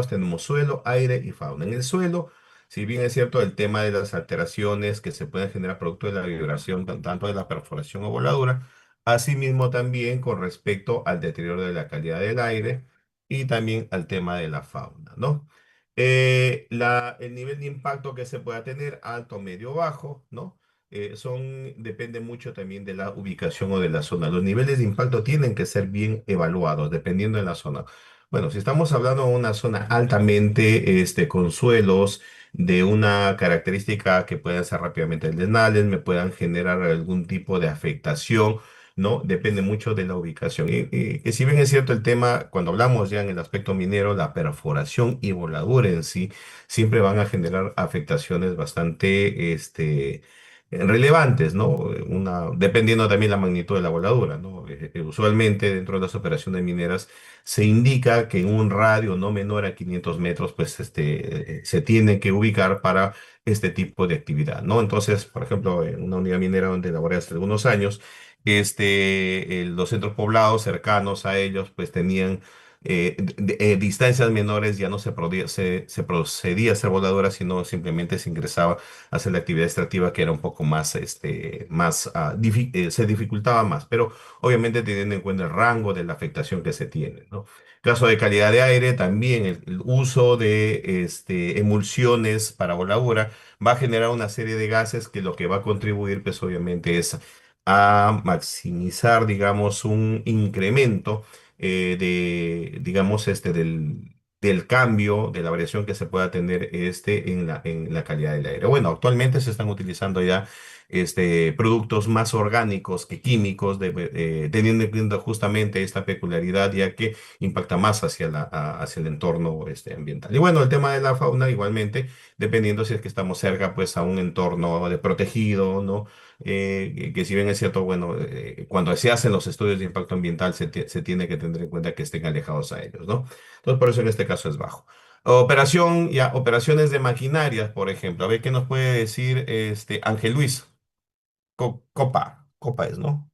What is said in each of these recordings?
tenemos suelo, aire y fauna. En el suelo, si bien es cierto, el tema de las alteraciones que se pueden generar producto de la vibración, tanto de la perforación o voladura, asimismo también con respecto al deterioro de la calidad del aire y también al tema de la fauna, ¿no? El nivel de impacto que se pueda tener, alto, medio, bajo, ¿no? Depende mucho también de la ubicación o de la zona. Los niveles de impacto tienen que ser bien evaluados dependiendo de la zona. Bueno, si estamos hablando de una zona altamente con suelos de una característica que puedan ser rápidamente drenables, me puedan generar algún tipo de afectación, ¿no? Depende mucho de la ubicación. Y que si bien es cierto el tema, cuando hablamos ya en el aspecto minero, la perforación y voladura en sí, siempre van a generar afectaciones bastante, relevantes, ¿no? Dependiendo también la magnitud de la voladura, ¿no? Usualmente dentro de las operaciones mineras se indica que en un radio no menor a 500 metros, pues se tiene que ubicar para este tipo de actividad, ¿no? Entonces, por ejemplo, en una unidad minera donde laboré hace algunos años, los centros poblados cercanos a ellos, pues tenían distancias menores, ya no se procedía a hacer voladura, sino simplemente se ingresaba a hacer la actividad extractiva que era un poco más, se dificultaba más, pero obviamente teniendo en cuenta el rango de la afectación que se tiene, ¿no? Caso de calidad de aire, también el uso de emulsiones para voladura va a generar una serie de gases que lo que va a contribuir, pues obviamente es a maximizar, digamos, un incremento digamos, del cambio, de la variación que se pueda tener en la calidad del aire. Bueno, actualmente se están utilizando ya productos más orgánicos que químicos, teniendo en cuenta justamente esta peculiaridad, ya que impacta más hacia el entorno ambiental. Y bueno, el tema de la fauna, igualmente, dependiendo si es que estamos cerca, pues, a un entorno de protegido, ¿no? Que si bien es cierto, bueno, cuando se hacen los estudios de impacto ambiental se tiene que tener en cuenta que estén alejados a ellos, ¿no? Entonces, por eso en este caso es bajo. Operaciones de maquinarias, por ejemplo. A ver qué nos puede decir Ángel Luis. Copa es, ¿no?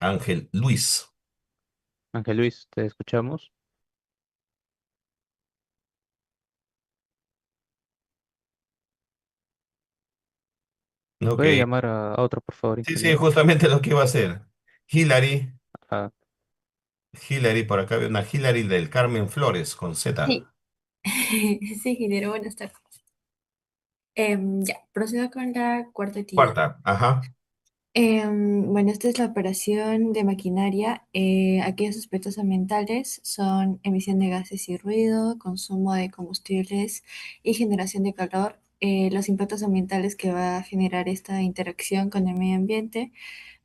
Ángel Luis. Ángel Luis, te escuchamos. Ok. Puede llamar a otro, por favor, Sí, sí, ingeniero. justamente lo que iba a hacer. Hillary, Ah, Hillary, por acá veo una Hillary del Carmen Flores con Z. Sí, sí, ingeniero, buenas tardes. Ya, procedo con la cuarta actividad. Cuarta, ajá. Bueno, esta es la operación de maquinaria. Aquellos aspectos ambientales son emisión de gases y ruido, consumo de combustibles y generación de calor. Los impactos ambientales que va a generar esta interacción con el medio ambiente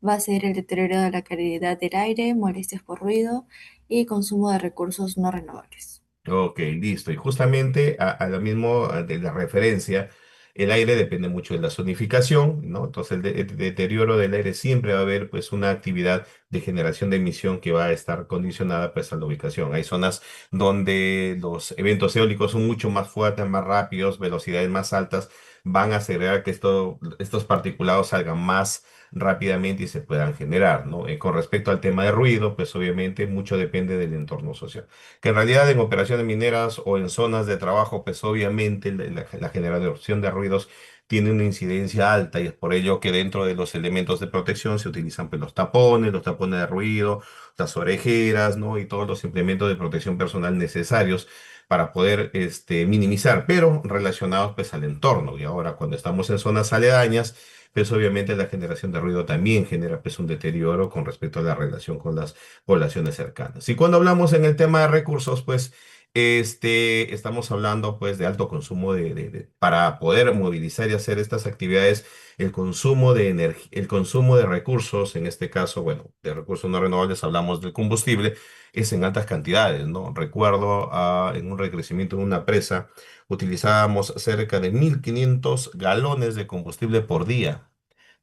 va a ser el deterioro de la calidad del aire, molestias por ruido y consumo de recursos no renovables. Ok, listo. Y justamente a lo mismo de la referencia, el aire depende mucho de la zonificación, ¿no? Entonces el deterioro del aire siempre va a haber pues una actividad de generación de emisión que va a estar condicionada pues a la ubicación. Hay zonas donde los eventos eólicos son mucho más fuertes, más rápidos, velocidades más altas, van a acelerar que estos particulados salgan más rápidamente y se puedan generar, ¿no? Con respecto al tema de ruido, pues obviamente mucho depende del entorno social que en realidad en operaciones mineras o en zonas de trabajo, pues obviamente la generación de ruidos tiene una incidencia alta y es por ello que dentro de los elementos de protección se utilizan pues, los tapones de ruido, las orejeras, ¿no? Y todos los implementos de protección personal necesarios para poder minimizar, pero relacionados pues al entorno. Y ahora cuando estamos en zonas aledañas, pues obviamente la generación de ruido también genera pues un deterioro con respecto a la relación con las poblaciones cercanas. Y cuando hablamos en el tema de recursos, pues estamos hablando pues de alto consumo para poder movilizar y hacer estas actividades, el consumo de energía, el consumo de recursos, en este caso, bueno, de recursos no renovables, hablamos del combustible, es en altas cantidades, ¿no? Recuerdo en un recrecimiento en una presa, utilizábamos cerca de 1.500 galones de combustible por día.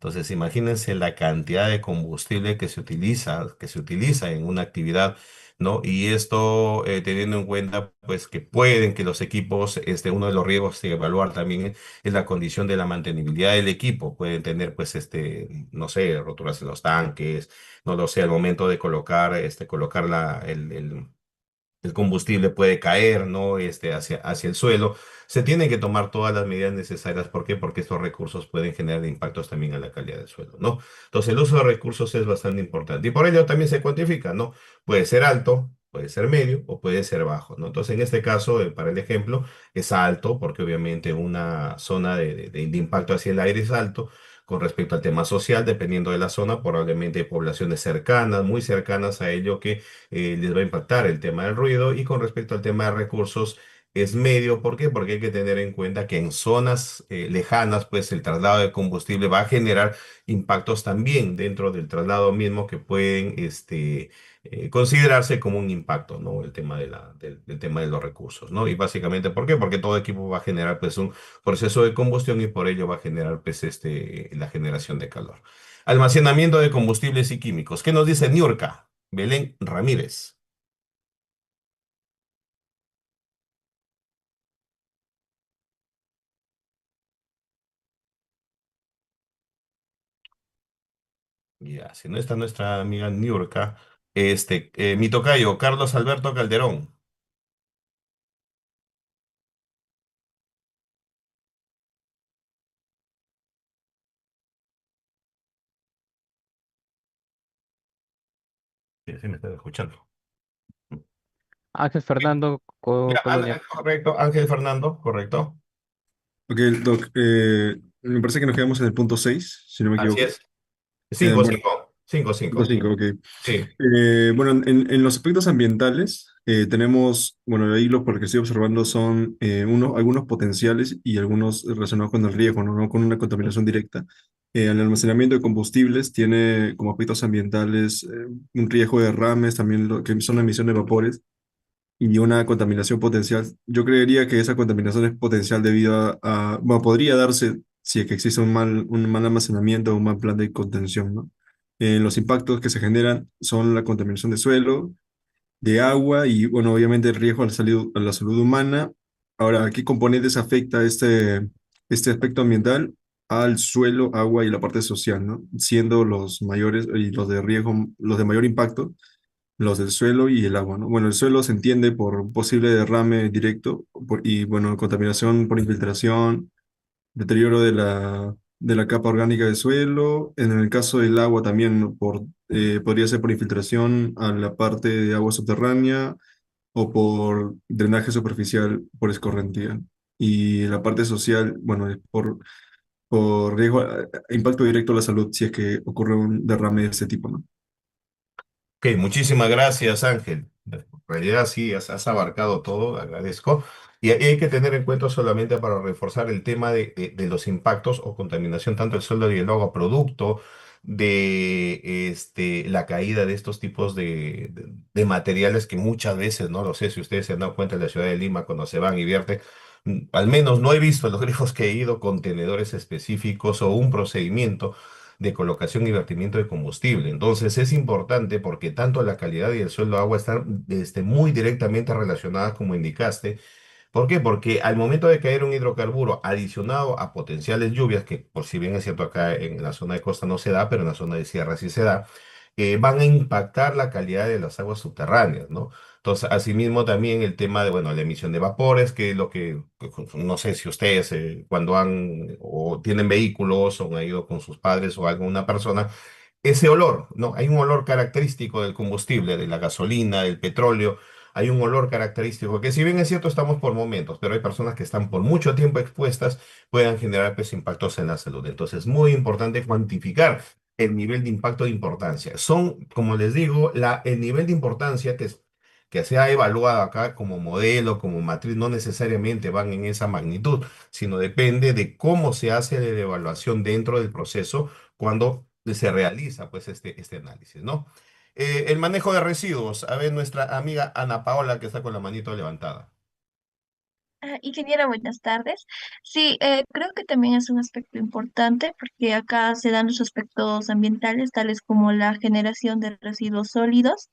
Entonces, imagínense la cantidad de combustible que se utiliza en una actividad, ¿no? Y esto teniendo en cuenta, pues, que pueden que los equipos, uno de los riesgos de evaluar también es la condición de la mantenibilidad del equipo. Pueden tener, pues, no sé, roturas en los tanques, no lo sé, al momento de colocar el combustible puede caer, ¿no? Hacia el suelo. Se tienen que tomar todas las medidas necesarias. ¿Por qué? Porque estos recursos pueden generar impactos también a la calidad del suelo, ¿no? Entonces, el uso de recursos es bastante importante. Y por ello también se cuantifica, ¿no? Puede ser alto, puede ser medio o puede ser bajo, ¿no? Entonces, en este caso, para el ejemplo, es alto porque obviamente una zona de impacto hacia el aire es alto. Con respecto al tema social, dependiendo de la zona, probablemente hay poblaciones cercanas, muy cercanas a ello que les va a impactar el tema del ruido. Y con respecto al tema de recursos, es medio. ¿Por qué? Porque hay que tener en cuenta que en zonas lejanas, pues el traslado de combustible va a generar impactos también dentro del traslado mismo que pueden considerarse como un impacto, ¿no? El tema del tema de los recursos, ¿no? Y básicamente, ¿por qué? Porque todo equipo va a generar, pues, un proceso de combustión y por ello va a generar, pues, la generación de calor. Almacenamiento de combustibles y químicos. ¿Qué nos dice Niurka? Belén Ramírez. Ya, si no está nuestra amiga Niurka, mi tocayo, Carlos Alberto Calderón. Sí, sí me está escuchando. Ángel Fernando Ya, Colonia. correcto, Ángel Fernando, correcto. Ok, Doc, me parece que nos quedamos en el punto 6 si no me Así equivoco. es. Cinco, Bueno, cinco, cinco, punto cinco. 5, ok. Sí. Bueno, en los aspectos ambientales tenemos, bueno, ahí lo por lo que estoy observando son algunos potenciales y algunos relacionados con el riesgo, ¿no? No con una contaminación directa. El almacenamiento de combustibles tiene como aspectos ambientales un riesgo de derrames, también lo que son la emisión de vapores y una contaminación potencial. Yo creería que esa contaminación es potencial debido bueno, podría darse si es que existe un mal almacenamiento o un mal plan de contención, ¿no? Los impactos que se generan son la contaminación de suelo, de agua y, bueno, obviamente el riesgo a la salud humana. Ahora, ¿a qué componentes afecta este aspecto ambiental? Al suelo, agua y la parte social, ¿no? Siendo los mayores y los de riesgo, los de mayor impacto los del suelo y el agua, ¿no? Bueno, el suelo se entiende por posible derrame directo y, bueno, contaminación por infiltración, deterioro de la capa orgánica del suelo. En el caso del agua también, ¿no? Podría ser por infiltración a la parte de agua subterránea o por drenaje superficial por escorrentía. Y la parte social, bueno, es por riesgo, impacto directo a la salud si es que ocurre un derrame de este tipo, ¿no? Ok, muchísimas gracias, Ángel. En realidad sí, has abarcado todo, agradezco. Y hay que tener en cuenta solamente para reforzar el tema de los impactos o contaminación, tanto el suelo y el agua, producto de la caída de estos tipos de materiales que muchas veces, no lo sé si ustedes se han dado cuenta en la ciudad de Lima cuando se van y vierten, al menos no he visto en los grifos que he ido contenedores específicos o un procedimiento de colocación y vertimiento de combustible. Entonces es importante porque tanto la calidad y el suelo de agua están muy directamente relacionadas como indicaste. ¿Por qué? Porque al momento de caer un hidrocarburo adicionado a potenciales lluvias, que por si bien es cierto acá en la zona de costa no se da, pero en la zona de sierra sí se da, van a impactar la calidad de las aguas subterráneas, ¿no? Entonces, asimismo también el tema de, bueno, la emisión de vapores, que es lo que no sé si ustedes cuando han o tienen vehículos o han ido con sus padres o alguna persona, ese olor, ¿no? Hay un olor característico del combustible, de la gasolina, del petróleo. Hay un olor característico que si bien es cierto estamos por momentos, pero hay personas que están por mucho tiempo expuestas, puedan generar pues, impactos en la salud. Entonces es muy importante cuantificar el nivel de impacto de importancia. Son, como les digo, el nivel de importancia que se ha evaluado acá como modelo, como matriz, no necesariamente van en esa magnitud, sino depende de cómo se hace la evaluación dentro del proceso cuando se realiza pues este análisis, ¿no? El manejo de residuos. A ver, nuestra amiga Ana Paola que está con la manito levantada. Ingeniera, buenas tardes. Sí, creo que también es un aspecto importante porque acá se dan los aspectos ambientales, tales como la generación de residuos sólidos,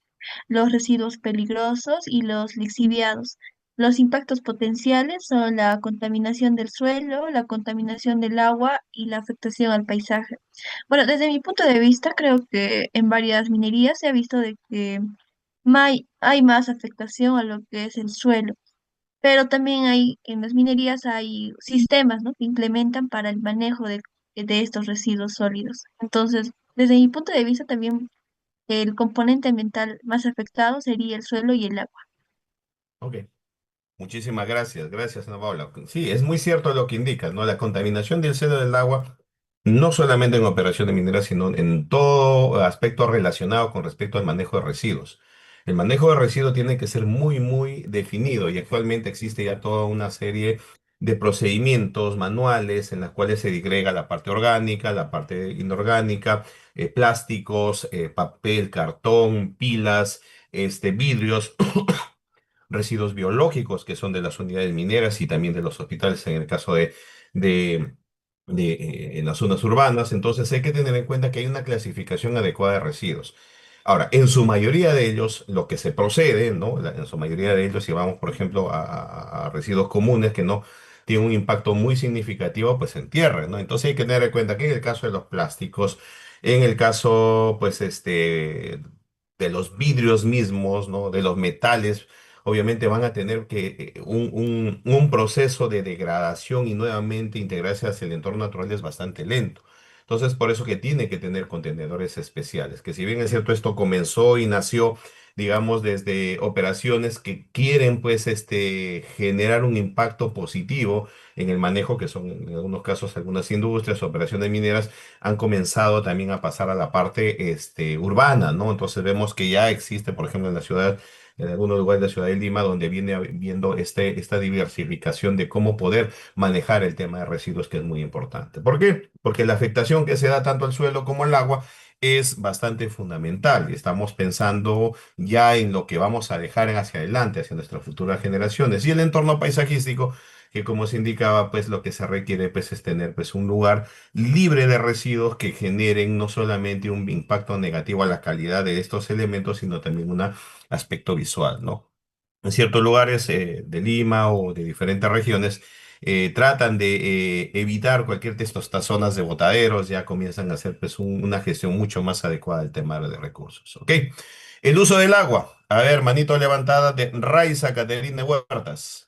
los residuos peligrosos y los lixiviados. Los impactos potenciales son la contaminación del suelo, la contaminación del agua y la afectación al paisaje. Bueno, desde mi punto de vista, creo que en varias minerías se ha visto de que hay más afectación a lo que es el suelo, pero también en las minerías hay sistemas, ¿no?, que implementan para el manejo de estos residuos sólidos. Entonces, desde mi punto de vista, también el componente ambiental más afectado sería el suelo y el agua. Ok. Muchísimas gracias, gracias, Ana Paula. Sí, es muy cierto lo que indicas, ¿no? La contaminación del cielo del agua, no solamente en operaciones mineras, sino en todo aspecto relacionado con respecto al manejo de residuos. El manejo de residuos tiene que ser muy, muy definido y actualmente existe ya toda una serie de procedimientos manuales en las cuales se digrega la parte orgánica, la parte inorgánica, plásticos, papel, cartón, pilas, vidrios, residuos biológicos que son de las unidades mineras y también de los hospitales en el caso de, en las zonas urbanas. Entonces hay que tener en cuenta que hay una clasificación adecuada de residuos. Ahora, en su mayoría de ellos, lo que se procede, ¿no? En su mayoría de ellos, si vamos, por ejemplo, a residuos comunes que no tienen un impacto muy significativo, pues se entierran, ¿no? Entonces hay que tener en cuenta que en el caso de los plásticos, en el caso, pues, de los vidrios mismos, ¿no? De los metales, obviamente van a tener que un proceso de degradación y nuevamente integrarse hacia el entorno natural es bastante lento. Entonces, por eso que tiene que tener contenedores especiales, que si bien es cierto, esto comenzó y nació, digamos, desde operaciones que quieren, pues, generar un impacto positivo en el manejo, que son en algunos casos algunas industrias, operaciones mineras, han comenzado también a pasar a la parte, urbana, ¿no? Entonces vemos que ya existe, por ejemplo, en la ciudad, en algunos lugares de la ciudad de Lima, donde viene viendo esta diversificación de cómo poder manejar el tema de residuos, que es muy importante. ¿Por qué? Porque la afectación que se da tanto al suelo como al agua es bastante fundamental. Estamos pensando ya en lo que vamos a dejar hacia adelante, hacia nuestras futuras generaciones. Y el entorno paisajístico, que como se indicaba, pues lo que se requiere pues, es tener pues, un lugar libre de residuos que generen no solamente un impacto negativo a la calidad de estos elementos, sino también un aspecto visual, ¿no? En ciertos lugares de Lima o de diferentes regiones tratan de evitar cualquier de estas zonas de botaderos, ya comienzan a hacer pues, una gestión mucho más adecuada del tema de recursos, ¿ok? El uso del agua. A ver, manito levantada de Raiza Caterina Huertas.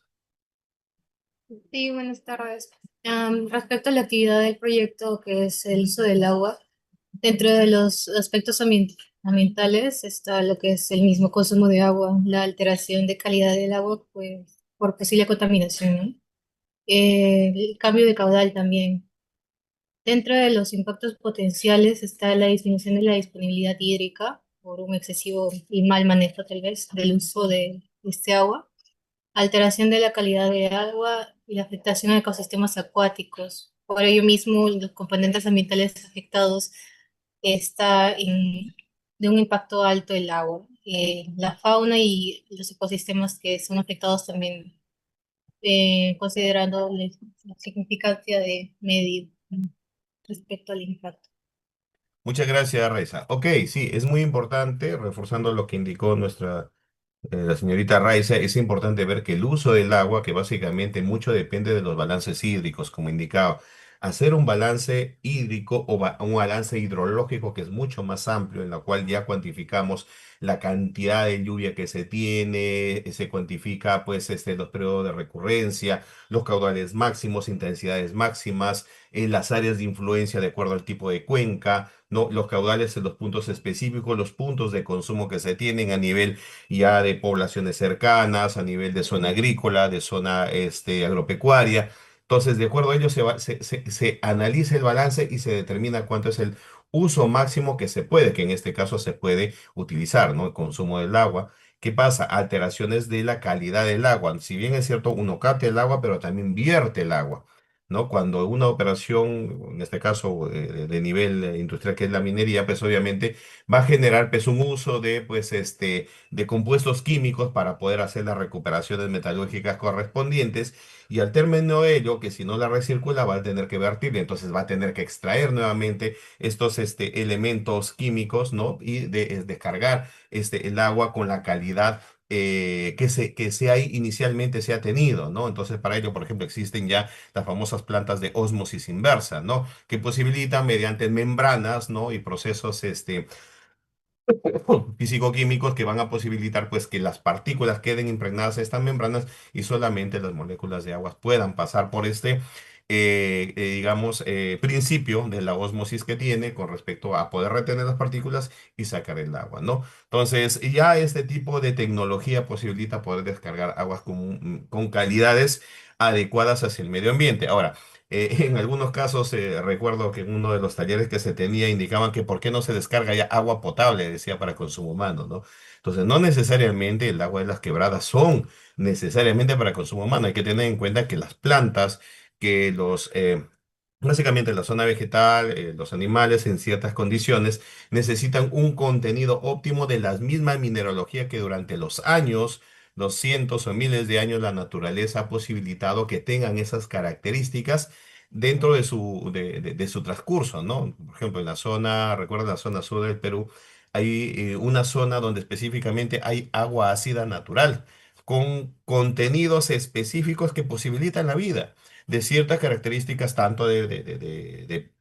Sí, buenas tardes. Respecto a la actividad del proyecto, que es el uso del agua, dentro de los aspectos ambientales está lo que es el mismo consumo de agua, la alteración de calidad del agua, pues, por posible contaminación, ¿no? El cambio de caudal también. Dentro de los impactos potenciales está la disminución de la disponibilidad hídrica por un excesivo y mal manejo, tal vez, del uso de este agua, alteración de la calidad del agua y la afectación a ecosistemas acuáticos. Por ello mismo, los componentes ambientales afectados está de un impacto alto el agua. La fauna y los ecosistemas que son afectados también, considerando la significancia de medio respecto al impacto. Muchas gracias, Raiza. Ok, sí, es muy importante, reforzando lo que indicó la señorita Raiza, es importante ver que el uso del agua, que básicamente mucho depende de los balances hídricos, como indicaba, hacer un balance hídrico o un balance hidrológico que es mucho más amplio, en la cual ya cuantificamos la cantidad de lluvia que se tiene, se cuantifica pues los periodos de recurrencia, los caudales máximos, intensidades máximas, las áreas de influencia de acuerdo al tipo de cuenca, ¿no? Los caudales en los puntos específicos, los puntos de consumo que se tienen a nivel ya de poblaciones cercanas, a nivel de zona agrícola, de zona agropecuaria. Entonces, de acuerdo a ello, se analiza el balance y se determina cuánto es el uso máximo que se puede, que en este caso se puede utilizar, ¿no? El consumo del agua. ¿Qué pasa? Alteraciones de la calidad del agua. Si bien es cierto, uno capta el agua, pero también vierte el agua. ¿no? Cuando una operación, en este caso de nivel industrial, que es la minería, pues obviamente va a generar pues un uso de, pues, de compuestos químicos para poder hacer las recuperaciones metalúrgicas correspondientes. Y al término de ello, que si no la recircula, va a tener que vertir, y entonces va a tener que extraer nuevamente estos elementos químicos, ¿no? Y descargar el agua con la calidad inicialmente se ha tenido, ¿no? Entonces, para ello, por ejemplo, existen ya las famosas plantas de ósmosis inversa, ¿no? Que posibilitan mediante membranas, ¿no? Y procesos, físico-químicos que van a posibilitar pues que las partículas queden impregnadas en estas membranas y solamente las moléculas de agua puedan pasar por digamos, principio de la ósmosis que tiene con respecto a poder retener las partículas y sacar el agua, ¿no? Entonces, ya este tipo de tecnología posibilita poder descargar aguas con calidades adecuadas hacia el medio ambiente. Ahora, en algunos casos, recuerdo que en uno de los talleres que se tenía indicaban que por qué no se descarga ya agua potable, decía, para consumo humano, ¿no? Entonces, no necesariamente el agua de las quebradas son necesariamente para consumo humano. Hay que tener en cuenta que las plantas, que básicamente la zona vegetal, los animales en ciertas condiciones necesitan un contenido óptimo de la misma mineralogía que durante los años, los cientos o miles de años, la naturaleza ha posibilitado que tengan esas características dentro de su transcurso, ¿no? Por ejemplo, en la zona, recuerda la zona sur del Perú, hay una zona donde específicamente hay agua ácida natural, con contenidos específicos que posibilitan la vida de ciertas características, tanto de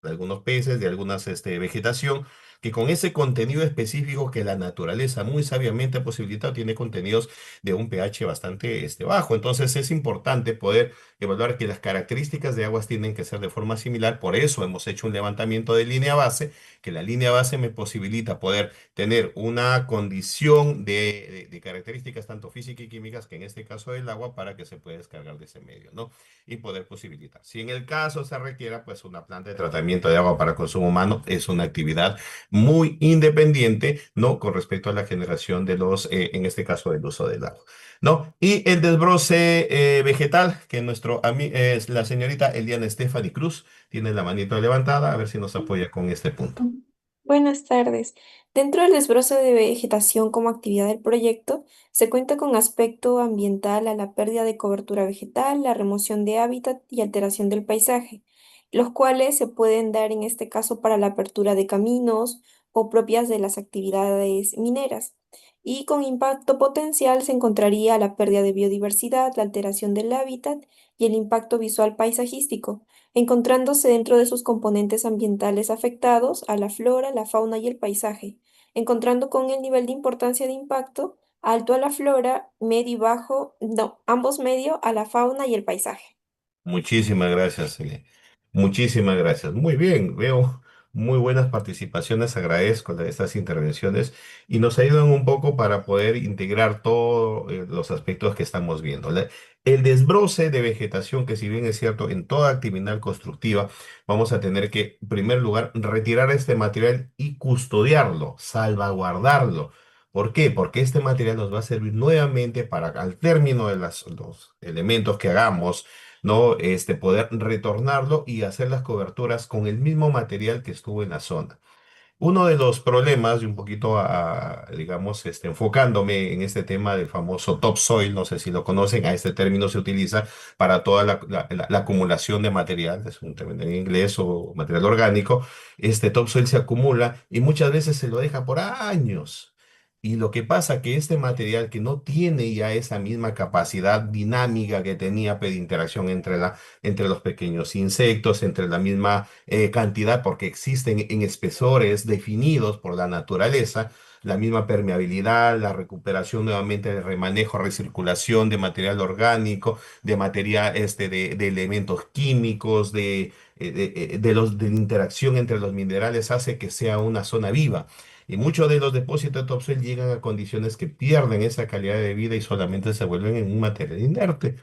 algunos peces, de algunas vegetación, que con ese contenido específico que la naturaleza muy sabiamente ha posibilitado, tiene contenidos de un pH bastante bajo. Entonces es importante poder evaluar que las características de aguas tienen que ser de forma similar. Por eso hemos hecho un levantamiento de línea base, que la línea base me posibilita poder tener una condición de características tanto físicas y químicas, que en este caso del agua, para que se pueda descargar de ese medio, ¿no? Y poder posibilitar. Si en el caso se requiera, pues una planta de tratamiento de agua para consumo humano es una actividad muy independiente, ¿no? Con respecto a la generación de en este caso, del uso del agua, ¿no? Y el desbroce vegetal, que es la señorita Eliana Stephanie Cruz tiene la manito levantada, a ver si nos apoya con este punto. Buenas tardes. Dentro del desbroce de vegetación como actividad del proyecto, se cuenta con aspecto ambiental a la pérdida de cobertura vegetal, la remoción de hábitat y alteración del paisaje, los cuales se pueden dar en este caso para la apertura de caminos o propias de las actividades mineras. Y con impacto potencial se encontraría la pérdida de biodiversidad, la alteración del hábitat y el impacto visual paisajístico encontrándose dentro de sus componentes ambientales afectados a la flora, la fauna y el paisaje, encontrando con el nivel de importancia de impacto alto a la flora, medio y bajo, no, ambos medio a la fauna y el paisaje. Muchísimas gracias, muchísimas gracias. Muy bien, veo muy buenas participaciones, agradezco estas intervenciones y nos ayudan un poco para poder integrar todos los aspectos que estamos viendo. El desbroce de vegetación, que si bien es cierto, en toda actividad constructiva vamos a tener que, en primer lugar, retirar este material y custodiarlo, salvaguardarlo. ¿Por qué? Porque este material nos va a servir nuevamente para, al término de los elementos que hagamos, ¿no? Poder retornarlo y hacer las coberturas con el mismo material que estuvo en la zona. Uno de los problemas, y un poquito, digamos, enfocándome en este tema del famoso topsoil, no sé si lo conocen, a este término se utiliza para toda la acumulación de material, es un término en inglés o material orgánico. Este topsoil se acumula y muchas veces se lo deja por años. Y lo que pasa que este material que no tiene ya esa misma capacidad dinámica que tenía de interacción entre los pequeños insectos, entre la misma cantidad, porque existen en espesores definidos por la naturaleza, la misma permeabilidad, la recuperación nuevamente de remanejo, recirculación de material orgánico, de material de elementos químicos, de la interacción entre los minerales, hace que sea una zona viva. Y muchos de los depósitos de topsoil llegan a condiciones que pierden esa calidad de vida y solamente se vuelven en un material inerte.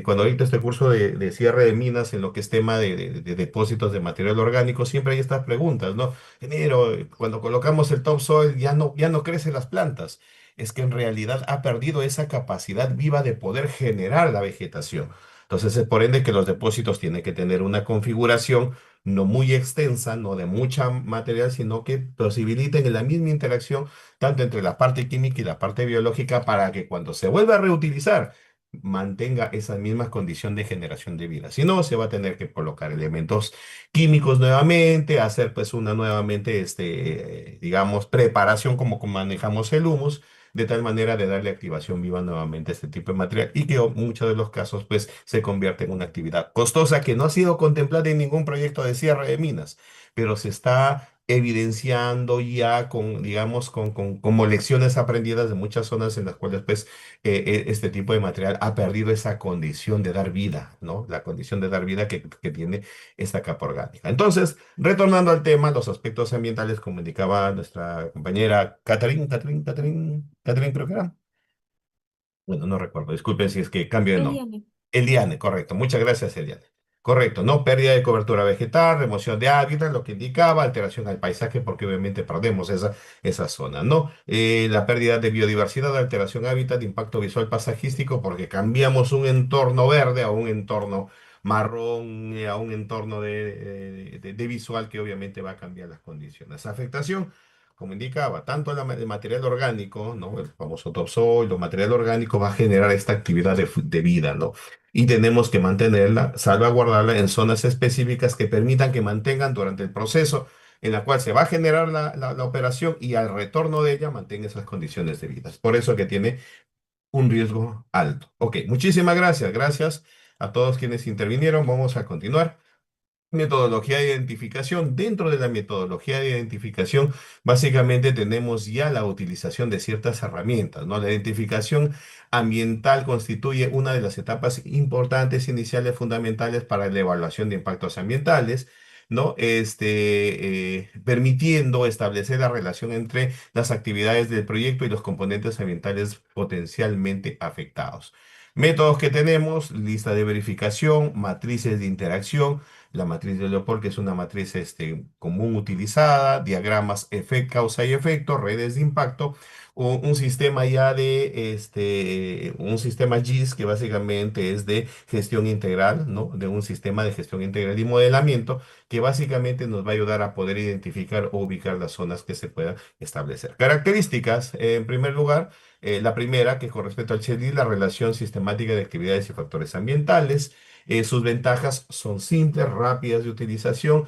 Cuando dicto este curso de cierre de minas en lo que es tema de depósitos de material orgánico, siempre hay estas preguntas, ¿no? Ingeniero, cuando colocamos el topsoil ya no crecen las plantas. Es que en realidad ha perdido esa capacidad viva de poder generar la vegetación. Entonces, es por ende que los depósitos tienen que tener una configuración no muy extensa, no de mucha material, sino que posibiliten la misma interacción tanto entre la parte química y la parte biológica para que cuando se vuelva a reutilizar, mantenga esa misma condición de generación de vida. Si no, se va a tener que colocar elementos químicos nuevamente, hacer pues una nuevamente, digamos, preparación como manejamos el humus, de tal manera de darle activación viva nuevamente a este tipo de material y que en muchos de los casos pues se convierte en una actividad costosa que no ha sido contemplada en ningún proyecto de cierre de minas, pero se está evidenciando ya con, digamos, como lecciones aprendidas de muchas zonas en las cuales pues este tipo de material ha perdido esa condición de dar vida, ¿no? La condición de dar vida que tiene esta capa orgánica. Entonces, retornando al tema, los aspectos ambientales, como indicaba nuestra compañera Catherine creo que era. Bueno, no recuerdo, disculpen si es que cambio de nombre. Eliane. Eliane, correcto. Muchas gracias, Eliane. Correcto, ¿no? Pérdida de cobertura vegetal, remoción de hábitat, lo que indicaba, alteración al paisaje, porque obviamente perdemos esa zona, ¿no? La pérdida de biodiversidad, alteración hábitat, impacto visual pasajístico, porque cambiamos un entorno verde a un entorno marrón, a un entorno de visual que obviamente va a cambiar las condiciones. Afectación como indicaba, tanto el material orgánico, ¿no? El famoso topsoil, el material orgánico va a generar esta actividad de vida, ¿no? Y tenemos que mantenerla, salvaguardarla en zonas específicas que permitan que mantengan durante el proceso en la cual se va a generar la operación y al retorno de ella mantenga esas condiciones de vida. Es por eso que tiene un riesgo alto. Ok, muchísimas gracias. Gracias a todos quienes intervinieron. Vamos a continuar. Metodología de identificación. Dentro de la metodología de identificación, básicamente tenemos ya la utilización de ciertas herramientas, ¿no? La identificación ambiental constituye una de las etapas importantes, iniciales, fundamentales para la evaluación de impactos ambientales, ¿no? Permitiendo establecer la relación entre las actividades del proyecto y los componentes ambientales potencialmente afectados. Métodos que tenemos, lista de verificación, matrices de interacción, la matriz de Leopold, que es una matriz común utilizada, diagramas causa y efecto, redes de impacto, un sistema ya un sistema GIS que básicamente es de gestión integral, ¿no? De un sistema de gestión integral y modelamiento que básicamente nos va a ayudar a poder identificar o ubicar las zonas que se puedan establecer. Características, en primer lugar, la primera, que con respecto al CHEDI, la relación sistemática de actividades y factores ambientales. Sus ventajas son simples, rápidas de utilización,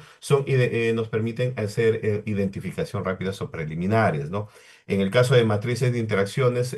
nos permiten hacer identificación rápidas o preliminares, ¿no? En el caso de matrices de interacciones,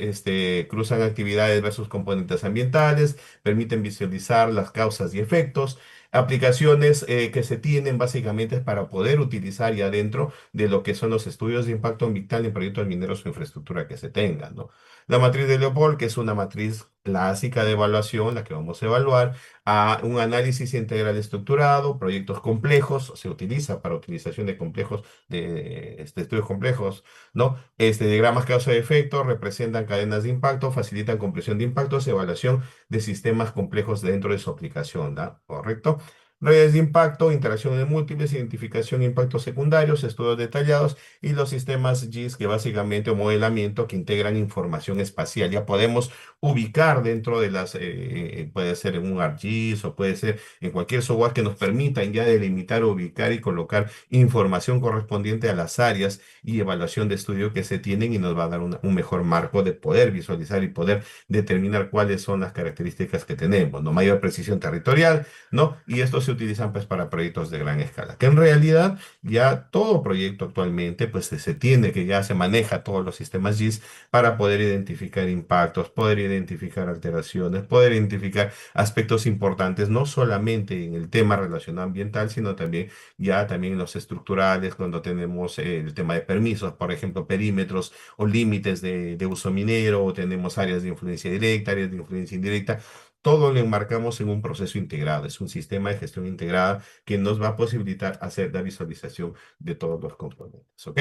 cruzan actividades versus componentes ambientales, permiten visualizar las causas y efectos. Aplicaciones que se tienen básicamente es para poder utilizar ya dentro de lo que son los estudios de impacto ambiental en proyectos mineros o infraestructura que se tengan, ¿no? La matriz de Leopold, que es una matriz clásica de evaluación, la que vamos a evaluar, a un análisis integral estructurado, proyectos complejos, se utiliza para utilización de complejos, de estudios complejos, ¿no? Diagramas causa-efecto representan cadenas de impacto, facilitan comprensión de impactos, evaluación de sistemas complejos dentro de su aplicación, ¿no? ¿Correcto? Redes de impacto, interacciones múltiples, identificación de impactos secundarios, estudios detallados y los sistemas GIS que básicamente o modelamiento que integran información espacial. Ya podemos ubicar dentro de puede ser en un ArcGIS o puede ser en cualquier software que nos permitan ya delimitar, ubicar y colocar información correspondiente a las áreas y evaluación de estudio que se tienen y nos va a dar un mejor marco de poder visualizar y poder determinar cuáles son las características que tenemos, ¿no? Mayor precisión territorial, ¿no? Y estos se utilizan pues para proyectos de gran escala, que en realidad ya todo proyecto actualmente pues se tiene que ya se maneja todos los sistemas GIS para poder identificar impactos, poder identificar alteraciones, poder identificar aspectos importantes, no solamente en el tema relacionado ambiental, sino también ya también en los estructurales, cuando tenemos el tema de permisos, por ejemplo, perímetros o límites de uso minero, o tenemos áreas de influencia directa, áreas de influencia indirecta. Todo lo enmarcamos en un proceso integrado, es un sistema de gestión integrada que nos va a posibilitar hacer la visualización de todos los componentes, ¿ok?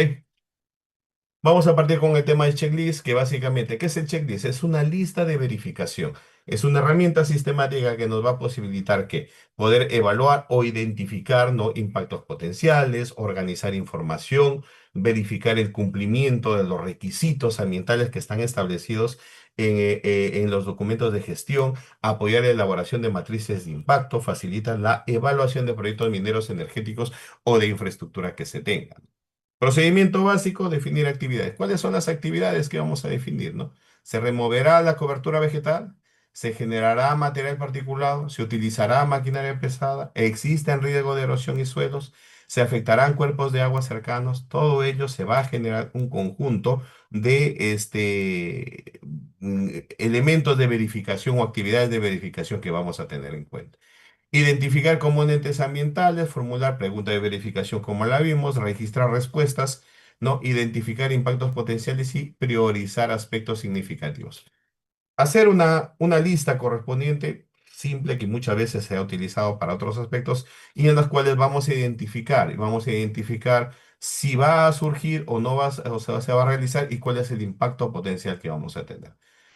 Vamos a partir con el tema del checklist, que básicamente, ¿qué es el checklist? Es una lista de verificación. Es una herramienta sistemática que nos va a posibilitar que poder evaluar o identificar, ¿no?, impactos potenciales, organizar información, verificar el cumplimiento de los requisitos ambientales que están establecidos en los documentos de gestión, apoyar la elaboración de matrices de impacto, facilitar la evaluación de proyectos mineros energéticos o de infraestructura que se tengan. Procedimiento básico, definir actividades. ¿Cuáles son las actividades que vamos a definir, no? Se removerá la cobertura vegetal, se generará material particulado, se utilizará maquinaria pesada, existe riesgo de erosión y suelos, se afectarán cuerpos de agua cercanos, todo ello se va a generar un conjunto de elementos de verificación o actividades de verificación que vamos a tener en cuenta. Identificar componentes ambientales, formular preguntas de verificación como la vimos, registrar respuestas, ¿no? Identificar impactos potenciales y priorizar aspectos significativos. Hacer una lista correspondiente, simple, que muchas veces se ha utilizado para otros aspectos y en las cuales vamos a identificar, y vamos a identificar si va a surgir o no va, o sea, se va a realizar y cuál es el impacto potencial que vamos a tener.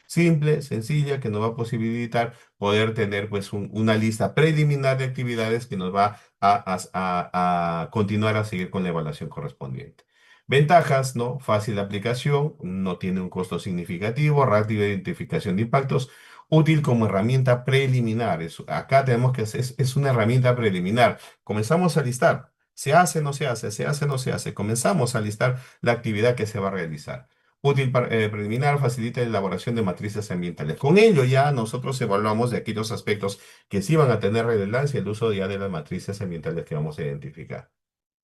Simple, sencilla, que nos va a posibilitar poder tener pues una lista preliminar de actividades que nos va a continuar a seguir con la evaluación correspondiente. Ventajas, ¿no? Fácil de aplicación, no tiene un costo significativo, rápida identificación de impactos, útil como herramienta preliminar. Acá tenemos que hacer, es una herramienta preliminar. Comenzamos a listar. ¿Se hace, no se hace? ¿Se hace, no se hace? Comenzamos a listar la actividad que se va a realizar. Útil preliminar, facilita la elaboración de matrices ambientales. Con ello ya nosotros evaluamos de aquellos aspectos que sí van a tener relevancia el uso ya de las matrices ambientales que vamos a identificar.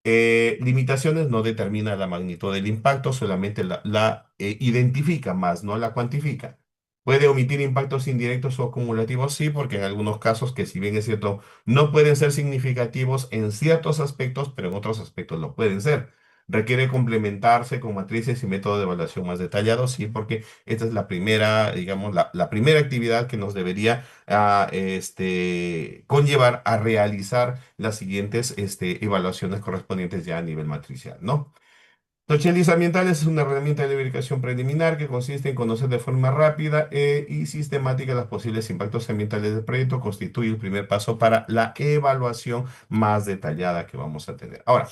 Limitaciones no determina la magnitud del impacto, solamente la identifica más, no la cuantifica. Puede omitir impactos indirectos o acumulativos, sí, porque en algunos casos, que si bien es cierto, no pueden ser significativos en ciertos aspectos, pero en otros aspectos lo pueden ser. Requiere complementarse con matrices y métodos de evaluación más detallados, sí, porque esta es la primera, digamos, la primera actividad que nos debería conllevar a realizar las siguientes evaluaciones correspondientes ya a nivel matricial, ¿no? Los ambientales es una herramienta de verificación preliminar que consiste en conocer de forma rápida y sistemática los posibles impactos ambientales del proyecto. Constituye el primer paso para la evaluación más detallada que vamos a tener. Ahora,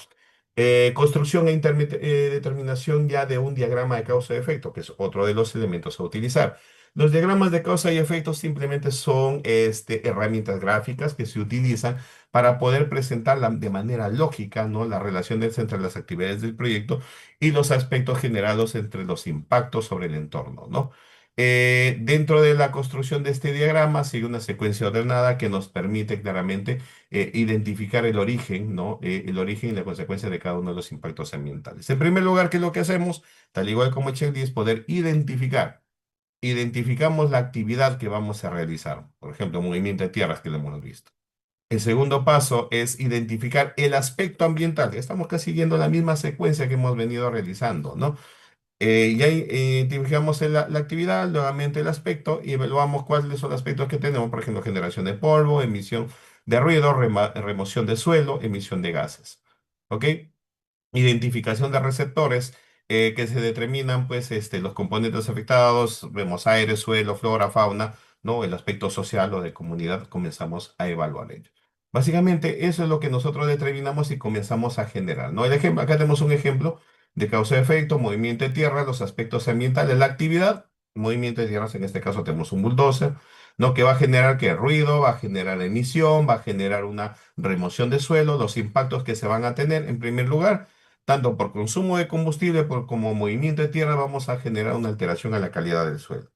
construcción e determinación ya de un diagrama de causa y efecto, que es otro de los elementos a utilizar. Los diagramas de causa y efecto simplemente son herramientas gráficas que se utilizan para poder presentar de manera lógica, ¿no?, las relaciones entre las actividades del proyecto y los aspectos generados entre los impactos sobre el entorno, ¿no? Dentro de la construcción de este diagrama sigue una secuencia ordenada que nos permite claramente identificar el origen, ¿no? El origen y la consecuencia de cada uno de los impactos ambientales. En primer lugar, ¿qué es lo que hacemos? Tal igual como checklist, poder identificar. Identificamos la actividad que vamos a realizar, por ejemplo, movimiento de tierras que lo hemos visto. El segundo paso es identificar el aspecto ambiental. Estamos casi siguiendo la misma secuencia que hemos venido realizando, ¿no? Y ahí identificamos la actividad, nuevamente el aspecto y evaluamos cuáles son los aspectos que tenemos, por ejemplo, generación de polvo, emisión de ruido, remoción de suelo, emisión de gases. ¿Ok? Identificación de receptores que se determinan, pues, los componentes afectados, vemos aire, suelo, flora, fauna, ¿no? El aspecto social o de comunidad, comenzamos a evaluar ello. Básicamente, eso es lo que nosotros determinamos y comenzamos a generar, ¿no? El ejemplo, acá tenemos un ejemplo de causa-efecto, movimiento de tierra, los aspectos ambientales, la actividad, movimiento de tierras, en este caso tenemos un bulldozer, ¿no? Que va a generar ¿qué? Ruido, va a generar emisión, va a generar una remoción de suelo, los impactos que se van a tener, en primer lugar tanto por consumo de combustible como movimiento de tierra, vamos a generar una alteración a la calidad del suelo.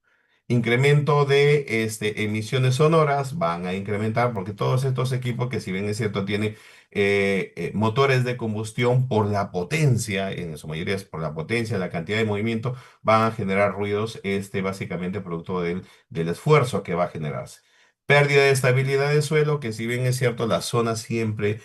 Incremento de emisiones sonoras van a incrementar porque todos estos equipos que si bien es cierto tienen motores de combustión por la potencia, en su mayoría es por la potencia, la cantidad de movimiento, van a generar ruidos básicamente producto del esfuerzo que va a generarse. Pérdida de estabilidad del suelo, que si bien es cierto, las zonas siempre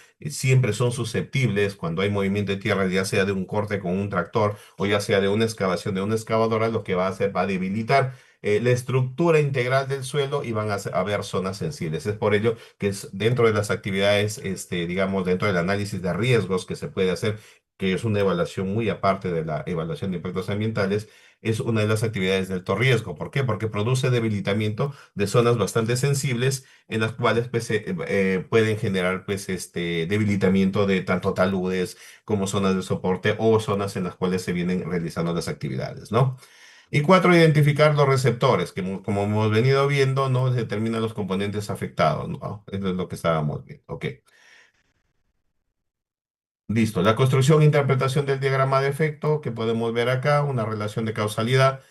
son susceptibles cuando hay movimiento de tierra, ya sea de un corte con un tractor o ya sea de una excavación de una excavadora, lo que va a hacer va a debilitar la estructura integral del suelo y van a haber zonas sensibles. Es por ello que es dentro de las actividades, digamos, dentro del análisis de riesgos que se puede hacer, que es una evaluación muy aparte de la evaluación de impactos ambientales, es una de las actividades de alto riesgo. ¿Por qué? Porque produce debilitamiento de zonas bastante sensibles en las cuales pues, pueden generar pues, debilitamiento de tanto taludes como zonas de soporte o zonas en las cuales se vienen realizando las actividades, ¿no? Y cuatro, identificar los receptores, que como hemos venido viendo, no determinan los componentes afectados, ¿no? Eso es lo que estábamos viendo. Ok. Listo, la construcción e interpretación del diagrama de efecto que podemos ver acá, una relación de causalidad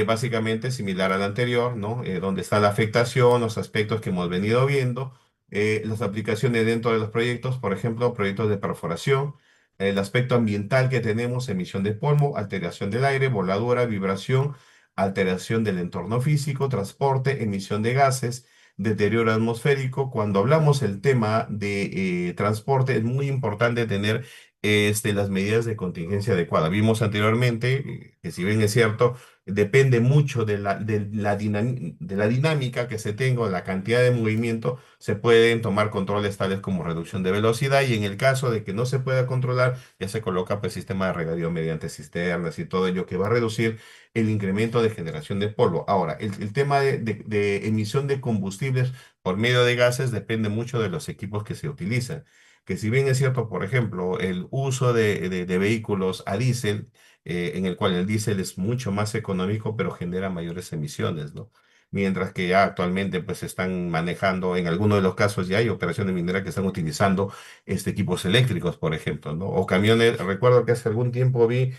básicamente similar al anterior, ¿no? Donde está la afectación, los aspectos que hemos venido viendo, las aplicaciones dentro de los proyectos, por ejemplo, proyectos de perforación, el aspecto ambiental que tenemos, emisión de polvo, alteración del aire, voladura, vibración, alteración del entorno físico, transporte, emisión de gases, deterioro atmosférico. Cuando hablamos el tema de transporte, es muy importante tener las medidas de contingencia adecuadas. Vimos anteriormente que si bien es cierto, depende mucho de la dinámica que se tenga, o la cantidad de movimiento, se pueden tomar controles tales como reducción de velocidad y en el caso de que no se pueda controlar, ya se coloca pues sistema de regadío mediante cisternas y todo ello que va a reducir el incremento de generación de polvo. Ahora, el tema de emisión de combustibles por medio de gases depende mucho de los equipos que se utilizan. Que si bien es cierto, por ejemplo, el uso de vehículos a diésel, en el cual el diésel es mucho más económico, pero genera mayores emisiones, ¿no? Mientras que ya actualmente pues están manejando, en algunos de los casos ya hay operaciones mineras que están utilizando equipos eléctricos, por ejemplo, ¿no? O camiones, recuerdo que hace algún tiempo vi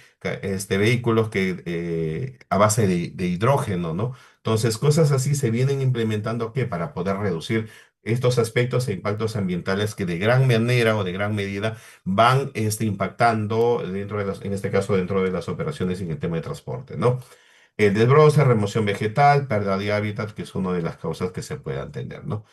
vehículos que a base de hidrógeno, ¿no? Entonces, cosas así se vienen implementando que para poder reducir estos aspectos e impactos ambientales que de gran manera o de gran medida van impactando dentro de en este caso dentro de las operaciones en el tema de transporte, ¿no? El desbroce, remoción vegetal, pérdida de hábitat, que es una de las causas que se puede atender, ¿no?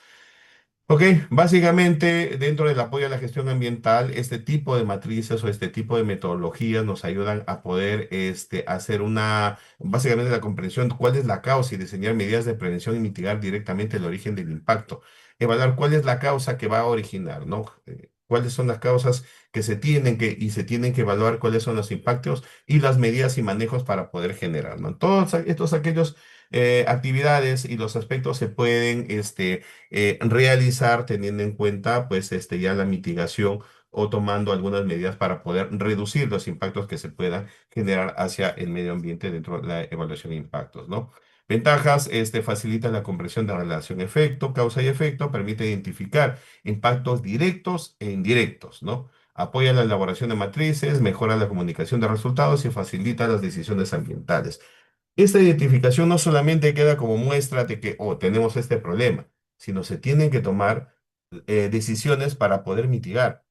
Ok, básicamente dentro del apoyo a la gestión ambiental, este tipo de matrices o este tipo de metodologías nos ayudan a poder hacer básicamente la comprensión de cuál es la causa y diseñar medidas de prevención y mitigar directamente el origen del impacto. Evaluar cuál es la causa que va a originar, ¿no? Cuáles son las causas que se tienen que evaluar cuáles son los impactos y las medidas y manejos para poder generar, ¿no? Todos estos aquellos actividades y los aspectos se pueden, realizar teniendo en cuenta pues ya la mitigación o tomando algunas medidas para poder reducir los impactos que se puedan generar hacia el medio ambiente dentro de la evaluación de impactos, ¿no? Ventajas, facilita la comprensión de la relación efecto, causa y efecto, permite identificar impactos directos e indirectos, ¿no? Apoya la elaboración de matrices, mejora la comunicación de resultados y facilita las decisiones ambientales. Esta identificación no solamente queda como muestra de que, oh, tenemos este problema, sino se tienen que tomar decisiones para poder mitigar.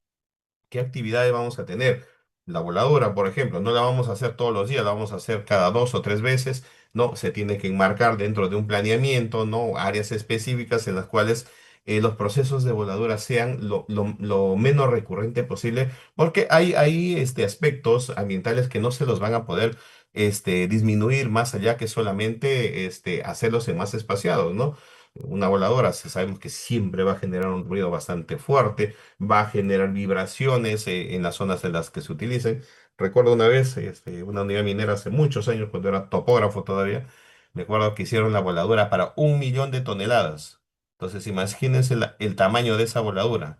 ¿Qué actividades vamos a tener? La voladura, por ejemplo, no la vamos a hacer todos los días, la vamos a hacer cada 2 o 3 veces. No, se tiene que enmarcar dentro de un planeamiento, ¿no? Áreas específicas en las cuales los procesos de voladura sean lo menos recurrente posible, porque hay aspectos ambientales que no se los van a poder disminuir más allá que solamente hacerlos en más espaciados, ¿no? Una voladora, sabemos que siempre va a generar un ruido bastante fuerte, va a generar vibraciones en las zonas en las que se utilicen. Recuerdo una vez, una unidad minera hace muchos años, cuando era topógrafo todavía, me acuerdo que hicieron la voladura para 1 millón de toneladas. Entonces, imagínense el tamaño de esa voladura.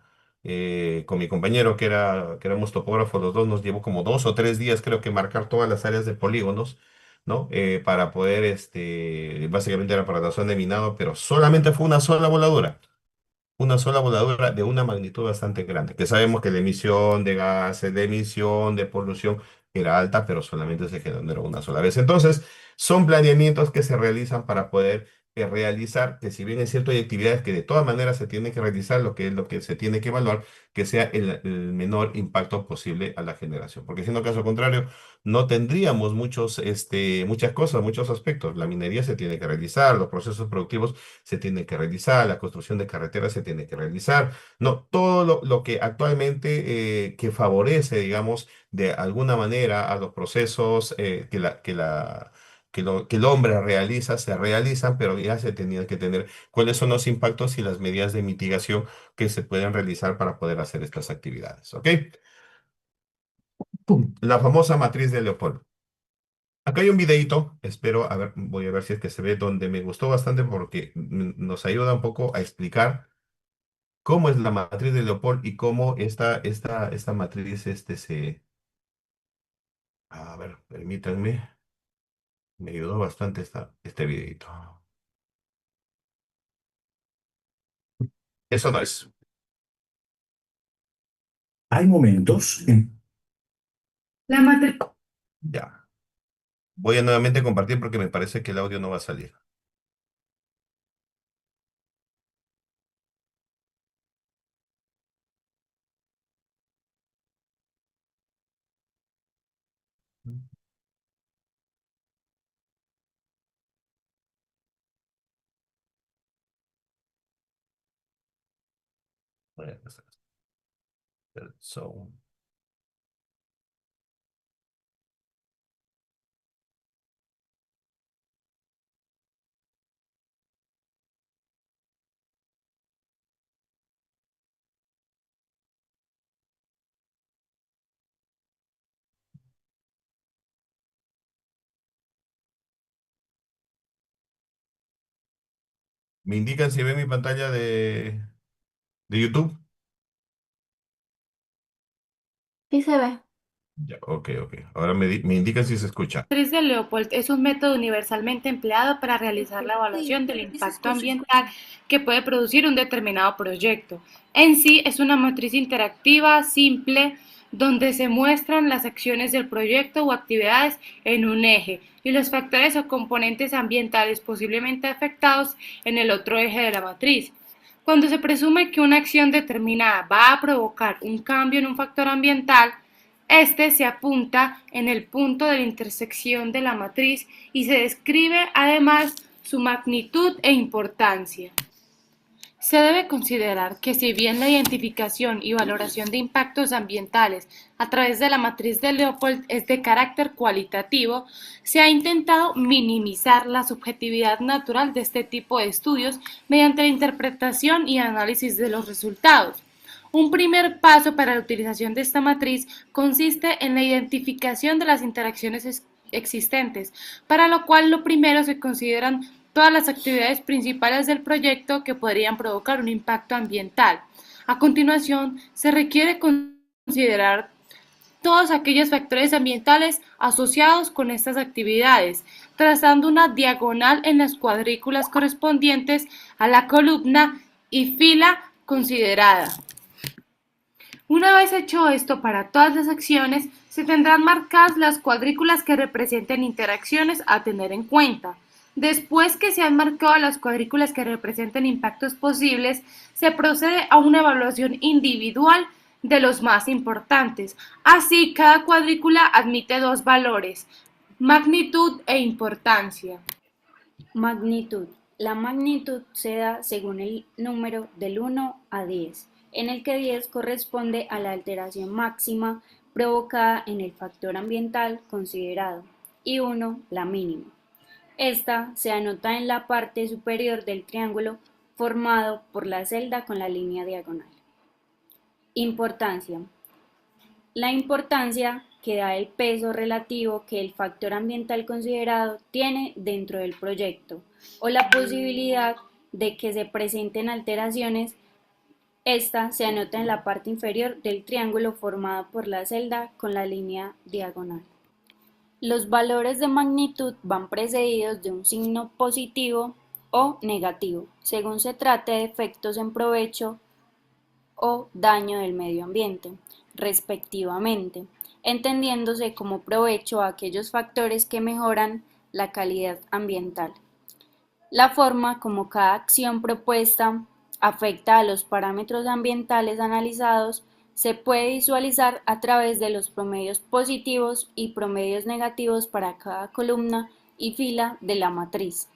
Con mi compañero, que éramos topógrafos, los dos nos llevó como 2 o 3 días, creo que marcar todas las áreas de polígonos, ¿no? Para poder, básicamente era para la zona de minado, pero solamente fue una sola voladura de una magnitud bastante grande, que sabemos que la emisión de gases, la emisión de polución era alta, pero solamente se generó una sola vez. Entonces, son planeamientos que se realizan para poder realizar, que si bien es cierto, hay actividades que de todas maneras se tienen que realizar, lo que es lo que se tiene que evaluar, que sea el menor impacto posible a la generación, porque si no, caso contrario, no tendríamos muchas cosas, muchos aspectos. La minería se tiene que realizar, los procesos productivos se tiene que realizar, la construcción de carreteras se tiene que realizar, no, todo lo que actualmente que favorece, digamos, de alguna manera a los procesos que el hombre realiza, se realizan, pero ya se tenía que tener cuáles son los impactos y las medidas de mitigación que se pueden realizar para poder hacer estas actividades, ¿ok? La famosa matriz de Leopold. Acá hay un videito, espero, a ver, voy a ver si es que se ve, donde me gustó bastante porque nos ayuda un poco a explicar cómo es la matriz de Leopold y cómo esta matriz se... A ver, permítanme, me ayudó bastante este videito. Eso no es. Hay momentos en... La matriz... Ya. Voy a nuevamente compartir porque me parece que el audio no va a salir. Voy a hacer el zoom. ¿Me indican si ven mi pantalla de YouTube? Sí se ve. Ya, ok, ok. Ahora me indican si se escucha. Matriz de Leopold es un método universalmente empleado para realizar la evaluación del impacto ambiental que puede producir un determinado proyecto. En sí es una matriz interactiva, simple, donde se muestran las acciones del proyecto o actividades en un eje y los factores o componentes ambientales posiblemente afectados en el otro eje de la matriz. Cuando se presume que una acción determinada va a provocar un cambio en un factor ambiental, este se apunta en el punto de la intersección de la matriz y se describe además su magnitud e importancia. Se debe considerar que si bien la identificación y valoración de impactos ambientales a través de la matriz de Leopold es de carácter cualitativo, se ha intentado minimizar la subjetividad natural de este tipo de estudios mediante la interpretación y análisis de los resultados. Un primer paso para la utilización de esta matriz consiste en la identificación de las interacciones existentes, para lo cual lo primero se consideran todas las actividades principales del proyecto que podrían provocar un impacto ambiental. A continuación, se requiere considerar todos aquellos factores ambientales asociados con estas actividades, trazando una diagonal en las cuadrículas correspondientes a la columna y fila considerada. Una vez hecho esto para todas las acciones, se tendrán marcadas las cuadrículas que representen interacciones a tener en cuenta. Después que se han marcado las cuadrículas que representen impactos posibles, se procede a una evaluación individual de los más importantes. Así, cada cuadrícula admite dos valores: magnitud e importancia. Magnitud. La magnitud se da según el número del 1 a 10, en el que 10 corresponde a la alteración máxima provocada en el factor ambiental considerado y 1 la mínima. Esta se anota en la parte superior del triángulo formado por la celda con la línea diagonal. Importancia. La importancia que da el peso relativo que el factor ambiental considerado tiene dentro del proyecto o la posibilidad de que se presenten alteraciones. Esta se anota en la parte inferior del triángulo formado por la celda con la línea diagonal. Los valores de magnitud van precedidos de un signo positivo o negativo, según se trate de efectos en provecho o daño del medio ambiente, respectivamente, entendiéndose como provecho a aquellos factores que mejoran la calidad ambiental. La forma como cada acción propuesta afecta a los parámetros ambientales analizados se puede visualizar a través de los promedios positivos y promedios negativos para cada columna y fila de la matriz.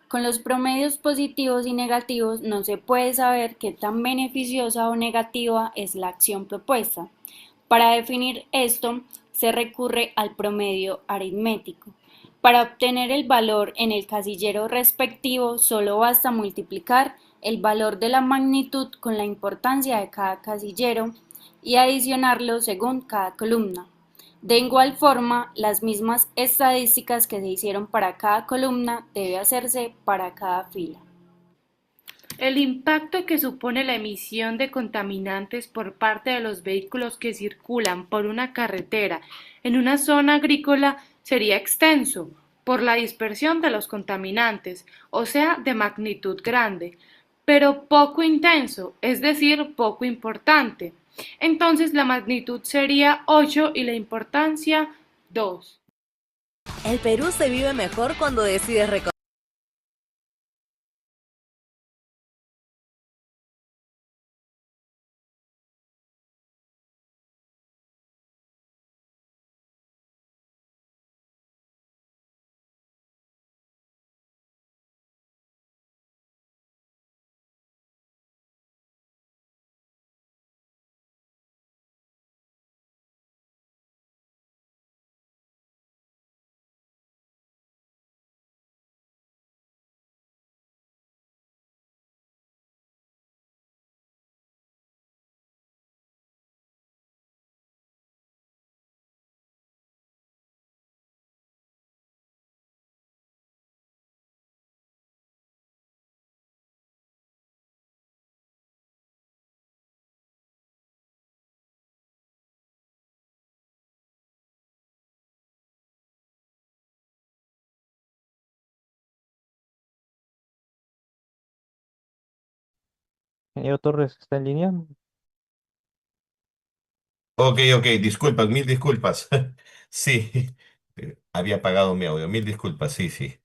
Con los promedios positivos y negativos no se puede saber qué tan beneficiosa o negativa es la acción propuesta. Para definir esto, se recurre al promedio aritmético. Para obtener el valor en el casillero respectivo, solo basta multiplicar el valor de la magnitud con la importancia de cada casillero y adicionarlo según cada columna. De igual forma, las mismas estadísticas que se hicieron para cada columna debe hacerse para cada fila. El impacto que supone la emisión de contaminantes por parte de los vehículos que circulan por una carretera en una zona agrícola sería extenso por la dispersión de los contaminantes, o sea, de magnitud grande, pero poco intenso, es decir, poco importante. Entonces la magnitud sería 8 y la importancia 2. El Perú se vive mejor cuando decides reconocer. Ingeniero Torres, ¿está en línea? Ok, ok, disculpas, mil disculpas. Sí, había apagado mi audio, mil disculpas, sí, sí,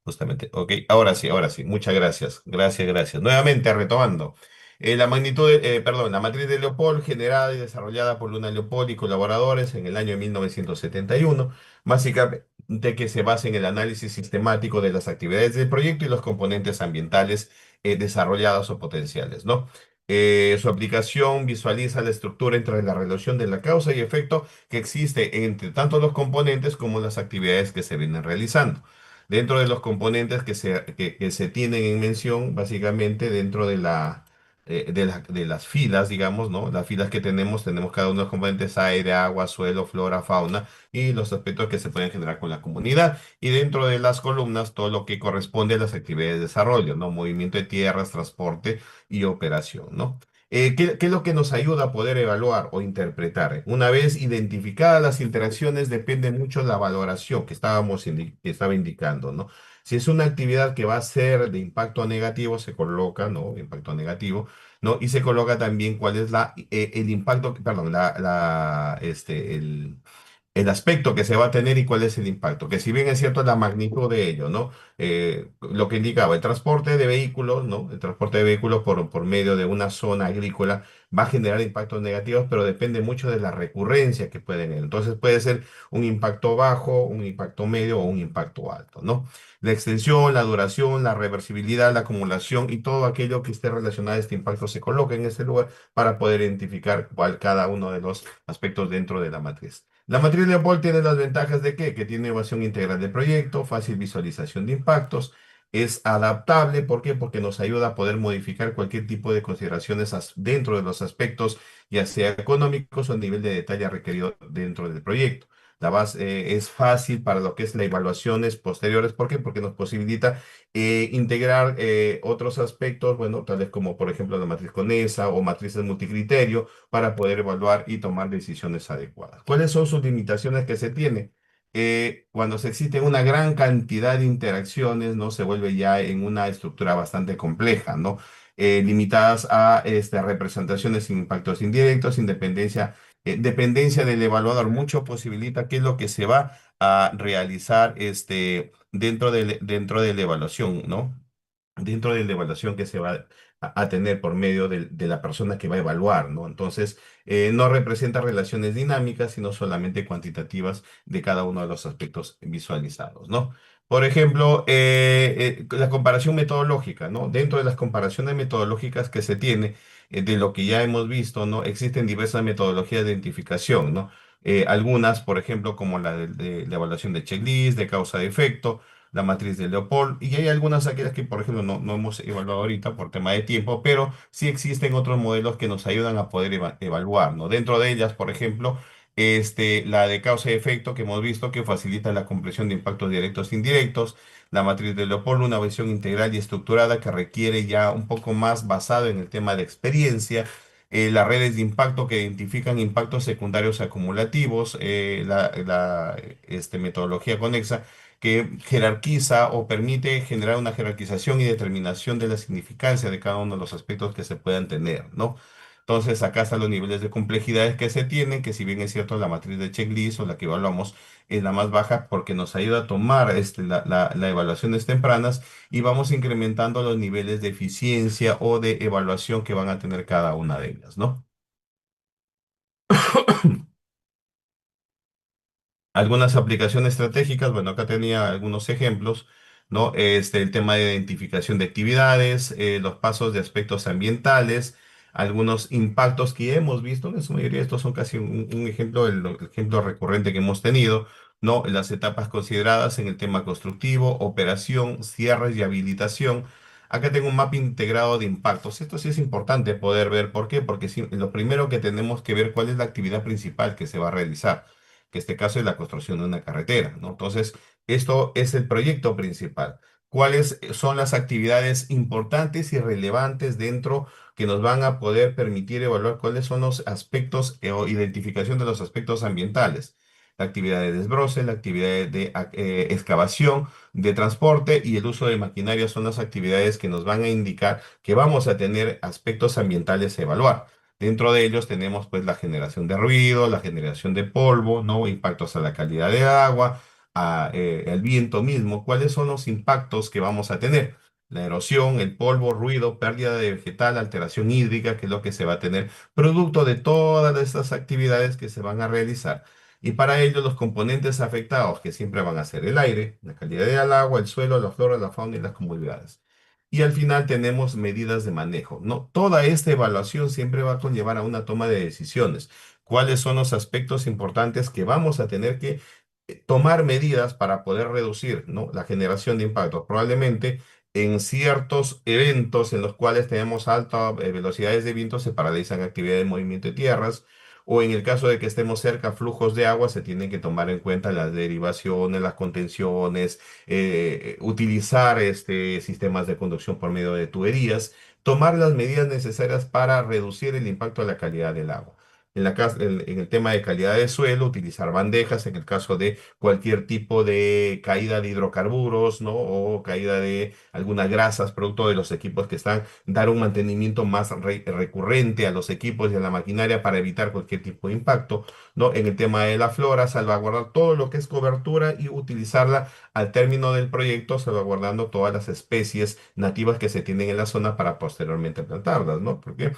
justamente. Ok, ahora sí, muchas gracias, gracias. Nuevamente, retomando. La magnitud, perdón, la matriz de Leopold, generada y desarrollada por Luna Leopold y colaboradores en el año 1971, básicamente que se basa en el análisis sistemático de las actividades del proyecto y los componentes ambientales desarrollados o potenciales, ¿no? Su aplicación visualiza la estructura entre la relación de la causa y efecto que existe entre tanto los componentes como las actividades que se vienen realizando. Dentro de los componentes que se tienen en mención, básicamente dentro de las filas, digamos, ¿no? Las filas que tenemos cada uno de los componentes aire, agua, suelo, flora, fauna y los aspectos que se pueden generar con la comunidad. Y dentro de las columnas, todo lo que corresponde a las actividades de desarrollo, ¿no? Movimiento de tierras, transporte y operación, ¿no? ¿Qué es lo que nos ayuda a poder evaluar o interpretar? Una vez identificadas las interacciones, depende mucho la valoración que estaba indicando, ¿no? Si es una actividad que va a ser de impacto negativo, se coloca, ¿no? Impacto negativo, ¿no? Y se coloca también cuál es el impacto, perdón, el aspecto que se va a tener y cuál es el impacto, que si bien es cierto la magnitud de ello, ¿no? Lo que indicaba, el transporte de vehículos, ¿no? El transporte de vehículos por medio de una zona agrícola va a generar impactos negativos, pero depende mucho de la recurrencia que pueden tener. Entonces puede ser un impacto bajo, un impacto medio o un impacto alto, ¿no? La extensión, la duración, la reversibilidad, la acumulación y todo aquello que esté relacionado a este impacto se coloca en este lugar para poder identificar cuál cada uno de los aspectos dentro de la matriz. La matriz de Leopold tiene las ventajas de ¿qué? Que tiene evaluación integral del proyecto, fácil visualización de impactos, es adaptable, ¿por qué? Porque nos ayuda a poder modificar cualquier tipo de consideraciones dentro de los aspectos, ya sea económicos o a nivel de detalle requerido dentro del proyecto. La base es fácil para lo que es las evaluaciones posteriores, ¿por qué? Porque nos posibilita integrar otros aspectos, bueno, tales como por ejemplo la matriz conesa o matrices multicriterio para poder evaluar y tomar decisiones adecuadas. ¿Cuáles son sus limitaciones que se tiene? Cuando se existe una gran cantidad de interacciones, ¿no? Se vuelve ya en una estructura bastante compleja, ¿no? Limitadas a representaciones sin impactos indirectos, dependencia del evaluador, mucho posibilita qué es lo que se va a realizar dentro de la evaluación, ¿no? Dentro de la evaluación que se va a tener por medio de la persona que va a evaluar, ¿no? Entonces, no representa relaciones dinámicas, sino solamente cuantitativas de cada uno de los aspectos visualizados, ¿no? Por ejemplo, la comparación metodológica, ¿no? Dentro de las comparaciones metodológicas que se tiene, de lo que ya hemos visto, ¿no? Existen diversas metodologías de identificación, ¿no? Algunas, por ejemplo, como de la evaluación de checklist, de causa de efecto, la matriz de Leopold, y hay algunas aquellas que, por ejemplo, no hemos evaluado ahorita por tema de tiempo, pero sí existen otros modelos que nos ayudan a poder evaluar, ¿no? Dentro de ellas, por ejemplo, La de causa y efecto que hemos visto que facilita la comprensión de impactos directos e indirectos. La matriz de Leopoldo, una visión integral y estructurada que requiere ya un poco más basado en el tema de experiencia. Las redes de impacto que identifican impactos secundarios acumulativos. Metodología conexa que jerarquiza o permite generar una jerarquización y determinación de la significancia de cada uno de los aspectos que se puedan tener, ¿no? Entonces, acá están los niveles de complejidades que se tienen, que si bien es cierto, la matriz de checklist o la que evaluamos es la más baja porque nos ayuda a tomar la evaluaciones tempranas y vamos incrementando los niveles de eficiencia o de evaluación que van a tener cada una de ellas, ¿no? Algunas aplicaciones estratégicas, bueno, acá tenía algunos ejemplos, ¿no? El tema de identificación de actividades, los pasos de aspectos ambientales, algunos impactos que hemos visto, en su mayoría estos son casi un ejemplo, el ejemplo recurrente que hemos tenido, ¿no? Las etapas consideradas en el tema constructivo, operación, cierres y habilitación. Acá tengo un mapa integrado de impactos. Esto sí es importante poder ver. ¿Por qué? Porque lo primero que tenemos que ver cuál es la actividad principal que se va a realizar, que este caso es la construcción de una carretera, ¿no? Entonces, esto es el proyecto principal. ¿Cuáles son las actividades importantes y relevantes dentro que nos van a poder permitir evaluar cuáles son los aspectos o identificación de los aspectos ambientales? La actividad de desbroce, la actividad de excavación, de transporte y el uso de maquinaria son las actividades que nos van a indicar que vamos a tener aspectos ambientales a evaluar. Dentro de ellos tenemos pues la generación de ruido, la generación de polvo, ¿no? Impactos a la calidad de agua, al viento mismo. ¿Cuáles son los impactos que vamos a tener? La erosión, el polvo, ruido, pérdida de vegetal, alteración hídrica, que es lo que se va a tener, producto de todas estas actividades que se van a realizar. Y para ello los componentes afectados, que siempre van a ser el aire, la calidad del agua, el suelo, la flora, la fauna y las comunidades. Y al final tenemos medidas de manejo, ¿no? Toda esta evaluación siempre va a conllevar a una toma de decisiones. ¿Cuáles son los aspectos importantes que vamos a tener que tomar medidas para poder reducir, ¿no? La generación de impactos? Probablemente en ciertos eventos en los cuales tenemos altas velocidades de viento se paralizan actividades de movimiento de tierras. O en el caso de que estemos cerca a flujos de agua, se tienen que tomar en cuenta las derivaciones, las contenciones, utilizar sistemas de conducción por medio de tuberías, tomar las medidas necesarias para reducir el impacto a la calidad del agua. En el tema de calidad de suelo, utilizar bandejas en el caso de cualquier tipo de caída de hidrocarburos, ¿no? O caída de algunas grasas producto de los equipos que están, dar un mantenimiento más recurrente a los equipos y a la maquinaria para evitar cualquier tipo de impacto, ¿no? En el tema de la flora, salvaguardar todo lo que es cobertura y utilizarla al término del proyecto, salvaguardando todas las especies nativas que se tienen en la zona para posteriormente plantarlas, ¿no? Porque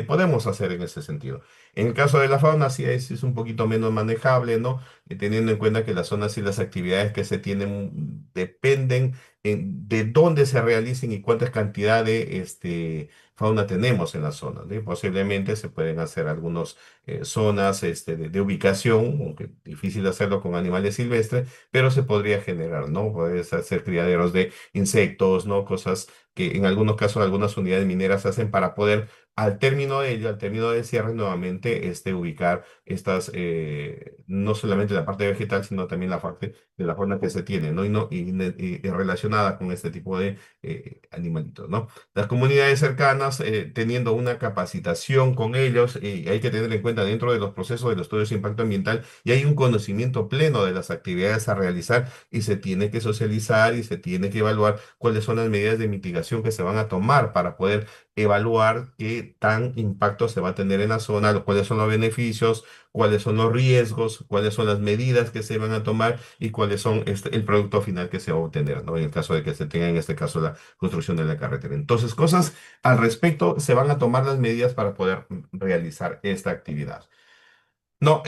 podemos hacer en ese sentido. En el caso de la fauna, sí es un poquito menos manejable, ¿no? Teniendo en cuenta que las zonas y las actividades que se tienen dependen de dónde se realicen y cuántas cantidad de fauna tenemos en la zona, ¿no? Y posiblemente se pueden hacer algunas zonas de ubicación, aunque difícil hacerlo con animales silvestres, pero se podría generar, ¿no? Puedes hacer criaderos de insectos, ¿no? Cosas que en algunos casos algunas unidades mineras hacen para poder al término de ello, al término del cierre, nuevamente ubicar estas, no solamente la parte vegetal, sino también la parte de la fauna que se tiene, ¿no? Y relacionada con este tipo de animalitos, ¿no? Las comunidades cercanas, teniendo una capacitación con ellos, hay que tener en cuenta dentro de los procesos de los estudios de impacto ambiental, y hay un conocimiento pleno de las actividades a realizar y se tiene que socializar y se tiene que evaluar cuáles son las medidas de mitigación que se van a tomar para poder evaluar qué tan impacto se va a tener en la zona, cuáles son los beneficios, cuáles son los riesgos, cuáles son las medidas que se van a tomar y cuáles son el producto final que se va a obtener, ¿no? En el caso de que se tenga, en este caso, la construcción de la carretera. Entonces, cosas al respecto, se van a tomar las medidas para poder realizar esta actividad. No,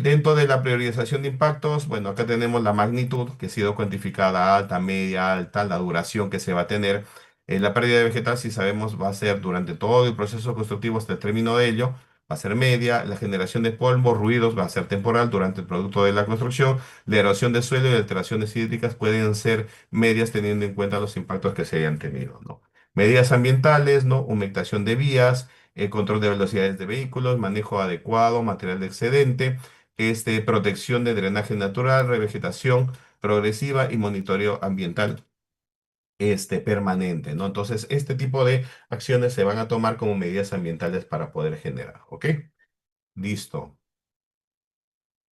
dentro de la priorización de impactos, bueno, acá tenemos la magnitud que ha sido cuantificada, alta, media, alta, la duración que se va a tener. La pérdida de vegetal, si sabemos, va a ser durante todo el proceso constructivo hasta el término de ello, va a ser media. La generación de polvo, ruidos, va a ser temporal durante el producto de la construcción. La erosión de suelo y alteraciones hídricas pueden ser medias teniendo en cuenta los impactos que se hayan tenido, ¿no? Medidas ambientales, ¿no? Humectación de vías, control de velocidades de vehículos, manejo adecuado, material de excedente, protección de drenaje natural, revegetación progresiva y monitoreo ambiental permanente, ¿no? Entonces, este tipo de acciones se van a tomar como medidas ambientales para poder generar, ¿ok? Listo.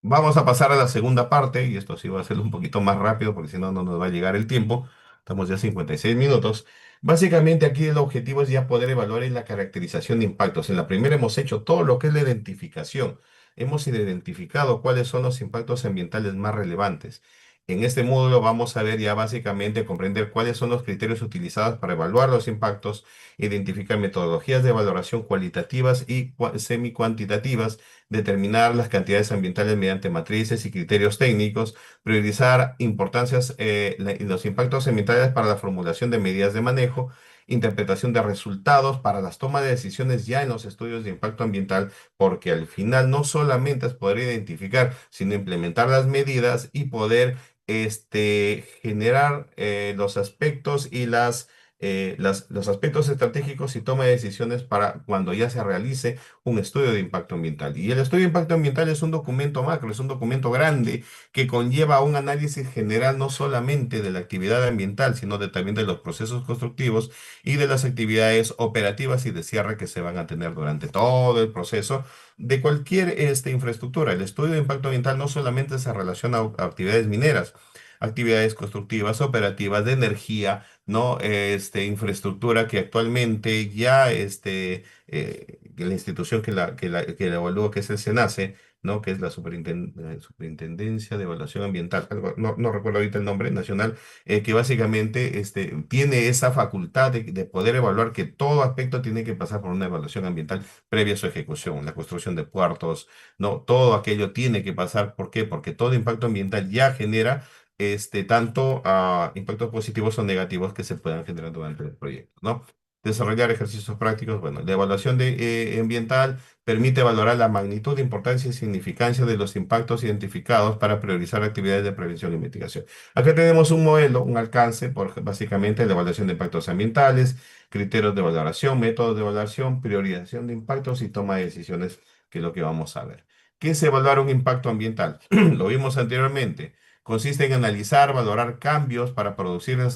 Vamos a pasar a la segunda parte, y esto sí va a ser un poquito más rápido, porque si no, no nos va a llegar el tiempo. Estamos ya a 56 minutos. Básicamente aquí el objetivo es ya poder evaluar la caracterización de impactos. En la primera hemos hecho todo lo que es la identificación. Hemos identificado cuáles son los impactos ambientales más relevantes. En este módulo vamos a ver ya básicamente comprender cuáles son los criterios utilizados para evaluar los impactos, identificar metodologías de valoración cualitativas y semi-cuantitativas, determinar las cantidades ambientales mediante matrices y criterios técnicos, priorizar importancias, los impactos ambientales para la formulación de medidas de manejo, interpretación de resultados para las tomas de decisiones ya en los estudios de impacto ambiental, porque al final no solamente es poder identificar, sino implementar las medidas y poder generar los aspectos y los aspectos estratégicos y toma de decisiones para cuando ya se realice un estudio de impacto ambiental. Y el estudio de impacto ambiental es un documento macro, es un documento grande que conlleva un análisis general no solamente de la actividad ambiental, sino también de los procesos constructivos y de las actividades operativas y de cierre que se van a tener durante todo el proceso de cualquier infraestructura. El estudio de impacto ambiental no solamente se relaciona a actividades mineras, actividades constructivas, operativas, de energía, ¿no? Infraestructura que actualmente ya la institución que la evalúa, que es el SENACE, ¿no? Que es la Superintendencia de Evaluación Ambiental, no recuerdo ahorita el nombre nacional, que básicamente tiene esa facultad de poder evaluar que todo aspecto tiene que pasar por una evaluación ambiental previa a su ejecución, la construcción de puertos, ¿no? Todo aquello tiene que pasar. ¿Por qué? Porque todo impacto ambiental ya genera tanto impactos positivos o negativos que se puedan generar durante el proyecto, ¿no? Desarrollar ejercicios prácticos. Bueno, la evaluación ambiental permite valorar la magnitud, importancia y significancia de los impactos identificados para priorizar actividades de prevención y mitigación. Acá tenemos un modelo, un alcance, por básicamente la evaluación de impactos ambientales, criterios de valoración, métodos de evaluación, priorización de impactos y toma de decisiones, que es lo que vamos a ver. ¿Qué es evaluar un impacto ambiental? Lo vimos anteriormente. Consiste en analizar, valorar cambios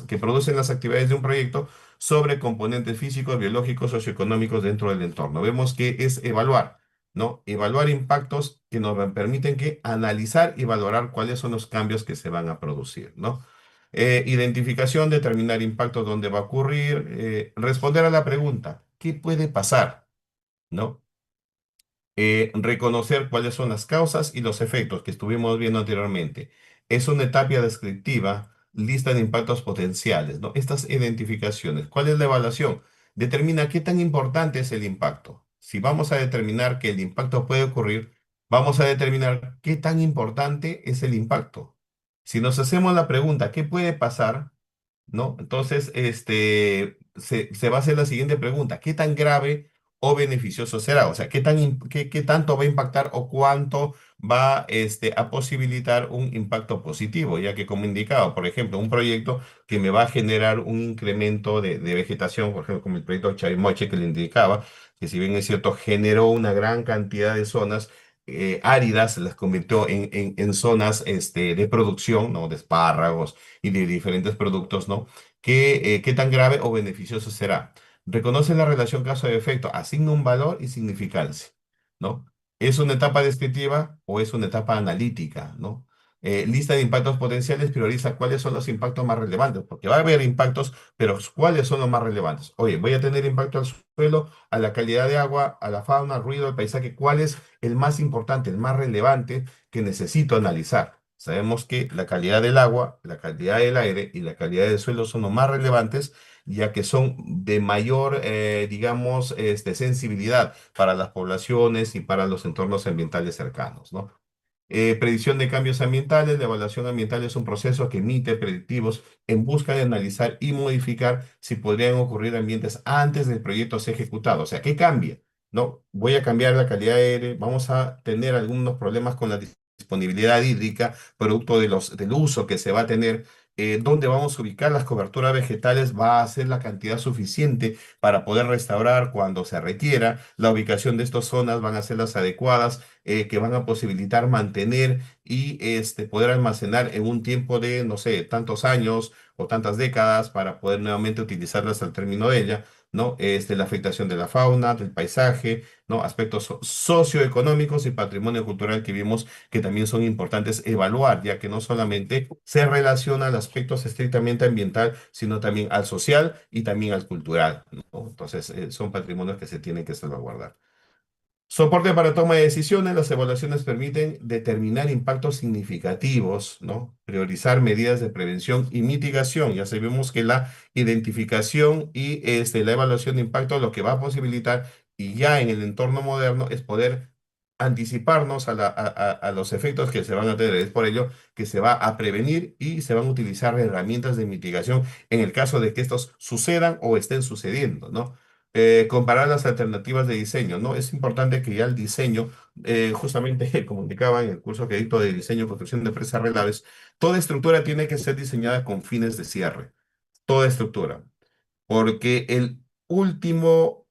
que producen las actividades de un proyecto sobre componentes físicos, biológicos, socioeconómicos dentro del entorno. Vemos que es evaluar, ¿no? Evaluar impactos que nos permiten analizar y valorar cuáles son los cambios que se van a producir, ¿no? Identificación, determinar impactos, dónde va a ocurrir, responder a la pregunta, ¿qué puede pasar? ¿No? Reconocer cuáles son las causas y los efectos que estuvimos viendo anteriormente. Es una etapa descriptiva, lista de impactos potenciales, ¿no? Estas identificaciones. ¿Cuál es la evaluación? Determina qué tan importante es el impacto. Si vamos a determinar que el impacto puede ocurrir, vamos a determinar qué tan importante es el impacto. Si nos hacemos la pregunta, ¿qué puede pasar? ¿No? Entonces, se va a hacer la siguiente pregunta: ¿qué tan grave o beneficioso será? O sea, ¿qué tanto va a impactar o cuánto va a posibilitar un impacto positivo? Ya que, como indicado, por ejemplo, un proyecto que me va a generar un incremento de vegetación, por ejemplo, como el proyecto Chavimoche que le indicaba, que si bien es cierto, generó una gran cantidad de zonas áridas, las convirtió en zonas de producción, ¿no? De espárragos y de diferentes productos, ¿no? ¿Qué tan grave o beneficioso será? Reconoce la relación causa-efecto, asigna un valor y significancia, ¿no? ¿Es una etapa descriptiva o es una etapa analítica, ¿no? Lista de impactos potenciales, prioriza cuáles son los impactos más relevantes, porque va a haber impactos, pero ¿cuáles son los más relevantes? Oye, voy a tener impacto al suelo, a la calidad de agua, a la fauna, al ruido, al paisaje. ¿Cuál es el más importante, el más relevante que necesito analizar? Sabemos que la calidad del agua, la calidad del aire y la calidad del suelo son los más relevantes, ya que son de mayor, digamos, sensibilidad para las poblaciones y para los entornos ambientales cercanos, ¿no? Predicción de cambios ambientales. La evaluación ambiental es un proceso que emite predictivos en busca de analizar y modificar si podrían ocurrir ambientes antes del proyecto sea ejecutado. O sea, ¿qué cambia? ¿No? Voy a cambiar la calidad de aire, vamos a tener algunos problemas con la disponibilidad hídrica, producto del uso que se va a tener dónde vamos a ubicar las coberturas vegetales va a ser la cantidad suficiente para poder restaurar cuando se requiera. La ubicación de estas zonas van a ser las adecuadas, que van a posibilitar mantener y poder almacenar en un tiempo de, no sé, tantos años o tantas décadas para poder nuevamente utilizarlas al término de ella, ¿no? La afectación de la fauna, del paisaje, ¿no? Aspectos socioeconómicos y patrimonio cultural que vimos que también son importantes evaluar, ya que no solamente se relaciona al aspecto estrictamente ambiental, sino también al social y también al cultural, ¿no? Entonces, son patrimonios que se tienen que salvaguardar. Soporte para toma de decisiones. Las evaluaciones permiten determinar impactos significativos, ¿no? Priorizar medidas de prevención y mitigación. Ya sabemos que la identificación y la evaluación de impacto lo que va a posibilitar, y ya en el entorno moderno, es poder anticiparnos a los efectos que se van a tener. Es por ello que se va a prevenir y se van a utilizar herramientas de mitigación en el caso de que estos sucedan o estén sucediendo, ¿no? Comparar las alternativas de diseño, ¿no? Es importante que ya el diseño, justamente como indicaba en el curso que dicto de diseño y construcción de presas relaves, toda estructura tiene que ser diseñada con fines de cierre, toda estructura, porque el último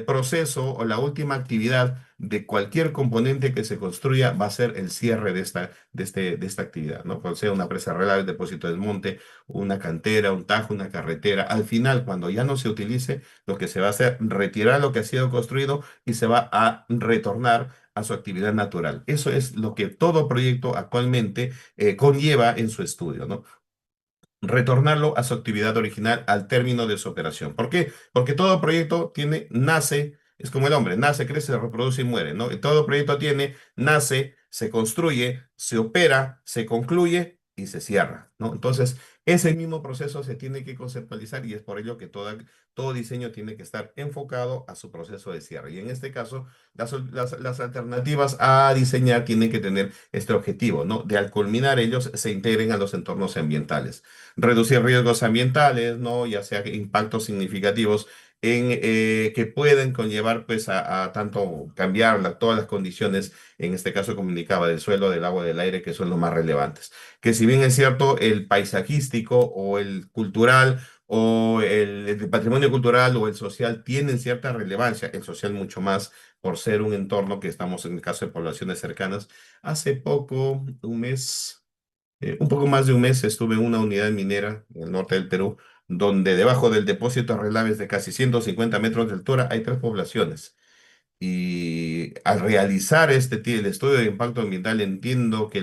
proceso o la última actividad de cualquier componente que se construya va a ser el cierre de esta actividad, ¿no? Puede ser una presa relave, depósito de desmonte, una cantera, un tajo, una carretera. Al final, cuando ya no se utilice, lo que se va a hacer, retirar lo que ha sido construido y se va a retornar a su actividad natural. Eso es lo que todo proyecto actualmente conlleva en su estudio, ¿no? Retornarlo a su actividad original al término de su operación. ¿Por qué? Porque todo proyecto nace, es como el hombre, nace, crece, se reproduce y muere, ¿no? Y todo proyecto nace, se construye, se opera, se concluye y se cierra, ¿no? Entonces, ese mismo proceso se tiene que conceptualizar y es por ello que todo diseño tiene que estar enfocado a su proceso de cierre. Y en este caso, las alternativas a diseñar tienen que tener este objetivo, ¿no? De al culminar ellos se integren a los entornos ambientales. Reducir riesgos ambientales, ¿no? Ya sea impactos significativos que pueden conllevar pues a tanto cambiar todas las condiciones, en este caso comunicaba, del suelo, del agua, del aire, que son los más relevantes. Que si bien es cierto, el paisajístico o el cultural o el patrimonio cultural o el social tienen cierta relevancia, el social mucho más por ser un entorno que estamos en el caso de poblaciones cercanas. Hace poco, un poco más de un mes, estuve en una unidad minera en el norte del Perú, donde debajo del depósito de relaves de casi 150 metros de altura hay tres poblaciones. Y al realizar el estudio de impacto ambiental, entiendo que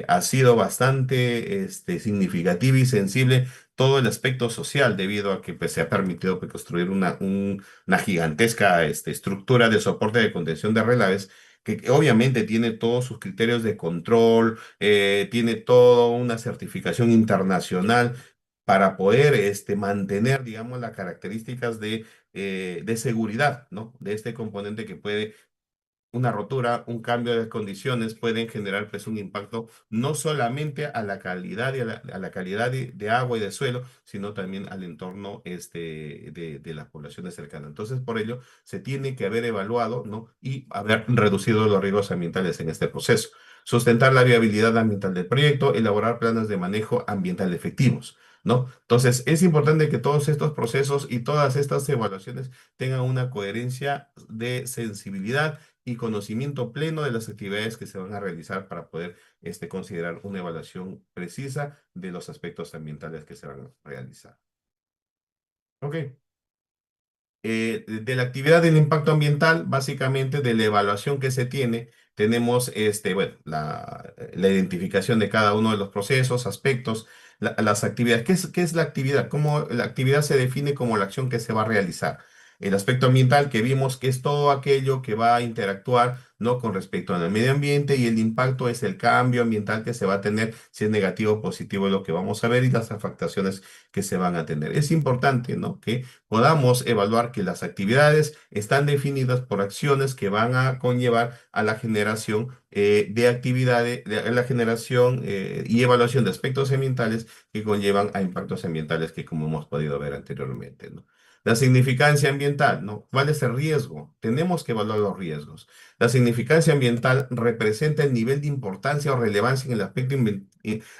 ha sido bastante significativo y sensible todo el aspecto social, debido a que pues, se ha permitido pues, construir una gigantesca estructura de soporte de contención de relaves, que obviamente tiene todos sus criterios de control, tiene toda una certificación internacional para poder mantener, digamos, las características de seguridad, ¿no? De este componente que puede, una rotura, un cambio de condiciones pueden generar pues un impacto no solamente a la calidad, a la calidad de agua y de suelo, sino también al entorno de las poblaciones cercanas. Entonces, por ello, se tiene que haber evaluado, ¿no? Y haber reducido los riesgos ambientales en este proceso. Sustentar la viabilidad ambiental del proyecto, elaborar planes de manejo ambiental efectivos, ¿no? Entonces, es importante que todos estos procesos y todas estas evaluaciones tengan una coherencia de sensibilidad y conocimiento pleno de las actividades que se van a realizar para poder considerar una evaluación precisa de los aspectos ambientales que se van a realizar. Ok. De la actividad del impacto ambiental, básicamente de la evaluación que se tiene, tenemos bueno, la identificación de cada uno de los procesos, aspectos, las actividades. ¿Qué es la actividad? ¿Cómo la actividad se define como la acción que se va a realizar? El aspecto ambiental que vimos que es todo aquello que va a interactuar, ¿no? Con respecto al medio ambiente, y el impacto es el cambio ambiental que se va a tener, si es negativo o positivo, es lo que vamos a ver, y las afectaciones que se van a tener. Es importante, ¿no? Que podamos evaluar que las actividades están definidas por acciones que van a conllevar a la generación de actividades, a la generación y evaluación de aspectos ambientales que conllevan a impactos ambientales que como hemos podido ver anteriormente, ¿no? La significancia ambiental, ¿no? ¿Cuál es el riesgo? Tenemos que evaluar los riesgos. La significancia ambiental representa el nivel de importancia o relevancia en el aspecto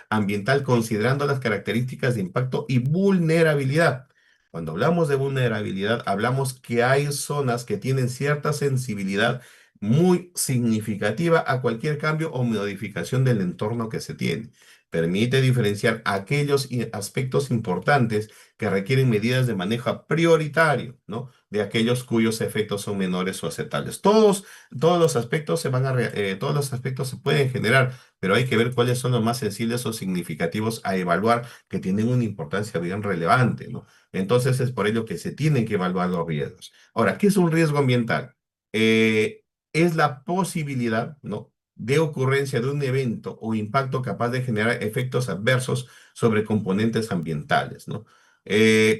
ambiental considerando las características de impacto y vulnerabilidad. Cuando hablamos de vulnerabilidad, hablamos que hay zonas que tienen cierta sensibilidad muy significativa a cualquier cambio o modificación del entorno que se tiene. Permite diferenciar aquellos aspectos importantes que requieren medidas de manejo prioritario, ¿no? De aquellos cuyos efectos son menores o aceptables. Todos los aspectos todos los aspectos se pueden generar, pero hay que ver cuáles son los más sensibles o significativos a evaluar que tienen una importancia bien relevante, ¿no? Entonces es por ello que se tienen que evaluar los riesgos. Ahora, ¿qué es un riesgo ambiental? Es la posibilidad, ¿no? De ocurrencia de un evento o impacto capaz de generar efectos adversos sobre componentes ambientales, ¿no?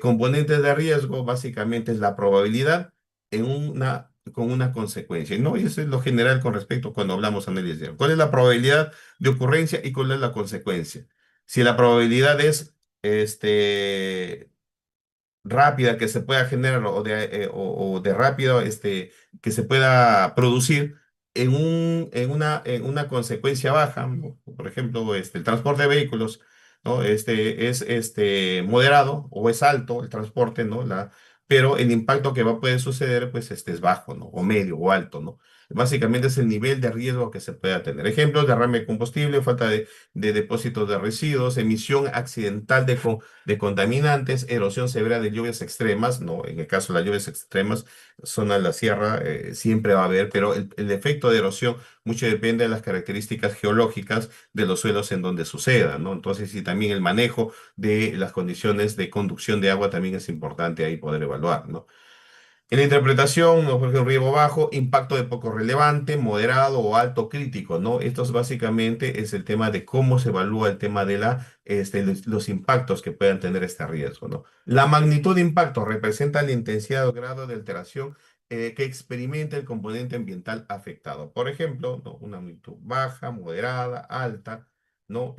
Componentes de riesgo básicamente es la probabilidad con una consecuencia, ¿no? Y eso es lo general con respecto cuando hablamos de análisis de riesgo. ¿Cuál es la probabilidad de ocurrencia y cuál es la consecuencia? Si la probabilidad es rápida que se pueda generar o de rápido que se pueda producir en una consecuencia baja, ¿no? Por ejemplo, el transporte de vehículos, ¿no? Es moderado o es alto el transporte, ¿no? Pero el impacto que puede suceder, pues, es bajo, ¿no? O medio o alto, ¿no? Básicamente es el nivel de riesgo que se pueda tener. Ejemplos: derrame de combustible, falta de depósitos de residuos, emisión accidental de contaminantes, erosión severa de lluvias extremas, ¿no? En el caso de las lluvias extremas, zona de la sierra, siempre va a haber, pero el efecto de erosión mucho depende de las características geológicas de los suelos en donde suceda, ¿no? Entonces, y también el manejo de las condiciones de conducción de agua también es importante ahí poder evaluar, ¿no? En la interpretación, ¿no? Por ejemplo, riesgo bajo, impacto de poco relevante, moderado o alto crítico, ¿no? Esto básicamente es el tema de cómo se evalúa el tema de los impactos que puedan tener este riesgo, ¿no? La magnitud de impacto representa la intensidad o grado de alteración que experimenta el componente ambiental afectado. Por ejemplo, ¿no? Una magnitud baja, moderada, alta, ¿no?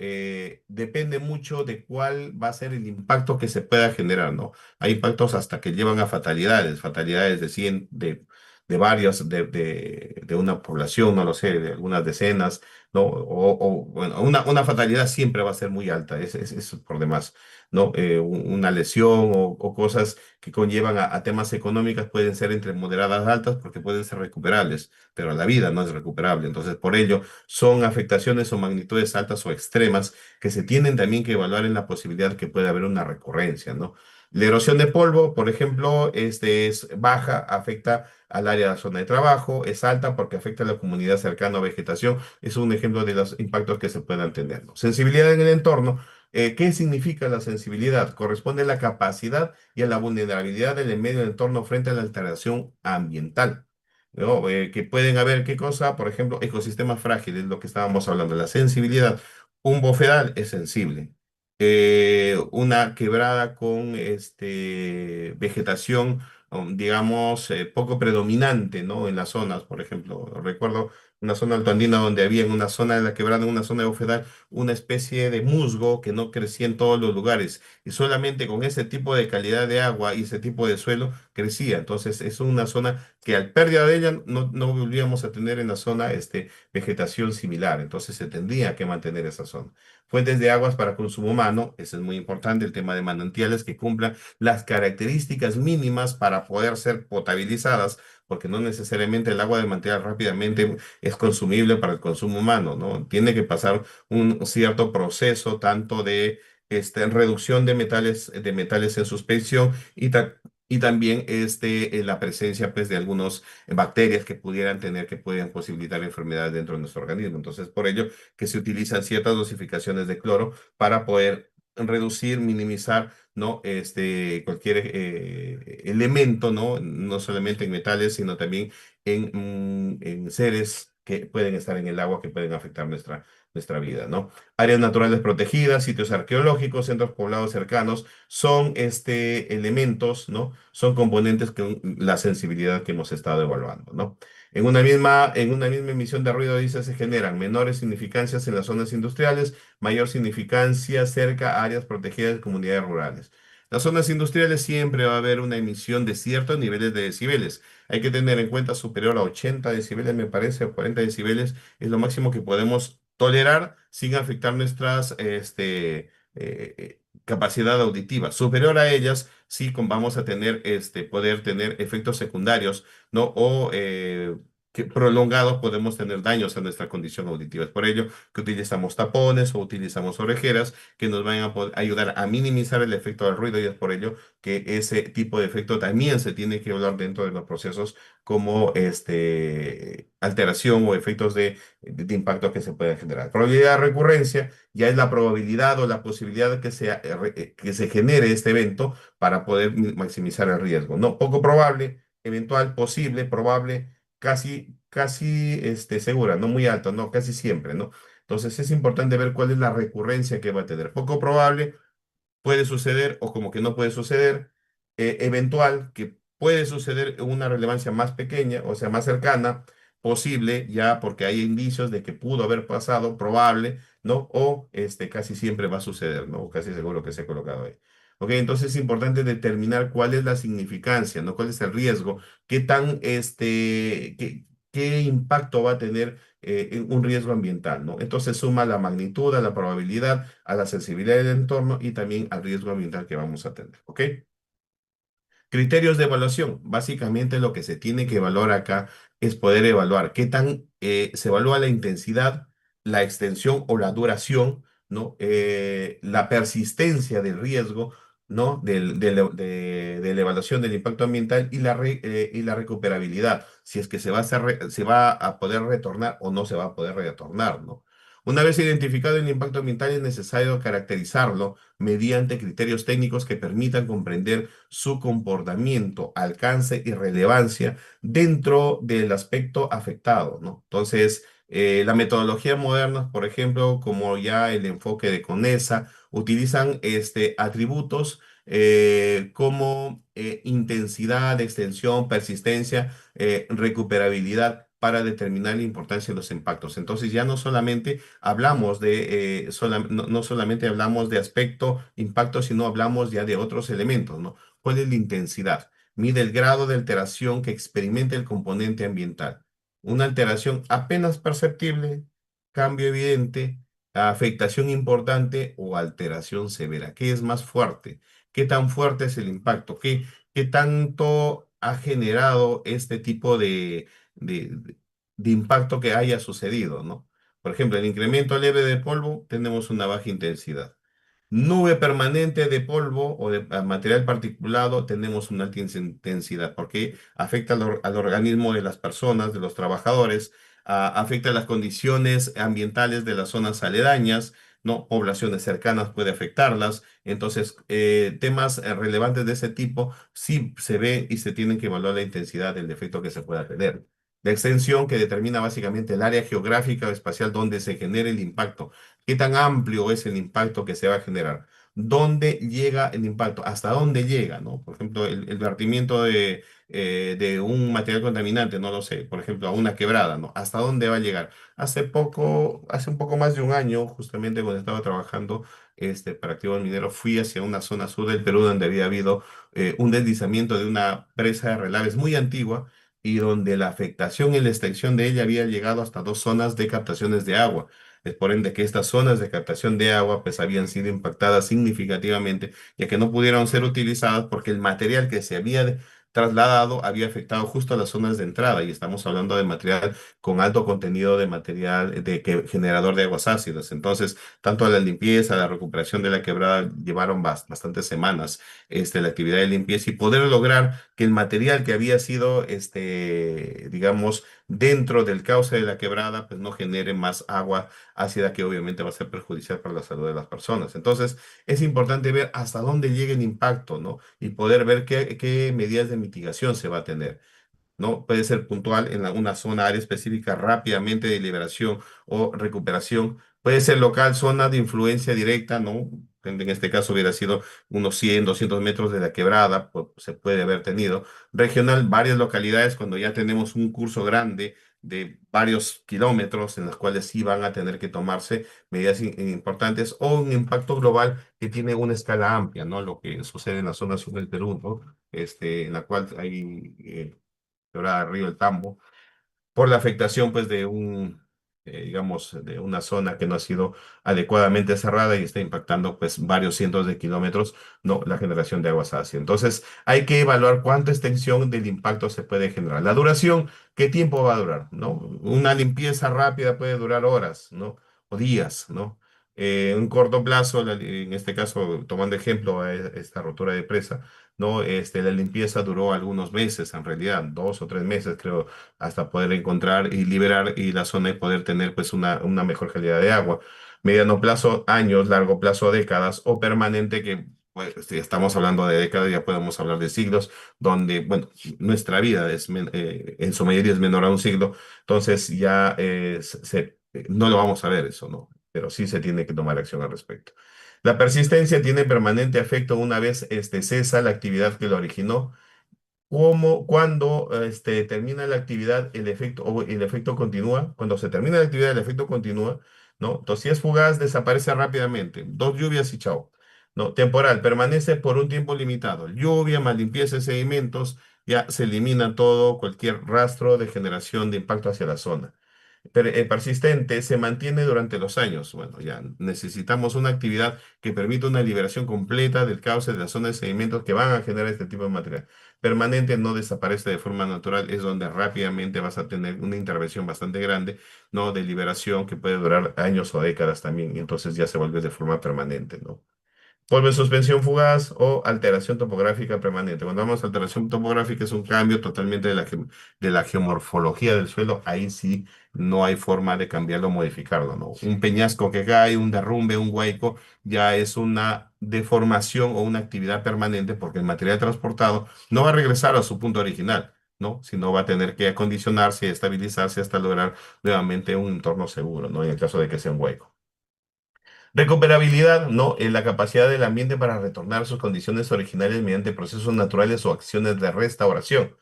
Depende mucho de cuál va a ser el impacto que se pueda generar, ¿no? Hay impactos hasta que llevan a fatalidades de 100, de una población, no lo sé, de algunas decenas, ¿no? Bueno, una fatalidad siempre va a ser muy alta, es por demás, ¿no? Una lesión o cosas que conllevan a temas económicos pueden ser entre moderadas altas porque pueden ser recuperables, pero la vida no es recuperable. Entonces, por ello, son afectaciones o magnitudes altas o extremas que se tienen también que evaluar en la posibilidad que pueda haber una recurrencia, ¿no? La erosión de polvo, por ejemplo, es baja, afecta al área de la zona de trabajo, es alta porque afecta a la comunidad cercana o vegetación. Es un ejemplo de los impactos que se puedan tener, ¿no? Sensibilidad en el entorno. ¿Qué significa la sensibilidad? Corresponde a la capacidad y a la vulnerabilidad del medio del entorno frente a la alteración ambiental, ¿no? Que pueden haber, ¿qué cosa? Por ejemplo, ecosistemas frágiles, lo que estábamos hablando, la sensibilidad. Un bofedal es sensible. Una quebrada con vegetación, digamos, poco predominante, ¿no? En las zonas, por ejemplo, recuerdo una zona altoandina donde había en una zona de la quebrada, en una zona de bofedal, una especie de musgo que no crecía en todos los lugares y solamente con ese tipo de calidad de agua y ese tipo de suelo crecía. Entonces es una zona que al pérdida de ella no volvíamos a tener en la zona vegetación similar. Entonces se tendría que mantener esa zona. Fuentes de aguas para consumo humano, eso es muy importante, el tema de manantiales que cumplan las características mínimas para poder ser potabilizadas, porque no necesariamente el agua de manantial rápidamente es consumible para el consumo humano, ¿no? Tiene que pasar un cierto proceso tanto de reducción de metales en suspensión y también la presencia, pues, de algunas bacterias que pudieran tener, que puedan posibilitar enfermedades dentro de nuestro organismo. Entonces, por ello que se utilizan ciertas dosificaciones de cloro para poder reducir, minimizar, ¿no? Cualquier elemento, ¿no? No solamente en metales, sino también en seres que pueden estar en el agua, que pueden afectar nuestra vida, ¿no? Áreas naturales protegidas, sitios arqueológicos, centros poblados cercanos, son elementos, ¿no? Son componentes que la sensibilidad que hemos estado evaluando, ¿no? En una misma emisión de ruido, dice, se generan menores significancias en las zonas industriales, mayor significancia cerca a áreas protegidas de comunidades rurales. Las zonas industriales siempre va a haber una emisión de ciertos niveles de decibeles. Hay que tener en cuenta superior a 80 decibeles, me parece, o 40 decibeles es lo máximo que podemos tolerar sin afectar nuestras capacidad auditiva. Superior a ellas, sí vamos a tener, poder tener efectos secundarios, ¿no? O que prolongados podemos tener daños a nuestra condición auditiva. Es por ello que utilizamos tapones o utilizamos orejeras que nos van a ayudar a minimizar el efecto del ruido y es por ello que ese tipo de efecto también se tiene que evaluar dentro de los procesos como alteración o efectos de impacto que se pueden generar. Probabilidad de recurrencia ya es la probabilidad o la posibilidad de que se genere este evento para poder maximizar el riesgo. No, poco probable, eventual, posible, probable, casi segura, no muy alto, no, casi siempre, ¿no? Entonces es importante ver cuál es la recurrencia que va a tener. Poco probable, puede suceder o como que no puede suceder, eventual, que puede suceder en una relevancia más pequeña, o sea, más cercana, posible, ya porque hay indicios de que pudo haber pasado, probable, ¿no? O casi siempre va a suceder, ¿no? Casi seguro que se ha colocado ahí. Ok, entonces es importante determinar cuál es la significancia, ¿no? Cuál es el riesgo, qué tan, qué impacto va a tener en un riesgo ambiental, ¿no? Entonces suma la magnitud, a la probabilidad, a la sensibilidad del entorno y también al riesgo ambiental que vamos a tener, ¿ok? Criterios de evaluación. Básicamente lo que se tiene que evaluar acá es poder evaluar qué tan se evalúa la intensidad, la extensión o la duración, ¿no? La persistencia del riesgo, ¿no? De la evaluación del impacto ambiental y la recuperabilidad, si es que se va a poder retornar o no se va a poder retornar, ¿no? Una vez identificado el impacto ambiental, es necesario caracterizarlo mediante criterios técnicos que permitan comprender su comportamiento, alcance y relevancia dentro del aspecto afectado, ¿no? Entonces, la metodología moderna, por ejemplo, como ya el enfoque de CONESA, utilizan atributos como intensidad, extensión, persistencia, recuperabilidad para determinar la importancia de los impactos. Entonces, ya no solamente hablamos no solamente hablamos de aspecto, impacto, sino hablamos ya de otros elementos, ¿no? ¿Cuál es la intensidad? Mide el grado de alteración que experimenta el componente ambiental. Una alteración apenas perceptible, cambio evidente, afectación importante o alteración severa. ¿Qué es más fuerte? ¿Qué tan fuerte es el impacto? ¿Qué tanto ha generado este tipo de, de impacto que haya sucedido, ¿no? Por ejemplo, el incremento leve de polvo, tenemos una baja intensidad. Nube permanente de polvo o de material particulado, tenemos una alta intensidad porque afecta al organismo de las personas, de los trabajadores, afecta las condiciones ambientales de las zonas aledañas, ¿no? Poblaciones cercanas puede afectarlas. Entonces, temas relevantes de ese tipo sí se ve y se tienen que evaluar la intensidad del efecto que se pueda tener. La extensión que determina básicamente el área geográfica o espacial donde se genera el impacto. ¿Qué tan amplio es el impacto que se va a generar? ¿Dónde llega el impacto? ¿Hasta dónde llega? ¿No? Por ejemplo, el vertimiento de un material contaminante, no lo sé, por ejemplo, a una quebrada, ¿no? ¿Hasta dónde va a llegar? Hace un poco más de un año, justamente cuando estaba trabajando para Activos Mineros, fui hacia una zona sur del Perú donde había habido un deslizamiento de una presa de relaves muy antigua y donde la afectación y la extensión de ella había llegado hasta dos zonas de captaciones de agua. Es por ende que estas zonas de captación de agua pues habían sido impactadas significativamente, ya que no pudieron ser utilizadas porque el material que se había trasladado había afectado justo a las zonas de entrada y estamos hablando de material con alto contenido de material generador de aguas ácidas. Entonces, tanto la limpieza, la recuperación de la quebrada llevaron bastantes semanas, la actividad de limpieza y poder lograr que el material que había sido, digamos, dentro del cauce de la quebrada, pues no genere más agua ácida que obviamente va a ser perjudicial para la salud de las personas. Entonces, es importante ver hasta dónde llega el impacto, ¿no? Y poder ver qué medidas de mitigación se va a tener. ¿No? Puede ser puntual en una zona, área específica, rápidamente de liberación o recuperación. Puede ser local, zona de influencia directa, ¿no? En este caso hubiera sido unos 100, 200 metros de la quebrada, pues, se puede haber tenido. Regional, varias localidades, cuando ya tenemos un curso grande de varios kilómetros en las cuales sí van a tener que tomarse medidas importantes o un impacto global que tiene una escala amplia, ¿no? Lo que sucede en la zona sur del Perú, ¿no? En la cual hay quebrada Río El Tambo por la afectación pues de digamos, de una zona que no ha sido adecuadamente cerrada y está impactando pues varios cientos de kilómetros, no, la generación de aguas hacia. Entonces, hay que evaluar cuánta extensión del impacto se puede generar. La duración, ¿qué tiempo va a durar? ¿No? Una limpieza rápida puede durar horas, ¿no? O días, ¿no? En corto plazo, en este caso, tomando ejemplo a esta rotura de presa, ¿no? La limpieza duró algunos meses, en realidad, 2 o 3 meses, creo, hasta poder encontrar y liberar y la zona y poder tener pues una mejor calidad de agua. Mediano plazo, años, largo plazo, décadas o permanente que pues, si estamos hablando de décadas, ya podemos hablar de siglos, donde, bueno, nuestra vida en su mayoría es menor a un siglo, entonces ya no lo vamos a ver eso, ¿no? Pero sí se tiene que tomar acción al respecto. La persistencia tiene permanente efecto una vez cesa la actividad que lo originó cuando termina la actividad, el efecto continúa. Cuando se termina la actividad, el efecto continúa, ¿no? Entonces, si es fugaz, desaparece rápidamente. Dos lluvias y chao. ¿No? Temporal, permanece por un tiempo limitado. Lluvia, más limpieza de sedimentos, ya se elimina todo, cualquier rastro de generación de impacto hacia la zona. Persistente se mantiene durante los años. Bueno, ya necesitamos una actividad que permita una liberación completa del cauce de la zona de sedimentos que van a generar este tipo de material. Permanente no desaparece de forma natural, es donde rápidamente vas a tener una intervención bastante grande, ¿no? De liberación que puede durar años o décadas también, y entonces ya se vuelve de forma permanente, ¿no? Polvo en suspensión fugaz o alteración topográfica permanente. Cuando hablamos de alteración topográfica es un cambio totalmente de la geomorfología del suelo. Ahí sí no hay forma de cambiarlo o modificarlo, ¿no? Un peñasco que cae, un derrumbe, un hueco, ya es una deformación o una actividad permanente porque el material transportado no va a regresar a su punto original, ¿no? Sino va a tener que acondicionarse y estabilizarse hasta lograr nuevamente un entorno seguro, ¿no? En el caso de que sea un hueco. Recuperabilidad, ¿no? La capacidad del ambiente para retornar a sus condiciones originales mediante procesos naturales o acciones de restauración.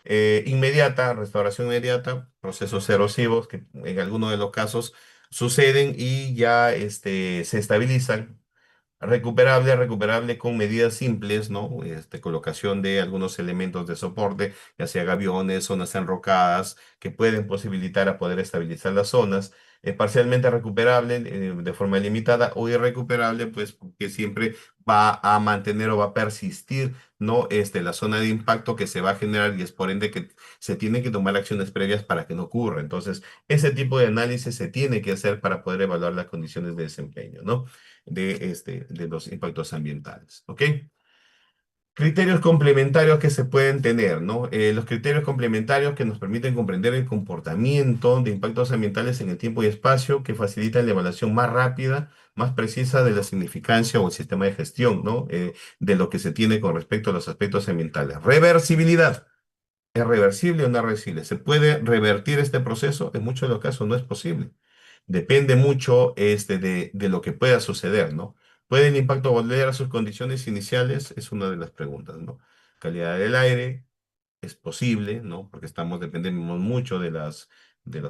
Inmediata, restauración inmediata, procesos erosivos que en algunos de los casos suceden y ya se estabilizan. Recuperable con medidas simples, ¿no? Colocación de algunos elementos de soporte, ya sea gaviones, zonas enrocadas, que pueden posibilitar a poder estabilizar las zonas. Parcialmente recuperable de forma limitada o irrecuperable, pues que siempre va a mantener o va a persistir, ¿no? La zona de impacto que se va a generar y es por ende que se tienen que tomar acciones previas para que no ocurra. Entonces, ese tipo de análisis se tiene que hacer para poder evaluar las condiciones de desempeño, ¿no? De los impactos ambientales. ¿Ok? Criterios complementarios que se pueden tener, ¿no? Los criterios complementarios que nos permiten comprender el comportamiento de impactos ambientales en el tiempo y espacio, que facilitan la evaluación más rápida, más precisa de la significancia o el sistema de gestión, ¿no? De lo que se tiene con respecto a los aspectos ambientales. Reversibilidad. ¿Es reversible o no es reversible? ¿Se puede revertir este proceso? En muchos de los casos no es posible. Depende mucho de lo que pueda suceder, ¿no? ¿Puede el impacto volver a sus condiciones iniciales? Es una de las preguntas, ¿no? Calidad del aire, es posible, ¿no? Porque dependemos mucho de las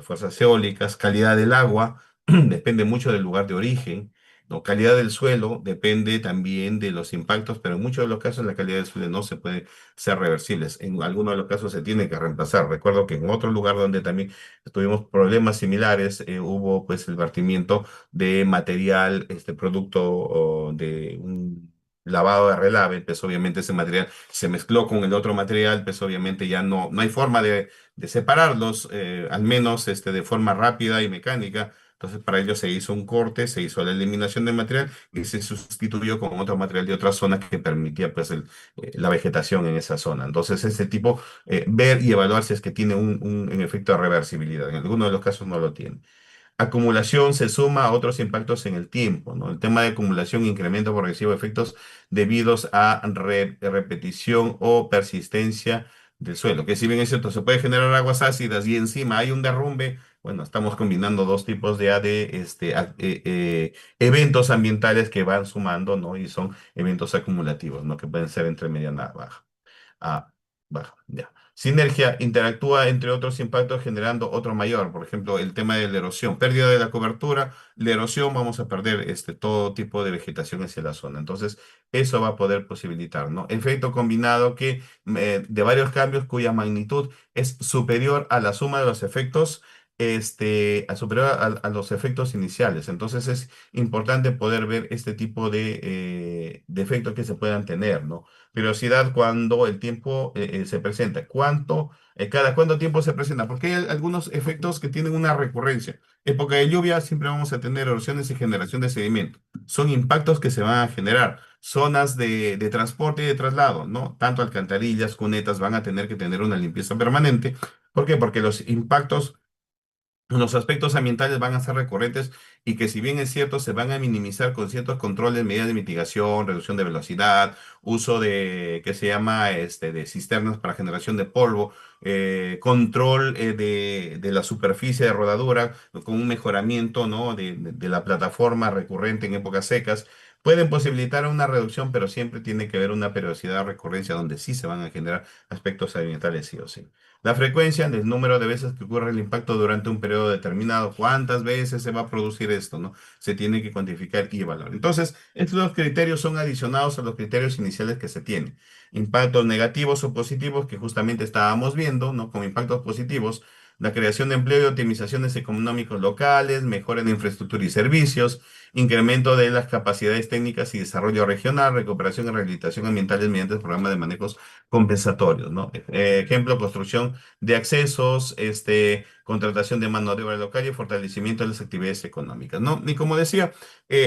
fuerzas eólicas. Calidad del agua depende mucho del lugar de origen, ¿no? Calidad del suelo depende también de los impactos, pero en muchos de los casos la calidad del suelo no se puede ser reversibles. En algunos de los casos se tiene que reemplazar. Recuerdo que en otro lugar donde también tuvimos problemas similares, hubo pues el vertimiento de material, producto de un lavado de relave, pues obviamente ese material se mezcló con el otro material, pues obviamente ya no hay forma de separarlos, al menos de forma rápida y mecánica. Entonces, para ello se hizo un corte, se hizo la eliminación del material y se sustituyó con otro material de otra zona que permitía pues la vegetación en esa zona. Entonces, ese tipo, ver y evaluar si es que tiene un efecto de reversibilidad. En algunos de los casos no lo tiene. Acumulación se suma a otros impactos en el tiempo, ¿no? El tema de acumulación, incremento progresivo de efectos debidos a repetición o persistencia del suelo, que si bien es cierto, se puede generar aguas ácidas y encima hay un derrumbe, bueno, estamos combinando dos tipos eventos ambientales que van sumando, ¿no? Y son eventos acumulativos, ¿no? Que pueden ser entre mediana y baja. Baja, ya. Sinergia interactúa entre otros impactos generando otro mayor. Por ejemplo, el tema de la erosión. Pérdida de la cobertura, la erosión, vamos a perder todo tipo de vegetación hacia la zona. Entonces, eso va a poder posibilitar, ¿no? Efecto combinado de varios cambios cuya magnitud es superior a la suma de los efectos, superior a los efectos iniciales. Entonces, es importante poder ver este tipo de efectos que se puedan tener, ¿no? Velocidad cuando el tiempo se presenta. ¿Cada cuánto tiempo se presenta? Porque hay algunos efectos que tienen una recurrencia. Época de lluvia, siempre vamos a tener erosiones y generación de sedimento. Son impactos que se van a generar. Zonas de transporte y de traslado, ¿no? Tanto alcantarillas, cunetas van a tener que tener una limpieza permanente. ¿Por qué? Porque los impactos, los aspectos ambientales van a ser recurrentes y que si bien es cierto, se van a minimizar con ciertos controles, medidas de mitigación, reducción de velocidad, uso que se llama de cisternas para generación de polvo, control de la superficie de rodadura con un mejoramiento, ¿no? de la plataforma recurrente en épocas secas. Pueden posibilitar una reducción, pero siempre tiene que haber una periodicidad de recurrencia donde sí se van a generar aspectos ambientales sí o sí. La frecuencia del número de veces que ocurre el impacto durante un periodo determinado, cuántas veces se va a producir esto, ¿no? Se tiene que cuantificar y evaluar. Entonces, estos dos criterios son adicionados a los criterios iniciales que se tienen. Impactos negativos o positivos que justamente estábamos viendo, ¿no? Como impactos positivos, la creación de empleo y optimizaciones económicos locales, mejora en infraestructura y servicios, incremento de las capacidades técnicas y desarrollo regional, recuperación y rehabilitación ambientales mediante el programa de manejos compensatorios, ¿no? Ejemplo, construcción de accesos, contratación de mano de obra local y fortalecimiento de las actividades económicas, ¿no? Y como decía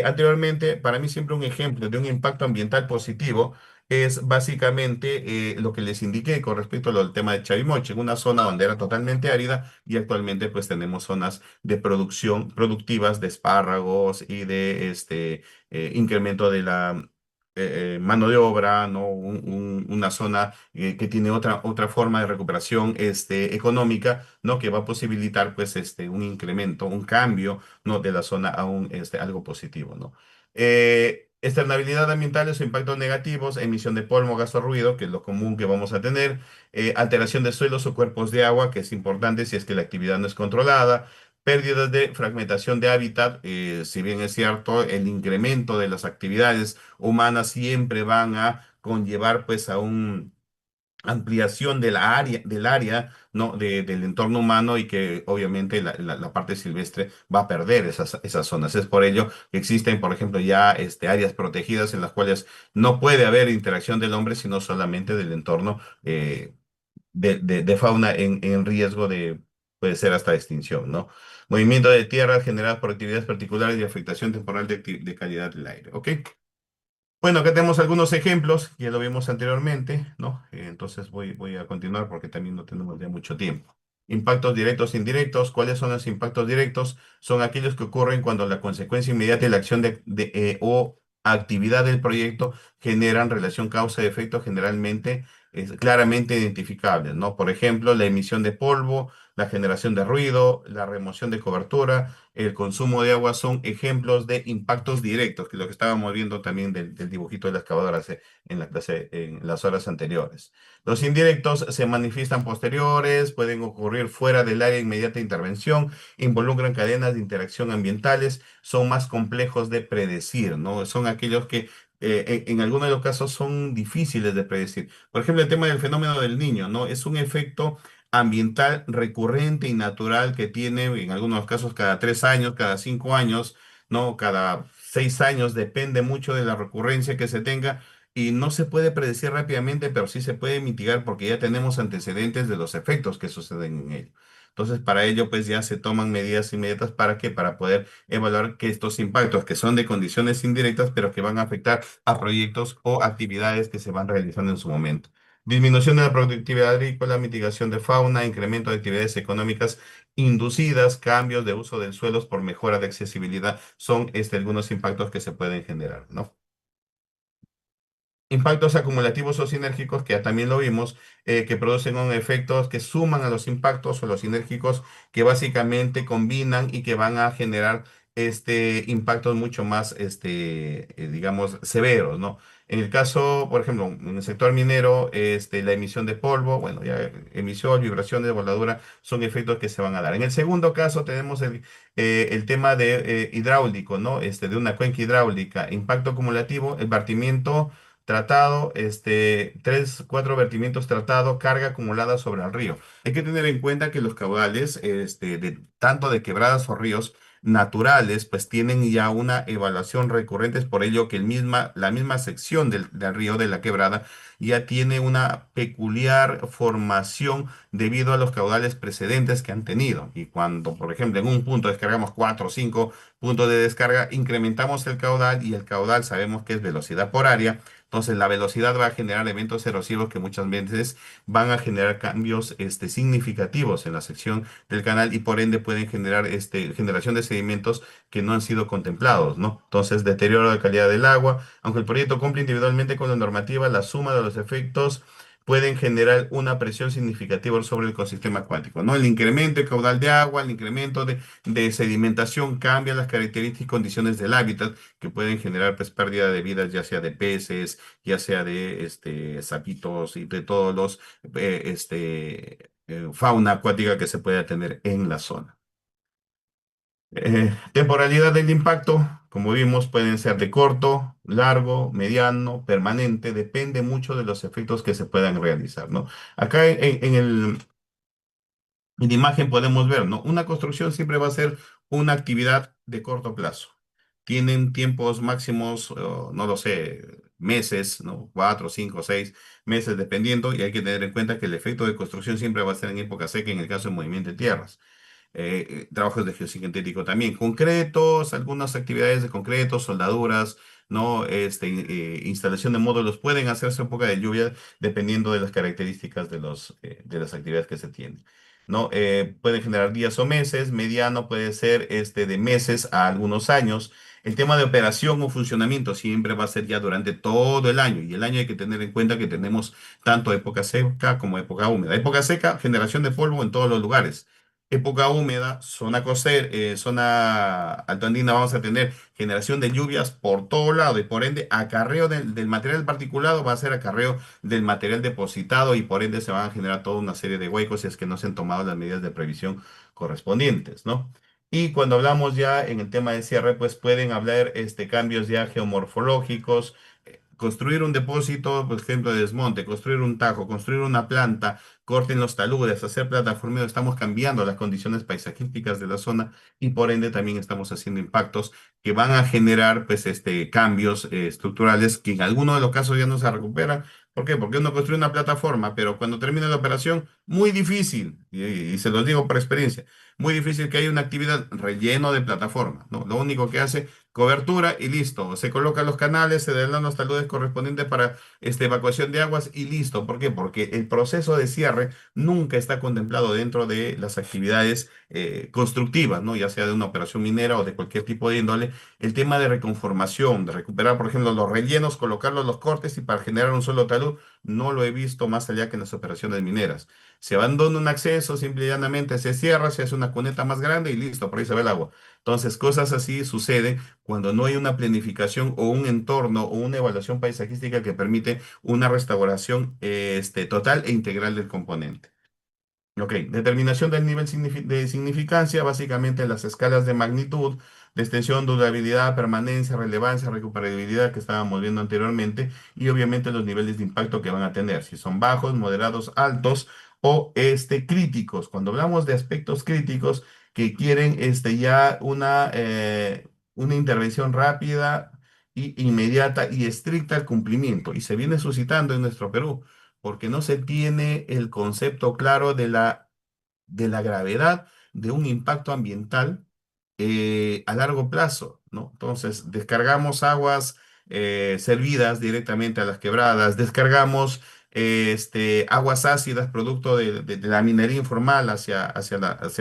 anteriormente, para mí siempre un ejemplo de un impacto ambiental positivo es básicamente lo que les indiqué con respecto al tema de Chavimoche, en una zona donde era totalmente árida y actualmente pues tenemos zonas de producción productivas de espárragos y de incremento de la mano de obra, ¿no? Una zona que tiene otra forma de recuperación económica, ¿no? Que va a posibilitar pues un incremento, un cambio, ¿no? De la zona a algo positivo, ¿no? Externabilidad ambientales o impactos negativos, emisión de polvo, gas o ruido, que es lo común que vamos a tener, alteración de suelos o cuerpos de agua, que es importante si es que la actividad no es controlada, pérdidas de fragmentación de hábitat, si bien es cierto, el incremento de las actividades humanas siempre van a conllevar pues a una ampliación del área, ¿no? Del entorno humano y que obviamente la parte silvestre va a perder esas zonas. Es por ello que existen, por ejemplo, ya áreas protegidas en las cuales no puede haber interacción del hombre, sino solamente del entorno de fauna en riesgo puede ser hasta extinción, ¿no? Movimiento de tierra generado por actividades particulares y afectación temporal de calidad del aire, ¿ok? Bueno, acá tenemos algunos ejemplos, ya lo vimos anteriormente, ¿no? Entonces voy a continuar porque también no tenemos ya mucho tiempo. Impactos directos e indirectos. ¿Cuáles son los impactos directos? Son aquellos que ocurren cuando la consecuencia inmediata de la acción o actividad del proyecto generan relación causa-efecto generalmente claramente identificables, ¿no? Por ejemplo, la emisión de polvo, la generación de ruido, la remoción de cobertura, el consumo de agua son ejemplos de impactos directos, que es lo que estábamos viendo también del dibujito de la excavadora en la clase, en las horas anteriores. Los indirectos se manifiestan posteriores, pueden ocurrir fuera del área de inmediata intervención, involucran cadenas de interacción ambientales, son más complejos de predecir, ¿no? Son aquellos que en algunos de los casos son difíciles de predecir. Por ejemplo, el tema del fenómeno del niño, ¿no? Es un efecto ambiental recurrente y natural que tiene en algunos casos cada 3 años, cada 5 años, ¿no? Cada 6 años, depende mucho de la recurrencia que se tenga y no se puede predecir rápidamente, pero sí se puede mitigar porque ya tenemos antecedentes de los efectos que suceden en ello. Entonces, para ello, pues ya se toman medidas inmediatas para que, para poder evaluar que estos impactos, que son de condiciones indirectas, pero que van a afectar a proyectos o actividades que se van realizando en su momento. Disminución de la productividad agrícola, mitigación de fauna, incremento de actividades económicas inducidas, cambios de uso de suelos por mejora de accesibilidad, son algunos impactos que se pueden generar, ¿no? Impactos acumulativos o sinérgicos, que ya también lo vimos, que producen un efectos que suman a los impactos o los sinérgicos que básicamente combinan y que van a generar impactos mucho más, digamos, severos, ¿no? En el caso, por ejemplo, en el sector minero, la emisión de polvo, bueno, ya emisión, vibraciones, voladura, son efectos que se van a dar. En el segundo caso tenemos el tema de hidráulico, ¿no? De una cuenca hidráulica, impacto acumulativo, el vertimiento tratado, tres, cuatro vertimientos tratados, carga acumulada sobre el río. Hay que tener en cuenta que los caudales, tanto de quebradas o ríos naturales, pues tienen ya una evaluación recurrente, es por ello que la misma sección del río de la quebrada ya tiene una peculiar formación debido a los caudales precedentes que han tenido. Y cuando, por ejemplo, en un punto descargamos cuatro o cinco puntos de descarga, incrementamos el caudal y el caudal sabemos que es velocidad por área. Entonces, la velocidad va a generar eventos erosivos que muchas veces van a generar cambios significativos en la sección del canal y por ende pueden generar generación de sedimentos que no han sido contemplados, ¿no? Entonces, deterioro de calidad del agua. Aunque el proyecto cumple individualmente con la normativa, la suma de los efectos pueden generar una presión significativa sobre el ecosistema acuático, ¿no? El incremento de caudal de agua, el incremento de sedimentación cambia las características y condiciones del hábitat que pueden generar pues, pérdida de vidas, ya sea de peces, ya sea de sapitos y de todos los fauna acuática que se pueda tener en la zona. Temporalidad del impacto, como vimos, pueden ser de corto, largo, mediano, permanente, depende mucho de los efectos que se puedan realizar, ¿no? Acá en la imagen podemos ver, ¿no? Una construcción siempre va a ser una actividad de corto plazo. Tienen tiempos máximos, no lo sé, meses, ¿no? 4, 5, 6 meses, dependiendo, y hay que tener en cuenta que el efecto de construcción siempre va a ser en época seca en el caso de movimiento de tierras. Trabajos de geosintético también, concretos, algunas actividades de concretos, soldaduras, ¿no? Instalación de módulos pueden hacerse en época de lluvia dependiendo de las características de las actividades que se tienen, ¿no? Pueden generar días o meses, mediano puede ser de meses a algunos años. El tema de operación o funcionamiento siempre va a ser ya durante todo el año y el año hay que tener en cuenta que tenemos tanto época seca como época húmeda. Época seca, generación de polvo en todos los lugares. Época húmeda, zona costera, zona altoandina, vamos a tener generación de lluvias por todo lado y por ende acarreo del material particulado va a ser acarreo del material depositado y por ende se van a generar toda una serie de huecos si es que no se han tomado las medidas de previsión correspondientes, ¿no? Y cuando hablamos ya en el tema de cierre, pues pueden hablar cambios ya geomorfológicos, construir un depósito, por ejemplo, de desmonte, construir un tajo, construir una planta, corten los taludes, hacer plataformeo, estamos cambiando las condiciones paisajísticas de la zona y por ende también estamos haciendo impactos que van a generar pues cambios estructurales que en algunos de los casos ya no se recuperan. ¿Por qué? Porque uno construye una plataforma, pero cuando termina la operación, muy difícil, y se los digo por experiencia, muy difícil que haya una actividad relleno de plataforma, ¿no? Lo único que hace, cobertura y listo. Se colocan los canales, se dan los taludes correspondientes para evacuación de aguas y listo. ¿Por qué? Porque el proceso de cierre nunca está contemplado dentro de las actividades constructivas, ¿no? Ya sea de una operación minera o de cualquier tipo de índole. El tema de reconformación, de recuperar, por ejemplo, los rellenos, colocarlos los cortes y para generar un solo talud, no lo he visto más allá que en las operaciones mineras. Se abandona un acceso, simple y llanamente se cierra, se hace una cuneta más grande y listo, por ahí se ve el agua. Entonces, cosas así suceden cuando no hay una planificación o un entorno o una evaluación paisajística que permite una restauración total e integral del componente. Ok, determinación del nivel de significancia, básicamente las escalas de magnitud, de extensión, durabilidad, permanencia, relevancia, recuperabilidad que estábamos viendo anteriormente y obviamente los niveles de impacto que van a tener, si son bajos, moderados, altos o críticos. Cuando hablamos de aspectos críticos que quieren ya una intervención rápida y inmediata y estricta al cumplimiento y se viene suscitando en nuestro Perú porque no se tiene el concepto claro de la gravedad de un impacto ambiental a largo plazo, ¿no? Entonces, descargamos aguas servidas directamente a las quebradas, descargamos aguas ácidas producto de la minería informal hacia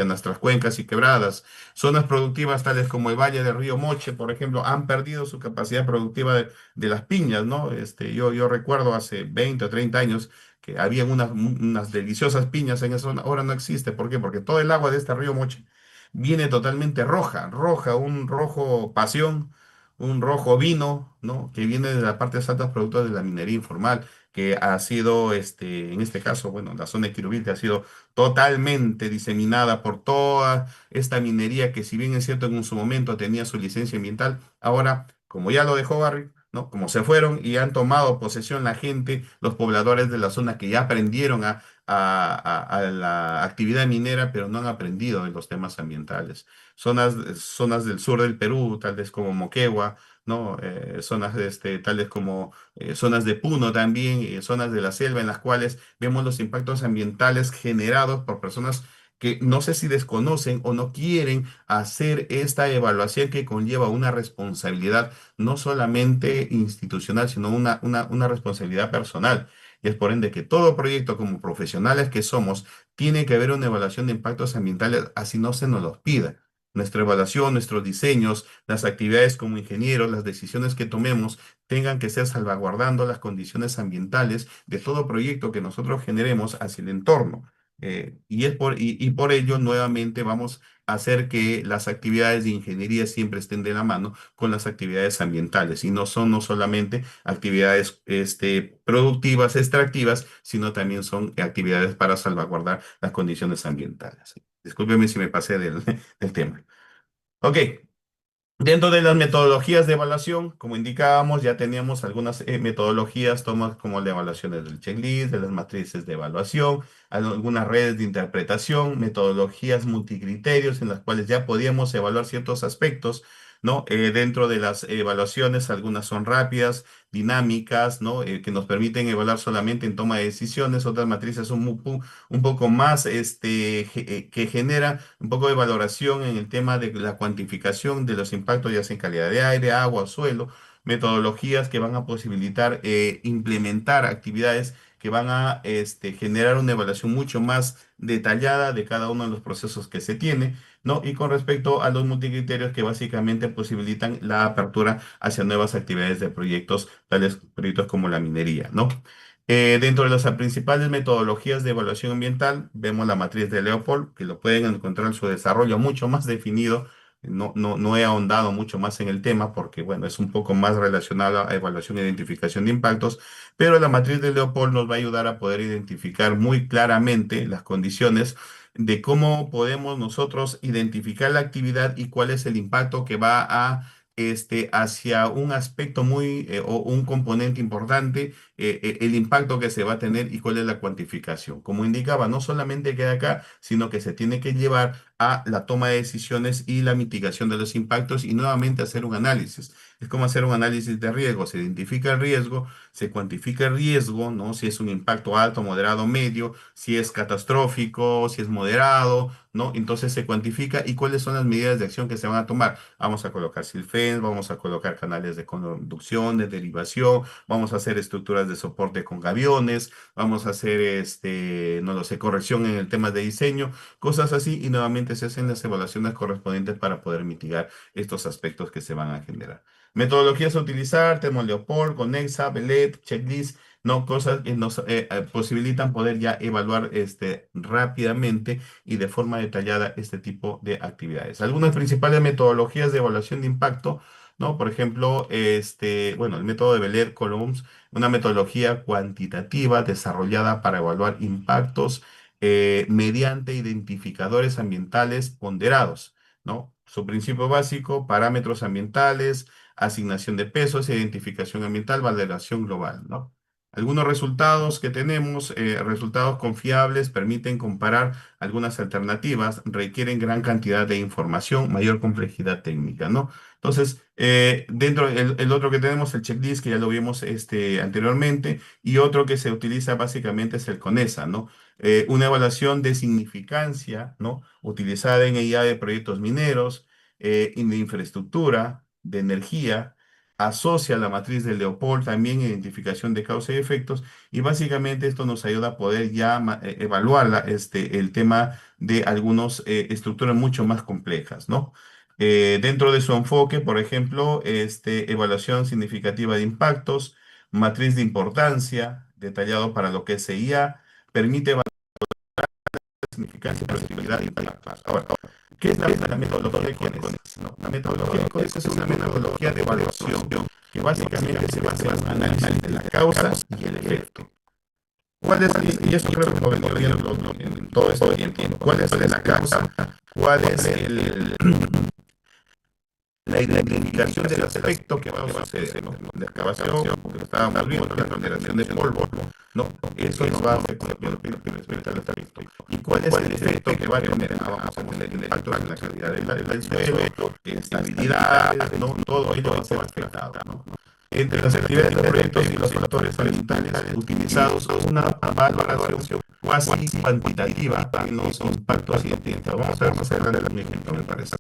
nuestras cuencas y quebradas. Zonas productivas tales como el Valle del Río Moche, por ejemplo, han perdido su capacidad productiva de las piñas, ¿no? Yo recuerdo hace 20 o 30 años que había unas deliciosas piñas en esa zona, ahora no existe. ¿Por qué? Porque todo el agua de este río Moche viene totalmente roja, un rojo pasión, un rojo vino, ¿no? Que viene de las partes altas productos de la minería informal, que ha sido, en este caso, bueno, la zona de Quirubil, que ha sido totalmente diseminada por toda esta minería que si bien es cierto en su momento tenía su licencia ambiental, ahora, como ya lo dejó Barry, ¿no? Como se fueron y han tomado posesión la gente, los pobladores de la zona que ya aprendieron a la actividad minera, pero no han aprendido de los temas ambientales. Zonas del sur del Perú, tales como Moquegua, ¿no? Zonas tales como zonas de Puno también, zonas de la selva en las cuales vemos los impactos ambientales generados por personas que no sé si desconocen o no quieren hacer esta evaluación que conlleva una responsabilidad no solamente institucional, sino una responsabilidad personal. Y es por ende que todo proyecto, como profesionales que somos, tiene que haber una evaluación de impactos ambientales, así no se nos los pida. Nuestra evaluación, nuestros diseños, las actividades como ingenieros, las decisiones que tomemos, tengan que ser salvaguardando las condiciones ambientales de todo proyecto que nosotros generemos hacia el entorno. Y por ello, nuevamente, vamos a hacer que las actividades de ingeniería siempre estén de la mano con las actividades ambientales y no son no solamente actividades productivas, extractivas, sino también son actividades para salvaguardar las condiciones ambientales. Discúlpeme si me pasé del tema. Ok, dentro de las metodologías de evaluación, como indicábamos, ya teníamos algunas metodologías, tomas como las evaluaciones del checklist, de las matrices de evaluación, algunas redes de interpretación, metodologías multicriterios en las cuales ya podíamos evaluar ciertos aspectos, ¿no? Dentro de las evaluaciones, algunas son rápidas, dinámicas, ¿no? Que nos permiten evaluar solamente en toma de decisiones, otras matrices son un poco más, que genera un poco de valoración en el tema de la cuantificación de los impactos, ya sea en calidad de aire, agua, suelo, metodologías que van a posibilitar implementar actividades que van a generar una evaluación mucho más detallada de cada uno de los procesos que se tiene, ¿no? Y con respecto a los multicriterios que básicamente posibilitan la apertura hacia nuevas actividades de proyectos, tales proyectos como la minería, ¿no? Dentro de las principales metodologías de evaluación ambiental, vemos la matriz de Leopold, que lo pueden encontrar en su desarrollo mucho más definido. No he ahondado mucho más en el tema porque, bueno, es un poco más relacionado a evaluación e identificación de impactos, pero la matriz de Leopold nos va a ayudar a poder identificar muy claramente las condiciones de cómo podemos nosotros identificar la actividad y cuál es el impacto que va a hacia un aspecto o un componente importante, el impacto que se va a tener y cuál es la cuantificación. Como indicaba, no solamente queda acá, sino que se tiene que llevar a la toma de decisiones y la mitigación de los impactos y nuevamente hacer un análisis. Es como hacer un análisis de riesgo. Se identifica el riesgo, se cuantifica el riesgo, ¿no? Si es un impacto alto, moderado, medio, si es catastrófico, si es moderado, ¿no? Entonces se cuantifica y cuáles son las medidas de acción que se van a tomar. Vamos a colocar silfens, vamos a colocar canales de conducción, de derivación, vamos a hacer estructuras de soporte con gaviones, vamos a hacer, no lo sé, corrección en el tema de diseño, cosas así, y nuevamente se hacen las evaluaciones correspondientes para poder mitigar estos aspectos que se van a generar. Metodologías a utilizar, tenemos Leopold, Conexa, Belet, Checklist, no cosas que nos posibilitan poder ya evaluar rápidamente y de forma detallada este tipo de actividades. Algunas principales metodologías de evaluación de impacto, ¿no? Por ejemplo, bueno, el método de Belet-Colomb, una metodología cuantitativa desarrollada para evaluar impactos mediante identificadores ambientales ponderados, ¿no? Su principio básico, parámetros ambientales, asignación de pesos, identificación ambiental, valoración global, ¿no? Algunos resultados que tenemos, resultados confiables, permiten comparar algunas alternativas, requieren gran cantidad de información, mayor complejidad técnica, ¿no? Entonces, dentro el otro que tenemos, el checklist, que ya lo vimos anteriormente, y otro que se utiliza básicamente es el CONESA, ¿no? Una evaluación de significancia, ¿no? Utilizada en IA de proyectos mineros, y de infraestructura, de energía, asocia la matriz de Leopold también identificación de causa y efectos, y básicamente esto nos ayuda a poder ya evaluar el tema de algunas estructuras mucho más complejas, ¿no? Dentro de su enfoque, por ejemplo, evaluación significativa de impactos, matriz de importancia, detallado para lo que es IA, permite evaluar significancia, posibilidad y impactos. Ahora, ¿Qué es la metodología de CONES? ¿No? La metodología de CONES es una metodología de evaluación que básicamente se basa en un análisis de la causa y el efecto. ¿Cuál es, y esto creo que lo vengo viendo en todo este tiempo, cuál es la causa? ¿Cuál es la identificación del aspecto que va a suceder, ¿no? La excavación, porque estábamos viendo, la generación de polvo, ¿no? Eso nos va a afectar lo que respecta al aspecto. ¿Y cuál es el efecto que va a tener? Vamos a tener impacto en la calidad del suelo, estabilidad, ¿no? Todo ello va a ser afectado, ¿no? Entre las actividades de proyectos y los factores ambientales utilizados, una valoración cuasi cuantitativa en los impactos ambientales. Vamos a ver más adelante un ejemplo, me parece.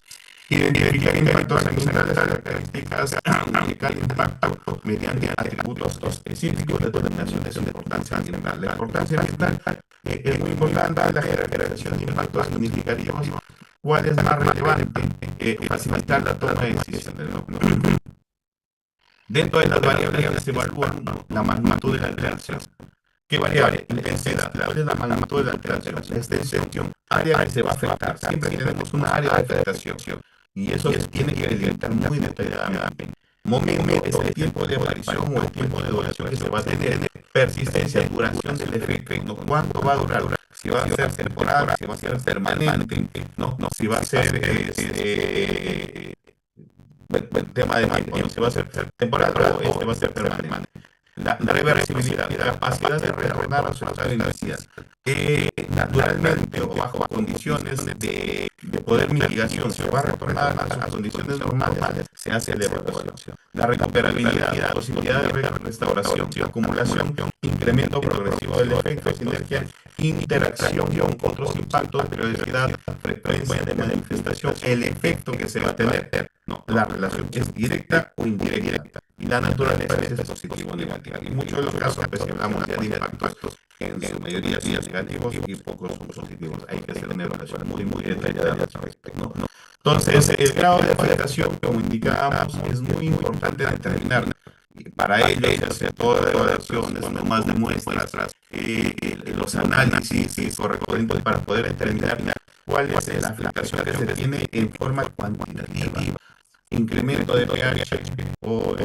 Identificar impactos ambientales, características de cada impacto mediante atributos específicos, determinaciones de importancia ambiental. La importancia ambiental es muy importante, la generación de impactos significativos. ¿Cuál es más relevante? Facilitar la toma de decisiones, ¿no? Dentro de las variables que se evalúan, la magnitud de la alteración. ¿Qué variable? Intensidad. ¿Cuál es la magnitud de la alteración? La extensión. Área que se va a afectar. Siempre tenemos una área de afectación. Y eso se tiene que delimitar muy detalladamente. Momento es el tiempo de aparición o el tiempo de duración que se va a tener. Persistencia, duración del efecto. ¿No? ¿Cuánto va a durar? Si va a ser temporal, si va a ser permanente, no, si va a ser el tema de tiempo, si va a ser temporal o va a ser permanente. La reversibilidad, la capacidad de retornar a su estado inicial. Naturalmente o bajo condiciones de poder mitigación, se va a retornar a sus condiciones normales, se hace la evaluación. La recuperabilidad, la posibilidad de restauración, acumulación, incremento progresivo del efecto, sinergia, interacción con otros impactos, periodicidad, frecuencia de manifestación, el efecto que se va a tener. No, la relación es directa o indirecta. Y la naturaleza es positivo o negativo. Y muchos de los casos, pues, si hablamos ya de impactos, en su mayoría son negativos y pocos son positivos. Hay que hacer una evaluación muy detallada al respecto, ¿no? Entonces, el grado de afectación, como indicábamos, es muy importante determinar. Para ello se hace toda la evaluación, tomas de muestras, los análisis correspondientes para poder determinar cuál es la afectación que se tiene en forma cuantitativa. Incremento de pH o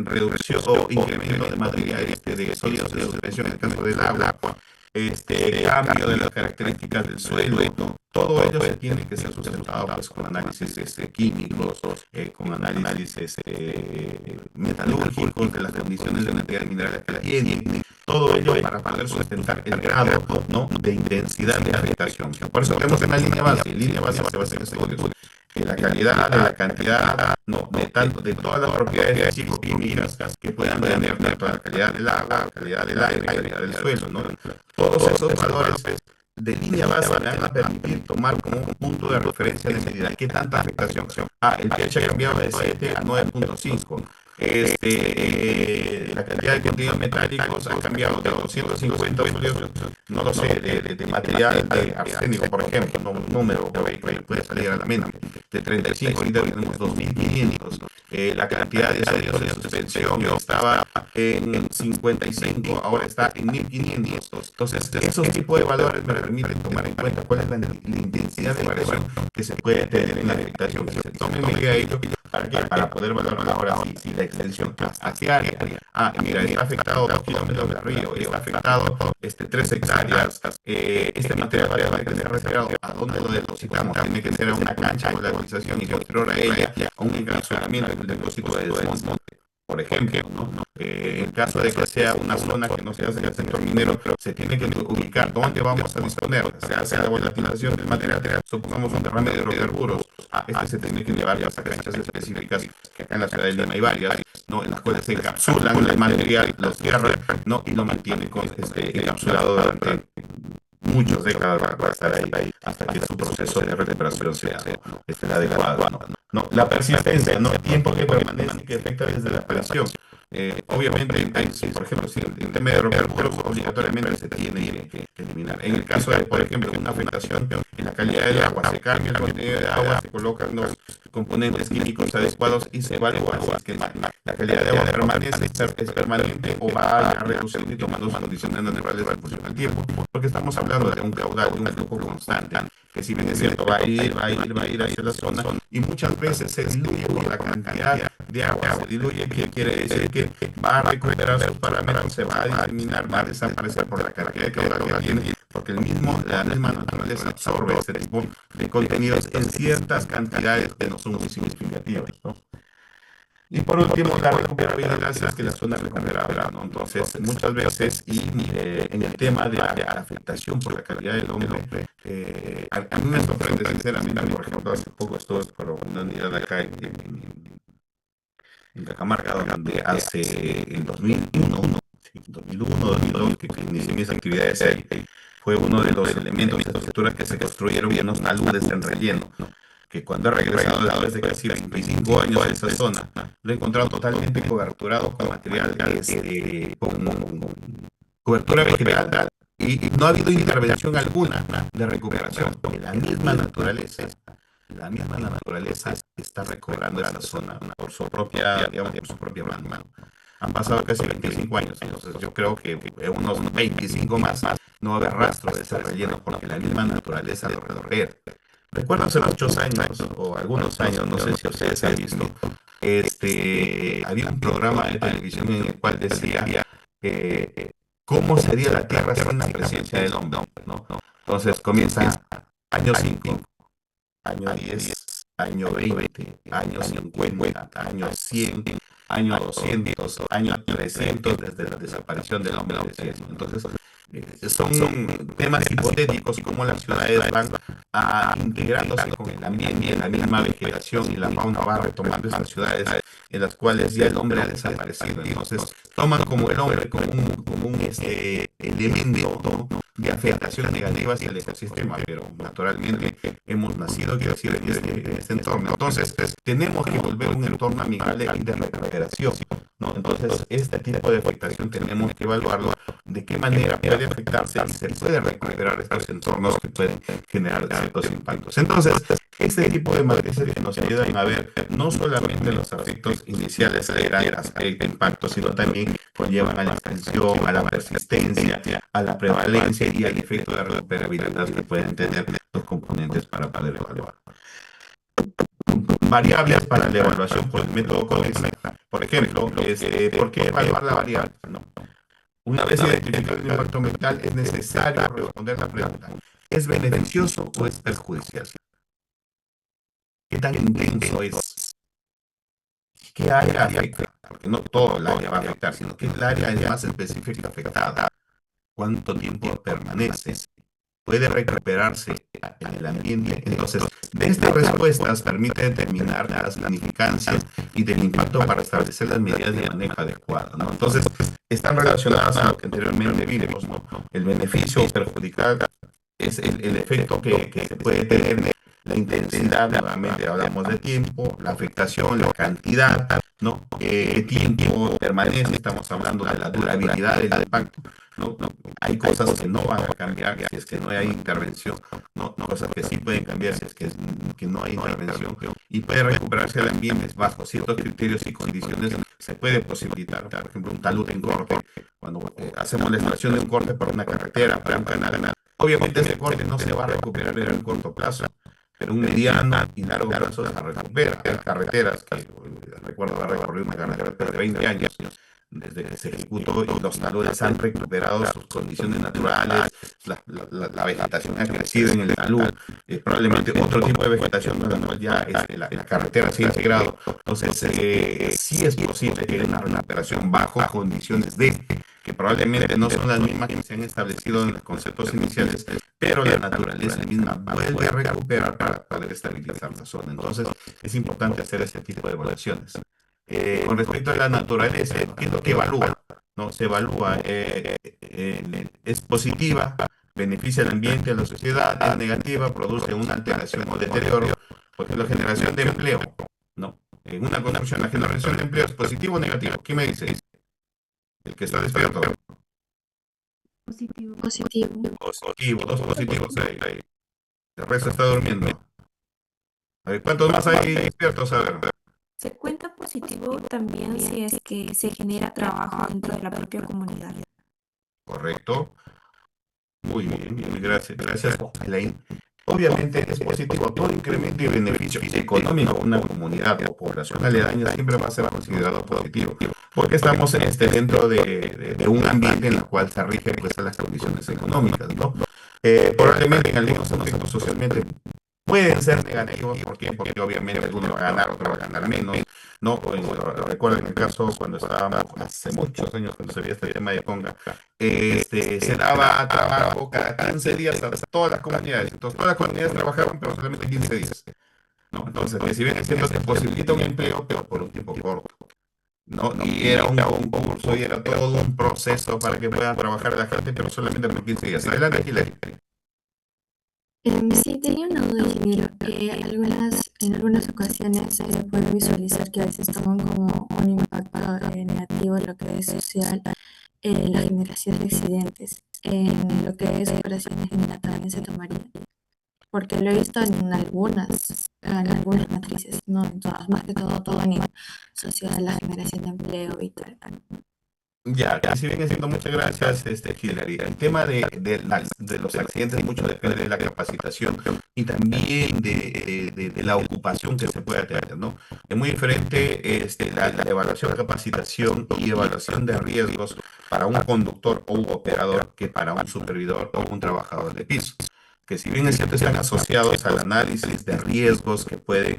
reducción o incremento de materia de sólidos de suspensión en el caso del agua, cambio de las características del suelo, todo ello se tiene que ser sustentado pues, con análisis químicos, con análisis metalúrgicos de las condiciones de material mineral que tiene, todo ello para poder sustentar el grado, ¿no?, de intensidad de afectación. Por eso tenemos una línea base se basa en estudios. La calidad, la cantidad, no, de todas las propiedades físico-químicas que puedan tener, tanto la calidad del agua, la calidad del aire, la calidad del suelo, ¿no? Todos esos valores de línea base van a permitir tomar como un punto de referencia de medida qué tanta afectación. El pH ha cambiado de 7 a 9.5. La cantidad de contenidos metálicos ha cambiado de 250 no lo sé, de material de arsénico, por ejemplo, un número que puede salir a la mente, de 35, ahorita tenemos 2500. La cantidad de sólidos de suspensión estaba en 55, ahora está en 1500. Entonces, esos tipos de valores me permiten tomar en cuenta cuál es la intensidad de variación que se puede tener en la afectación, que se tome medida de ello. Para poder valorar ahora si la extensión hacia área. Mira, está afectado 2 kilómetros del río, está afectado 3 hectáreas. Este material va a tener que ser retirado. ¿A dónde lo depositamos? Tiene que ser a una cancha con la utilización y posterior a ella, a un encapsulamiento del depósito de desmonte. Por ejemplo, ¿no? En caso de que sea una zona que no se hace en el sector minero, se tiene que ubicar dónde vamos a disponer. Se hace la volatilización del material. Supongamos un derrame de hidrocarburos. Se tiene que llevar a canchas específicas, que acá en la ciudad de Lima hay varias, ¿no?, en las cuales se encapsulan el material, lo cierran, ¿no?, y lo mantienen encapsulado durante muchas décadas va a estar ahí hasta que su proceso de recuperación sea adecuado. No, la persistencia, no el tiempo que permanece y que afecta desde la operación. Obviamente, por ejemplo, si el tema de hidrocarburos obligatoriamente se tiene que eliminar. En el caso de, por ejemplo, una afectación en la calidad del agua, se cambia el contenido de agua, se colocan componentes químicos adecuados y se evalúa si es que la calidad de agua es permanente o va a reducir y tomando sus condiciones naturales en función del tiempo, porque estamos hablando de un caudal, de un flujo constante, que si bien es cierto va a ir hacia la zona y muchas veces se diluye por la cantidad de agua, se diluye, que quiere decir que va a recuperar sus parámetros, se va a disminuir, va a desaparecer por la cantidad de caudal que tiene, porque la misma naturaleza absorbe este tipo de contenidos en ciertas cantidades que no son muy significativas, ¿no? Y por último, la recuperabilidad es que la zona es recuperable, ¿no? Entonces, muchas veces, en el tema de la afectación por la calidad del hombre, a mí me sorprende sinceramente, por ejemplo, hace poco estuve por una unidad acá en Cajamarca, donde hace en 2001, sí, 2002, que inicié mis actividades ahí, fue uno de los elementos de estructuras que se construyeron unos taludes en relleno, que cuando he regresado después de casi 25 años a esa zona, lo he encontrado totalmente coberturado con material, con cobertura vegetal, y no ha habido intervención alguna de recuperación, porque la misma naturaleza está recobrando esa zona por su propia, digamos, por su propia mano. Han pasado casi 25 años, entonces yo creo que en unos 25 más no va a haber rastro de ese relleno, porque la misma naturaleza lo rodea. Recuerdo hace muchos años, o algunos años, no sé si ustedes han visto, había un programa de televisión en el cual decía cómo sería la Tierra sin la presencia del hombre, ¿no? Entonces comienza año 5, año 10, año 20, año 50, año 100, año 200, año 300 desde la desaparición del hombre. Entonces, son temas hipotéticos como las ciudades van integrándose con el ambiente, la misma vegetación y la fauna va retomando estas ciudades en las cuales ya el hombre ha desaparecido. Entonces, toman como el hombre como un elemento, ¿no?, de afectación negativa hacia el ecosistema, pero naturalmente hemos nacido en este entorno. Entonces, tenemos que volver a un entorno amigable y de recuperación, ¿no? Entonces, este tipo de afectación tenemos que evaluarlo, de qué manera puede afectarse y se puede recuperar estos entornos que pueden generar ciertos impactos. Entonces, este tipo de matrices que nos ayudan a ver no solamente los efectos iniciales de gran impacto, sino también conllevan a la extensión, a la persistencia, a la prevalencia y al efecto de recuperabilidad que pueden tener los componentes para poder evaluar. Variables para la evaluación por el método CODIS. Por ejemplo, ¿por qué evaluar la variable? No. Una vez identificado el impacto ambiental, es necesario responder la pregunta: ¿es beneficioso o es perjudicial? ¿Qué tan intenso es? ¿Qué área afecta? Porque no todo el área va a afectar, sino que el área es más específica afectada. ¿Cuánto tiempo permanece? ¿Puede recuperarse en el ambiente? Entonces, de estas respuestas permite determinar la significancia y del impacto para establecer las medidas de manejo adecuado, ¿no? Entonces, están relacionadas a lo que anteriormente vimos, ¿no? El beneficio o perjudicar es el efecto que se puede tener, la intensidad, nuevamente hablamos de tiempo, la afectación, la cantidad, ¿no? ¿Qué tiempo permanece? Estamos hablando de la durabilidad del impacto, ¿no? Hay cosas que no van a cambiar si es que no hay intervención, ¿no? Cosas que sí pueden cambiar si es que no hay intervención, y puede recuperarse el ambiente bajo ciertos criterios y condiciones. Se puede posibilitar, por ejemplo, un talud en corte, cuando hacemos la extracción de un corte para una carretera, para un canal. Obviamente ese corte no se va a recuperar en un corto plazo, pero un mediano y largo plazo se recupera. Hay carreteras que recuerdo haber recorrido una carretera de 20 años desde que se ejecutó, y los taludes han recuperado sus condiciones naturales, la vegetación ha crecido en el talud, probablemente otro tipo de vegetación, ¿no? Ya la carretera se ha integrado. Entonces, sí es posible que haya una recuperación bajo condiciones que probablemente no son las mismas que se han establecido en los conceptos iniciales, pero la naturaleza misma vuelve a recuperar para poder estabilizar la zona. Entonces, es importante hacer ese tipo de evaluaciones. Con respecto a la naturaleza, ¿qué es lo que evalúa? ¿No? Se evalúa, es positiva, beneficia al ambiente, a la sociedad; es negativa, produce una alteración o deterioro. Por ejemplo, la generación de empleo, ¿no? En una construcción, la generación de empleo, ¿es positivo o negativo? ¿Qué me dice? El que está despierto. Positivo. Positivo, dos positivos ahí. El resto está durmiendo. A ver, ¿cuántos más hay despiertos? A ver, Se cuenta positivo también si es que se genera trabajo dentro de la propia comunidad. correcto. Muy bien, bien, gracias, gracias, Elaine. Obviamente es positivo, todo incremento y beneficio económico a una comunidad o población aledaña siempre va a ser considerado positivo, porque estamos dentro de un ambiente en el cual se rigen pues, las condiciones económicas, ¿no? Probablemente en algunos aspectos socialmente pueden ser negativos, ¿por qué? Porque obviamente uno va a ganar, otro va a ganar menos, ¿no? Recuerden el caso cuando estábamos hace muchos años, cuando se veía este tema de Conga, se daba trabajo cada 15 días a todas las comunidades, entonces todas las comunidades trabajaban, pero solamente 15 días, ¿no? Entonces, que si bien es cierto, te posibilita un empleo, pero por un tiempo corto, ¿no? Y era un concurso y era todo un proceso para que puedan trabajar la gente, pero solamente por 15 días. Adelante, Hilary. Sí, tenía una duda, ingeniero. En algunas ocasiones se puede visualizar que a veces toman como un impacto negativo en lo que es social, la generación de accidentes. En lo que es operaciones de mina también se tomaría. Porque lo he visto en algunas matrices, no en todas, más que todo a nivel social, la generación de empleo y tal. Ya, que si bien siendo muchas gracias, Hilary. El tema de los accidentes mucho depende de la capacitación y también de la ocupación que se pueda tener, ¿no? Es muy diferente la evaluación de capacitación y evaluación de riesgos para un conductor o un operador que para un supervisor o un trabajador de piso. Que si bien es cierto están asociados al análisis de riesgos que puede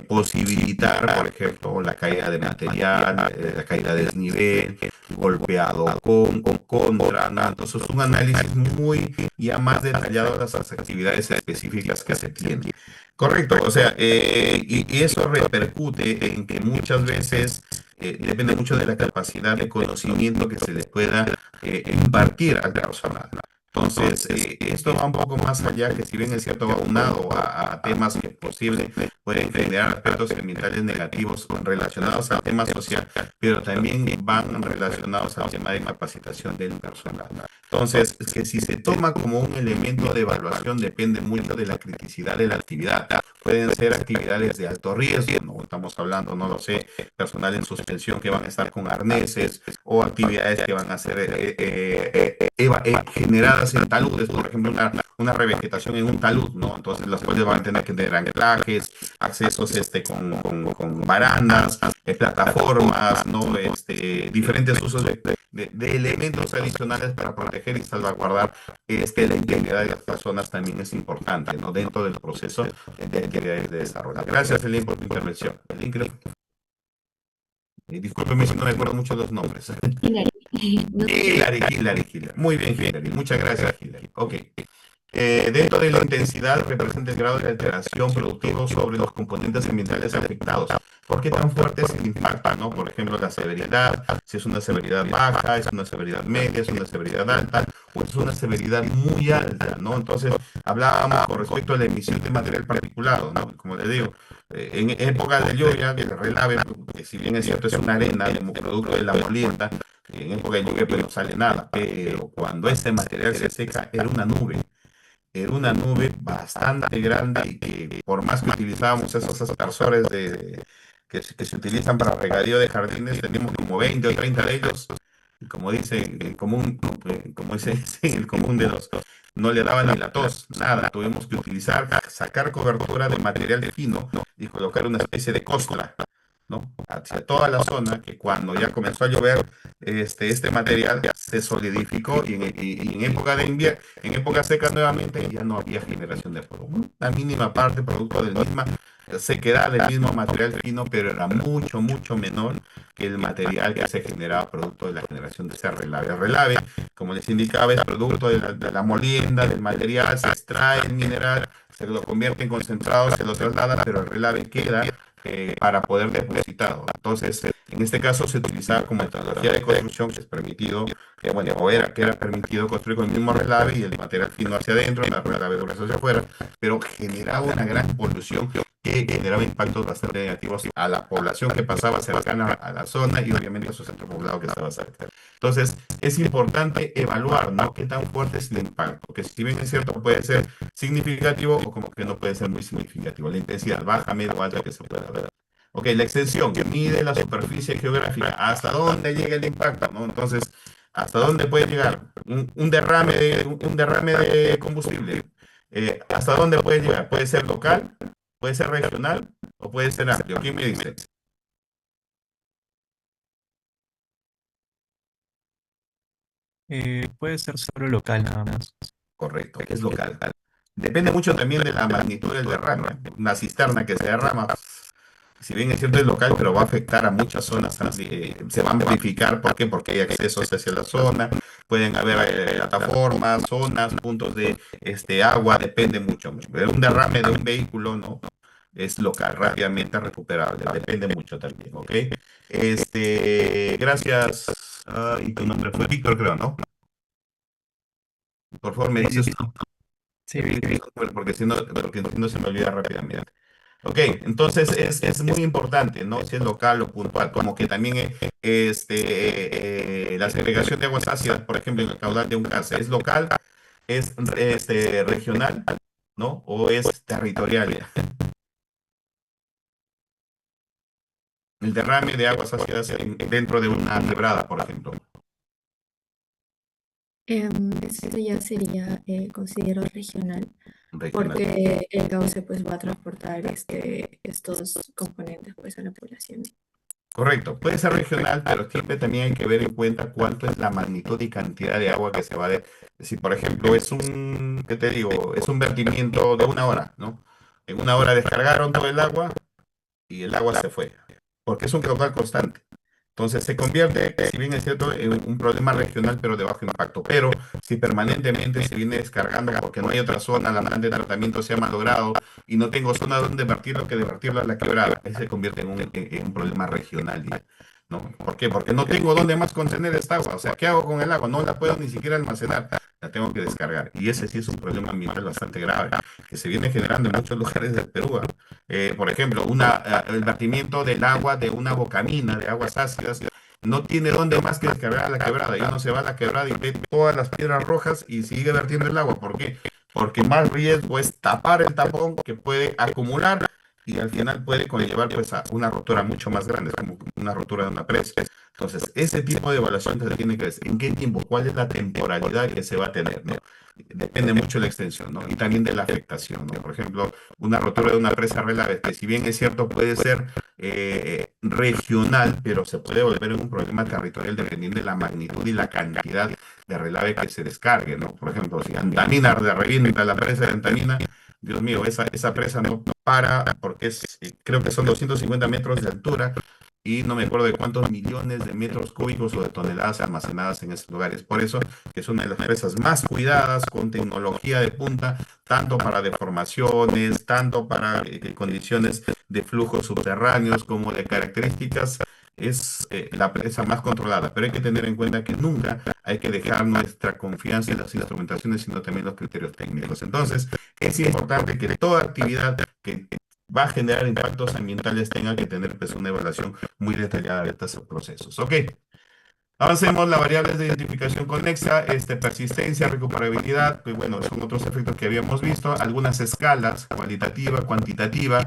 posibilitar, por ejemplo, la caída de material, la caída de desnivel, golpeado con contra, ¿no? Entonces un análisis muy ya más detallado de las actividades específicas que se tienen. Correcto, o sea, y eso repercute en que muchas veces depende mucho de la capacidad de conocimiento que se le pueda impartir al personal. Entonces, esto va un poco más allá, que si bien es cierto, va aunado a temas que posible pueden generar aspectos ambientales negativos relacionados al tema social, pero también van relacionados al tema de capacitación del personal. Entonces, que si se toma como un elemento de evaluación depende mucho de la criticidad de la actividad. Pueden ser actividades de alto riesgo, no estamos hablando, no lo sé, personal en suspensión que van a estar con arneses o actividades que van a ser generadas en taludes, por ejemplo, una revegetación en un talud, ¿no? Entonces las cuales van a tener que tener anclajes, accesos con barandas, plataformas, ¿no? Diferentes usos de elementos adicionales para proteger y salvaguardar la integridad de las personas también es importante, ¿no? Dentro del proceso de actividades de desarrollo. Gracias, Elin, por tu intervención. Elin, creo. Discúlpeme si no me acuerdo mucho los nombres. Hilary. Muy bien, Hilary. Muchas gracias, Hilary. Ok. Dentro de la intensidad representa el grado de alteración productivo sobre los componentes ambientales afectados. ¿Por qué tan fuerte es el impacto, no? Por ejemplo, la severidad, si es una severidad baja, es una severidad media, es una severidad alta, o es una severidad muy alta, ¿no? Entonces, hablábamos con respecto a la emisión de material particulado, ¿no? Como les digo, en época de lluvia, que el relave, que si bien es cierto, es una arena como producto de la molienda, en época de lluvia pues no sale nada, pero cuando ese material se seca, era una nube bastante grande y que por más que utilizábamos esos aspersores que se utilizan para regadío de jardines, teníamos como 20 o 30 de ellos, y como dicen el común, como dice el común de los, no le daban ni la tos, nada, tuvimos que sacar cobertura de material fino y colocar una especie de costra, ¿no? Hacia toda la zona, que cuando ya comenzó a llover, este material se solidificó y en época de invierno, en época seca nuevamente, ya no había generación de polvo. La mínima parte producto del misma sequedad del mismo material fino, pero era mucho, mucho menor que el material que se generaba producto de la generación de ese relave. El relave, como les indicaba, es producto de la molienda, del material, se extrae el mineral, se lo convierte en concentrado, se lo traslada, pero el relave queda para poder depositarlo. Entonces, En este caso se utilizaba como metodología de construcción que es permitido, bueno, que era permitido construir con el mismo relave y el material fino hacia adentro, el relave grueso hacia afuera, pero generaba una gran polución que generaba impactos bastante negativos a la población que pasaba cercana a la zona y obviamente a su centro poblado que estaba cerca. Entonces, es importante evaluar, ¿no? Qué tan fuerte es el impacto, que si bien es cierto puede ser significativo o como que no puede ser muy significativo. La intensidad baja, media o alta que se pueda ver. Ok, la extensión que mide la superficie geográfica, hasta dónde llega el impacto, ¿no? Entonces, ¿hasta dónde puede llegar? Un derrame de combustible. ¿Hasta dónde puede llegar? Puede ser local, puede ser regional o puede ser amplio. ¿Quién me dice? Puede ser solo local nada más. Correcto, que es local. Depende mucho también de la magnitud del derrame. Una cisterna que se derrama, si bien es cierto es local, pero va a afectar a muchas zonas. Se va a amplificar. ¿Por qué? Porque hay accesos hacia la zona. Pueden haber plataformas, zonas, puntos de agua, depende mucho. Pero un derrame de un vehículo, ¿no? Es local, rápidamente recuperable. Depende mucho también, ¿ok? Gracias. Y tu nombre fue Víctor, creo, ¿no? Por favor, me dices tú. Sí, Porque si no se me olvida rápidamente. Ok, entonces es muy importante, ¿no? Si es local o puntual, como que también la segregación de aguas ácidas, por ejemplo, en el caudal de un cauce, ¿es local, es regional, ¿no? ¿O es territorial? El derrame de aguas ácidas dentro de una quebrada, por ejemplo. Esto ya sería, considero regional, Regional. porque el cauce pues va a transportar estos componentes pues a la población. Correcto, puede ser regional, pero siempre también hay que ver en cuenta cuánto es la magnitud y cantidad de agua que se va a ver. Si, por ejemplo, ¿qué te digo? Es un vertimiento de 1 hora, ¿no? En 1 hora descargaron todo el agua y el agua se fue, porque es un caudal constante. Entonces se convierte, si bien es cierto, en un problema regional, pero de bajo impacto. Pero si permanentemente se viene descargando porque no hay otra zona, la planta de tratamiento se ha malogrado y no tengo zona donde vertirlo que de vertirlo a la quebrada, ahí se convierte en un problema regional, ¿no? ¿Por qué? Porque no tengo dónde más contener esta agua. O sea, ¿qué hago con el agua? No la puedo ni siquiera almacenar, la tengo que descargar. Y ese sí es un problema ambiental bastante grave, que se viene generando en muchos lugares del Perú. Por ejemplo, el vertimiento del agua de una bocamina de aguas ácidas no tiene dónde más que descargar a la quebrada. Y uno se va a la quebrada y ve todas las piedras rojas y sigue vertiendo el agua. ¿Por qué? Porque más riesgo es tapar el tapón que puede acumular y al final puede conllevar pues a una rotura mucho más grande, como una rotura de una presa. Entonces, ese tipo de evaluación se tiene que decir en qué tiempo, cuál es la temporalidad que se va a tener, ¿no? Depende mucho de la extensión, ¿no? Y también de la afectación, ¿no? Por ejemplo, una rotura de una presa relave, que si bien es cierto puede ser regional, pero se puede volver en un problema territorial dependiendo de la magnitud y la cantidad de relave que se descargue, ¿no? Por ejemplo, si Antamina revienta la presa de Antamina, Dios mío, esa presa no para porque creo que son 250 metros de altura y no me acuerdo de cuántos millones de metros cúbicos o de toneladas almacenadas en esos lugares. Por eso que es una de las presas más cuidadas, con tecnología de punta, tanto para deformaciones, tanto para condiciones de flujos subterráneos como de características. Es la presa más controlada, pero hay que tener en cuenta que nunca hay que dejar nuestra confianza en las instrumentaciones, sino también los criterios técnicos. Entonces, es importante que toda actividad que va a generar impactos ambientales tenga que tener pues, una evaluación muy detallada de estos procesos. Ok. Avancemos las variables de identificación conexa, persistencia, recuperabilidad, que bueno, son otros efectos que habíamos visto, algunas escalas, cualitativa, cuantitativa,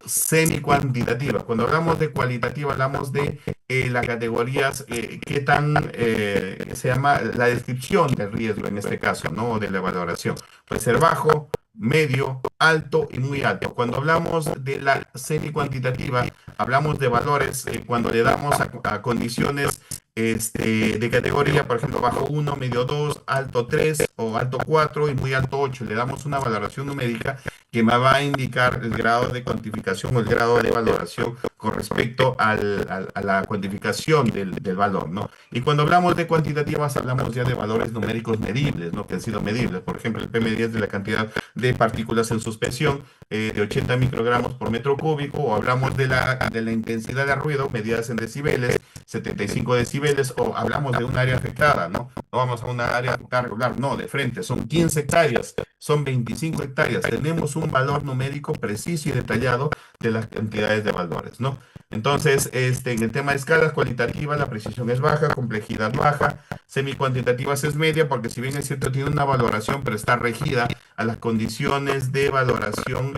semi-cuantitativa. Cuando hablamos de cualitativa, hablamos de las categorías, qué tan, se llama la descripción del riesgo en este caso, ¿no? De la valoración. Puede ser bajo, medio, alto y muy alto. Cuando hablamos de la semi-cuantitativa, hablamos de valores cuando le damos a condiciones de categoría, por ejemplo, bajo 1, medio 2, alto 3 o alto 4 y muy alto 8. Le damos una valoración numérica que me va a indicar el grado de cuantificación o el grado de valoración con respecto a la cuantificación del valor, ¿no? Y cuando hablamos de cuantitativas, hablamos ya de valores numéricos medibles, ¿no? Que han sido medibles. Por ejemplo, el PM10 de la cantidad de partículas en suspensión de 80 microgramos por metro cúbico, o hablamos de la intensidad de ruido medidas en decibeles, 75 decibeles, o hablamos de un área afectada, ¿no? No vamos a una área afectada regular, no, de frente, son 15 hectáreas, son 25 hectáreas. Tenemos un valor numérico preciso y detallado de las cantidades de valores, ¿no? Entonces, en el tema de escalas cualitativas, la precisión es baja, complejidad baja, semi-cuantitativas es media, porque si bien es cierto, tiene una valoración, pero está regida a las condiciones de valoración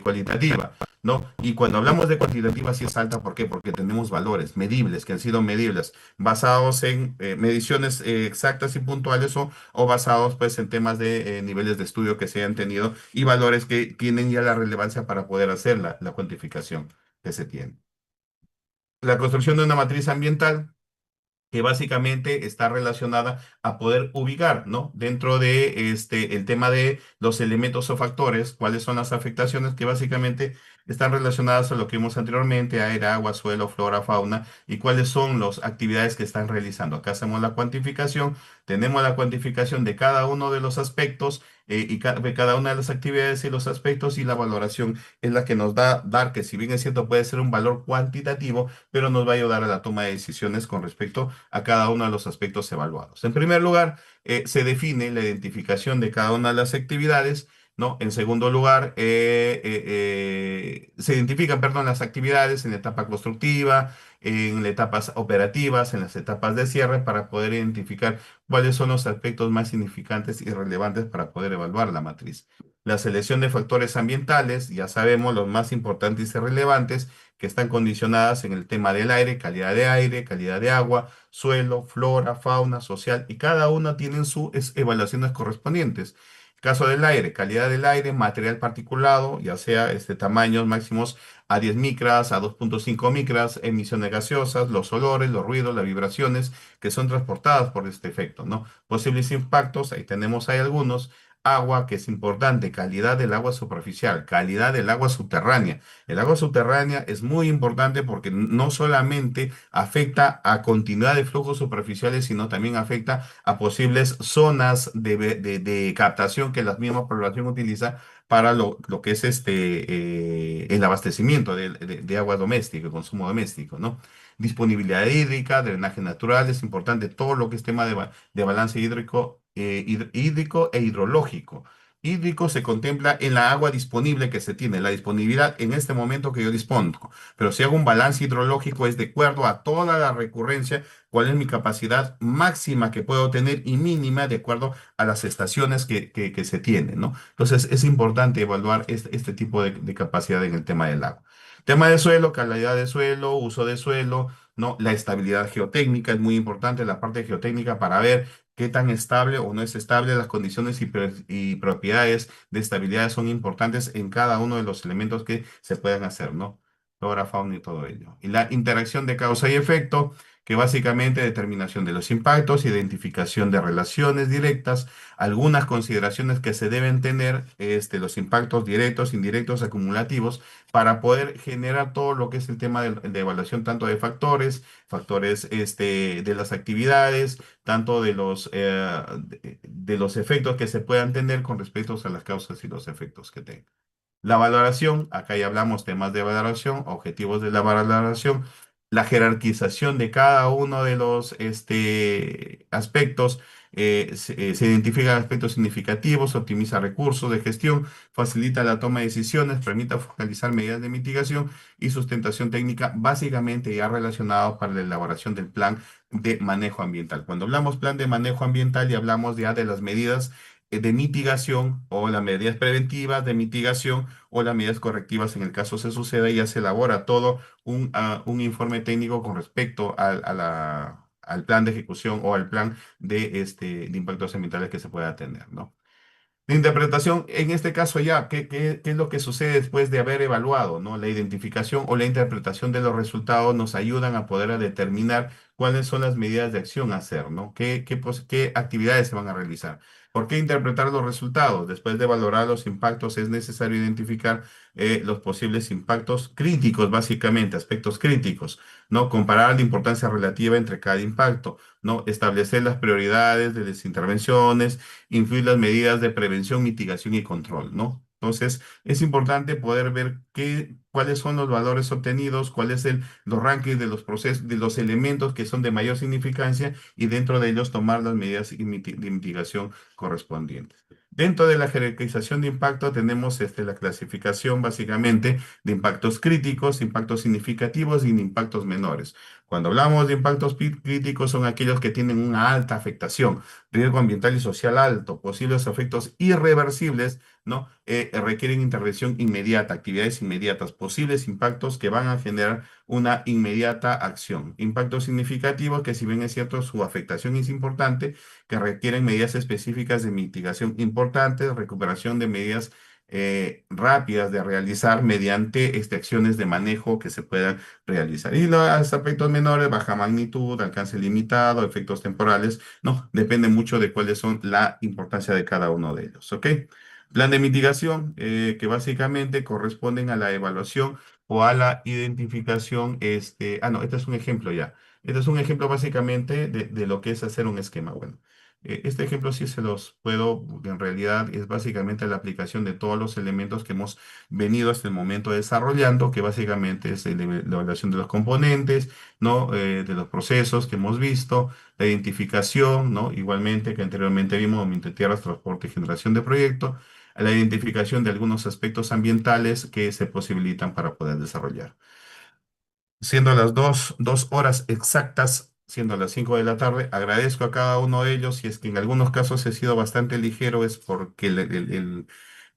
cualitativa, ¿no? Y cuando hablamos de cuantitativa sí es alta, ¿por qué? Porque tenemos valores medibles, que han sido medibles, basados en mediciones exactas y puntuales, o basados pues en temas de niveles de estudio que se hayan tenido y valores que tienen ya la relevancia para poder hacer la cuantificación que se tiene. La construcción de una matriz ambiental que básicamente está relacionada a poder ubicar, ¿no? Dentro de el tema de los elementos o factores, cuáles son las afectaciones que básicamente están relacionadas a lo que vimos anteriormente: aire, agua, suelo, flora, fauna, y cuáles son las actividades que están realizando. Acá hacemos la cuantificación, tenemos la cuantificación de cada uno de los aspectos de cada una de las actividades y los aspectos, y la valoración es la que nos dar que, si bien es cierto, puede ser un valor cuantitativo, pero nos va a ayudar a la toma de decisiones con respecto a cada uno de los aspectos evaluados. En primer lugar, se define la identificación de cada una de las actividades, ¿no? En segundo lugar, se identifican, perdón, las actividades en la etapa constructiva, en las etapas operativas, en las etapas de cierre, para poder identificar cuáles son los aspectos más significantes y relevantes para poder evaluar la matriz. La selección de factores ambientales, ya sabemos los más importantes y relevantes, que están condicionadas en el tema del aire, calidad de agua, suelo, flora, fauna, social, y cada una tiene sus evaluaciones correspondientes. Caso del aire, calidad del aire, material particulado, ya sea tamaños máximos a 10 micras, a 2.5 micras, emisiones gaseosas, los olores, los ruidos, las vibraciones que son transportadas por este efecto, ¿no? Posibles impactos, ahí tenemos, hay algunos. Agua, que es importante, calidad del agua superficial, calidad del agua subterránea. El agua subterránea es muy importante porque no solamente afecta a continuidad de flujos superficiales, sino también afecta a posibles zonas de captación que la misma población utiliza para lo que es el abastecimiento de agua doméstica, el consumo doméstico, ¿no? Disponibilidad hídrica, drenaje natural, es importante todo lo que es tema de balance hídrico, hídrico e hidrológico. Hídrico se contempla en la agua disponible que se tiene, la disponibilidad en este momento que yo dispongo. Pero si hago un balance hidrológico, es de acuerdo a toda la recurrencia, cuál es mi capacidad máxima que puedo tener y mínima de acuerdo a las estaciones que se tienen, ¿no? Entonces es importante evaluar este tipo de capacidad en el tema del agua. Tema de suelo, calidad de suelo, uso de suelo, ¿no? La estabilidad geotécnica es muy importante, la parte geotécnica, para ver qué tan estable o no es estable. Las condiciones y propiedades de estabilidad son importantes en cada uno de los elementos que se puedan hacer, ¿no? Flora, fauna y todo ello. Y la interacción de causa y efecto, que básicamente determinación de los impactos, identificación de relaciones directas, algunas consideraciones que se deben tener, los impactos directos, indirectos, acumulativos, para poder generar todo lo que es el tema de evaluación, tanto de factores de las actividades, tanto de los efectos que se puedan tener con respecto a las causas y los efectos que tengan. La valoración, acá ya hablamos temas de valoración, objetivos de la valoración, la jerarquización de cada uno de los aspectos. Se identifican aspectos significativos, optimiza recursos de gestión, facilita la toma de decisiones, permite focalizar medidas de mitigación y sustentación técnica, básicamente ya relacionado para la elaboración del plan de manejo ambiental. Cuando hablamos plan de manejo ambiental, y hablamos ya de las medidas de mitigación, o las medidas preventivas de mitigación, o las medidas correctivas en el caso se suceda, y ya se elabora todo un informe técnico con respecto al plan de ejecución o al plan de impactos ambientales que se pueda tener, ¿no? La interpretación, en este caso ya, ¿qué es lo que sucede después de haber evaluado, ¿no? La identificación o la interpretación de los resultados nos ayudan a poder determinar cuáles son las medidas de acción a hacer, ¿no? ¿Qué actividades se van a realizar? ¿Por qué interpretar los resultados? Después de valorar los impactos, es necesario identificar los posibles impactos críticos, básicamente, aspectos críticos, ¿no? Comparar la importancia relativa entre cada impacto, ¿no? Establecer las prioridades de las intervenciones, incluir las medidas de prevención, mitigación y control, ¿no? Entonces, es importante poder ver cuáles son los valores obtenidos, los rankings de los procesos, de los elementos que son de mayor significancia y dentro de ellos tomar las medidas de mitigación correspondientes. Dentro de la jerarquización de impacto tenemos la clasificación básicamente de impactos críticos, impactos significativos y de impactos menores. Cuando hablamos de impactos críticos son aquellos que tienen una alta afectación, riesgo ambiental y social alto, posibles efectos irreversibles, ¿no? Requieren intervención inmediata, actividades inmediatas, posibles impactos que van a generar una inmediata acción. Impactos significativos que si bien es cierto su afectación es importante, que requieren medidas específicas de mitigación importantes, recuperación de medidas rápidas de realizar mediante acciones de manejo que se puedan realizar. Y los aspectos menores, baja magnitud, alcance limitado, efectos temporales, no, depende mucho de cuáles son la importancia de cada uno de ellos, ¿ok? Plan de mitigación, que básicamente corresponden a la evaluación o a la identificación, no, este es un ejemplo ya. Este es un ejemplo básicamente de lo que es hacer un esquema. Bueno, este ejemplo sí se los puedo, porque en realidad es básicamente la aplicación de todos los elementos que hemos venido hasta el momento desarrollando, que básicamente es la evaluación de los componentes, ¿no? De los procesos que hemos visto, la identificación, ¿no? Igualmente que anteriormente vimos, movimiento de tierras, transporte y generación de proyecto, a la identificación de algunos aspectos ambientales que se posibilitan para poder desarrollar. Siendo las 2 horas exactas, siendo las 5 de la tarde, agradezco a cada uno de ellos. Si es que en algunos casos he sido bastante ligero, es porque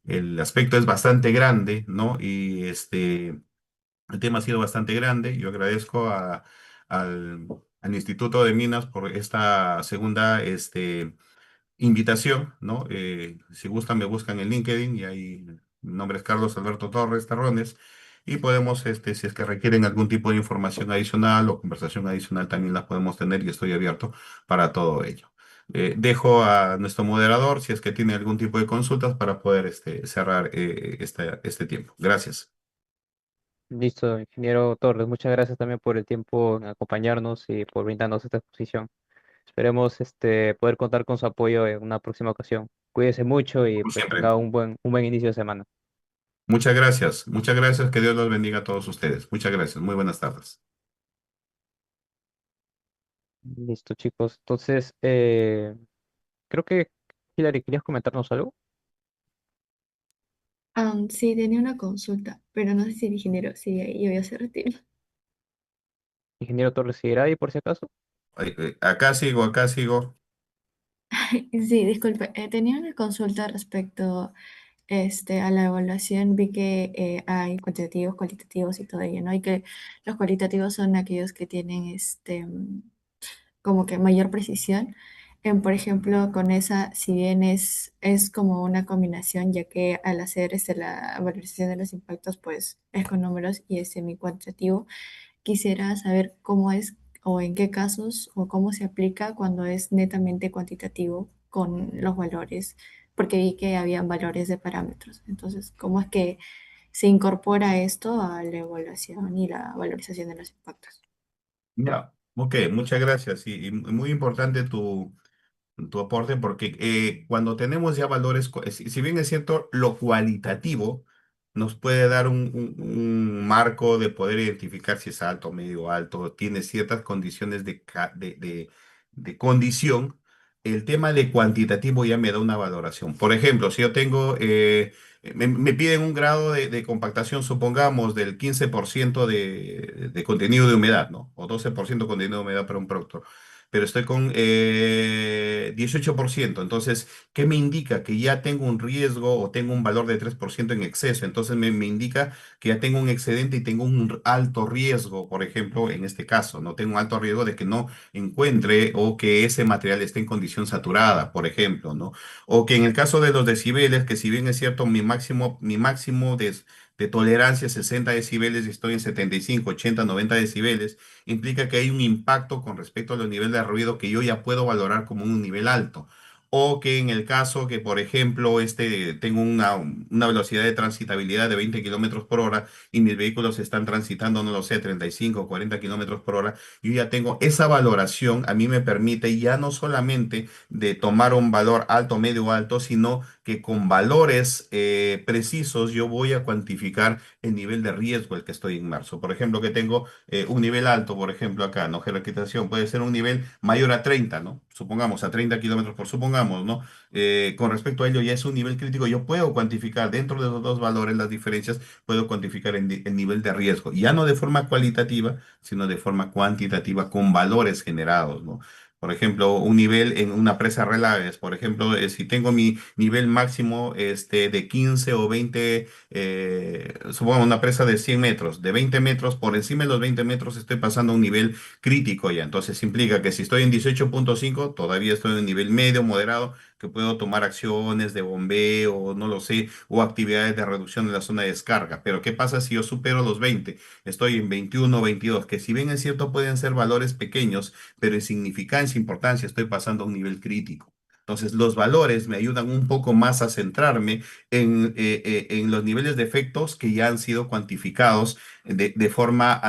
el aspecto es bastante grande, ¿no? Y el tema ha sido bastante grande. Yo agradezco al, al Instituto de Minas por esta segunda invitación, ¿no? Si gustan, me buscan en LinkedIn y ahí mi nombre es Carlos Alberto Torres Terrones y podemos, si es que requieren algún tipo de información adicional o conversación adicional, también las podemos tener y estoy abierto para todo ello. Dejo a nuestro moderador si es que tiene algún tipo de consultas para poder cerrar este tiempo. Gracias. Listo, ingeniero Torres, muchas gracias también por el tiempo en acompañarnos y por brindarnos esta exposición. Esperemos poder contar con su apoyo en una próxima ocasión. Cuídese mucho y Como pues siempre. tenga un buen inicio de semana. Muchas gracias. Muchas gracias. Que Dios los bendiga a todos ustedes. Muchas gracias. Muy buenas tardes. Listo, chicos. Entonces, creo que Hilary, ¿querías comentarnos algo? Sí, tenía una consulta, pero no sé si el ingeniero sigue ahí, yo voy a hacer retiro. Ingeniero Torres, ¿seguirá ahí por si acaso? Acá sigo, acá sigo. Sí, disculpe, tenía una consulta respecto a la evaluación. Vi que hay cuantitativos, cualitativos y todo ello, ¿no? Y que los cualitativos son aquellos que tienen como que mayor precisión. Por ejemplo, con esa, si bien es como una combinación, ya que al hacer la valorización de los impactos, pues es con números y es semi-cuantitativo. Quisiera saber cómo es o en qué casos o cómo se aplica cuando es netamente cuantitativo con los valores, porque vi que habían valores de parámetros. Entonces, ¿cómo es que se incorpora esto a la evaluación y la valorización de los impactos? Ya, ok, muchas gracias. Y muy importante tu aporte, porque cuando tenemos ya valores, si bien es cierto, lo cualitativo nos puede dar un marco de poder identificar si es alto, medio, alto, tiene ciertas condiciones de condición. El tema de cuantitativo ya me da una valoración. Por ejemplo, si yo tengo, me piden un grado de compactación, supongamos, del 15% de contenido de humedad, ¿no? O 12% de contenido de humedad para un producto, pero estoy con 18%. Entonces, ¿qué me indica? Que ya tengo un riesgo o tengo un valor de 3% en exceso. Entonces, me indica que ya tengo un excedente y tengo un alto riesgo, por ejemplo, en este caso, ¿no? Tengo un alto riesgo de que no encuentre o que ese material esté en condición saturada, por ejemplo, ¿no? O que en el caso de los decibeles, que si bien es cierto, mi máximo de tolerancia 60 decibeles y estoy en 75, 80, 90 decibeles, implica que hay un impacto con respecto a los niveles de ruido que yo ya puedo valorar como un nivel alto. O que en el caso que, por ejemplo, tengo una velocidad de transitabilidad de 20 kilómetros por hora y mis vehículos están transitando, no lo sé, 35 o 40 kilómetros por hora, yo ya tengo esa valoración, a mí me permite ya no solamente de tomar un valor alto, medio, alto, sino que con valores precisos yo voy a cuantificar el nivel de riesgo al que estoy inmerso. Por ejemplo, que tengo un nivel alto, por ejemplo, acá, ¿no? Jerarquización puede ser un nivel mayor a 30, ¿no? Supongamos, a 30 kilómetros por, supongamos, ¿no? Con respecto a ello, ya es un nivel crítico. Yo puedo cuantificar dentro de los dos valores las diferencias, puedo cuantificar el nivel de riesgo, ya no de forma cualitativa, sino de forma cuantitativa con valores generados, ¿no? Por ejemplo, un nivel en una presa relaves, por ejemplo, si tengo mi nivel máximo de 15 o 20, supongo una presa de 100 metros, de 20 metros, por encima de los 20 metros estoy pasando a un nivel crítico ya. Entonces implica que si estoy en 18,5 todavía estoy en un nivel medio, moderado, que puedo tomar acciones de bombeo, no lo sé, o actividades de reducción de la zona de descarga. Pero ¿qué pasa si yo supero los 20? Estoy en 21 o 22, que si bien es cierto pueden ser valores pequeños, pero en significancia, importancia, estoy pasando a un nivel crítico. Entonces, los valores me ayudan un poco más a centrarme en los niveles de efectos que ya han sido cuantificados de forma,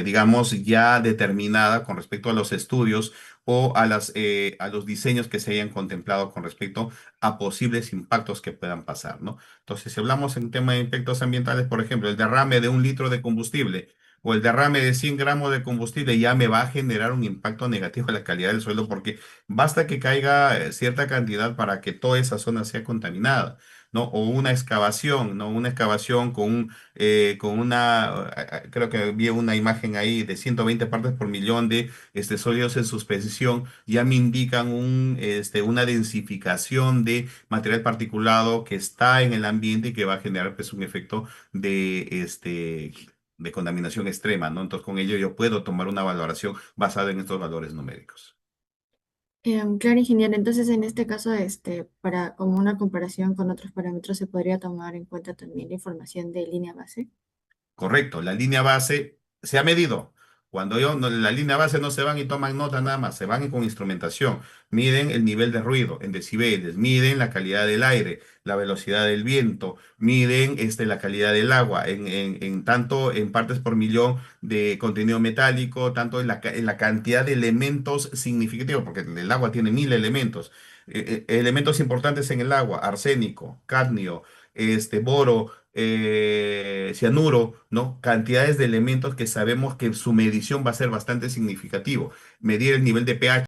digamos, ya determinada con respecto a los estudios o a los diseños que se hayan contemplado con respecto a posibles impactos que puedan pasar, ¿no? Entonces, si hablamos en tema de impactos ambientales, por ejemplo, el derrame de 1 litro de combustible o el derrame de 100 gramos de combustible ya me va a generar un impacto negativo en la calidad del suelo porque basta que caiga cierta cantidad para que toda esa zona sea contaminada, ¿no? O una excavación, ¿no? Una excavación con creo que vi una imagen ahí de 120 partes por millón de sólidos en suspensión, ya me indican una densificación de material particulado que está en el ambiente y que va a generar pues un efecto de contaminación extrema, ¿no? Entonces, con ello yo puedo tomar una valoración basada en estos valores numéricos. Claro, ingeniero. Entonces, en este caso, para como una comparación con otros parámetros, se podría tomar en cuenta también la información de línea base. Correcto, la línea base se ha medido. Cuando la línea base no se van y toman nota nada más, se van con instrumentación, miden el nivel de ruido en decibeles, miden la calidad del aire, la velocidad del viento, miden la calidad del agua, tanto en partes por millón de contenido metálico, tanto en la cantidad de elementos significativos, porque el agua tiene 1000 elementos. Elementos importantes en el agua: arsénico, cadmio, boro, cianuro, ¿no? Cantidades de elementos que sabemos que su medición va a ser bastante significativo. Medir el nivel de pH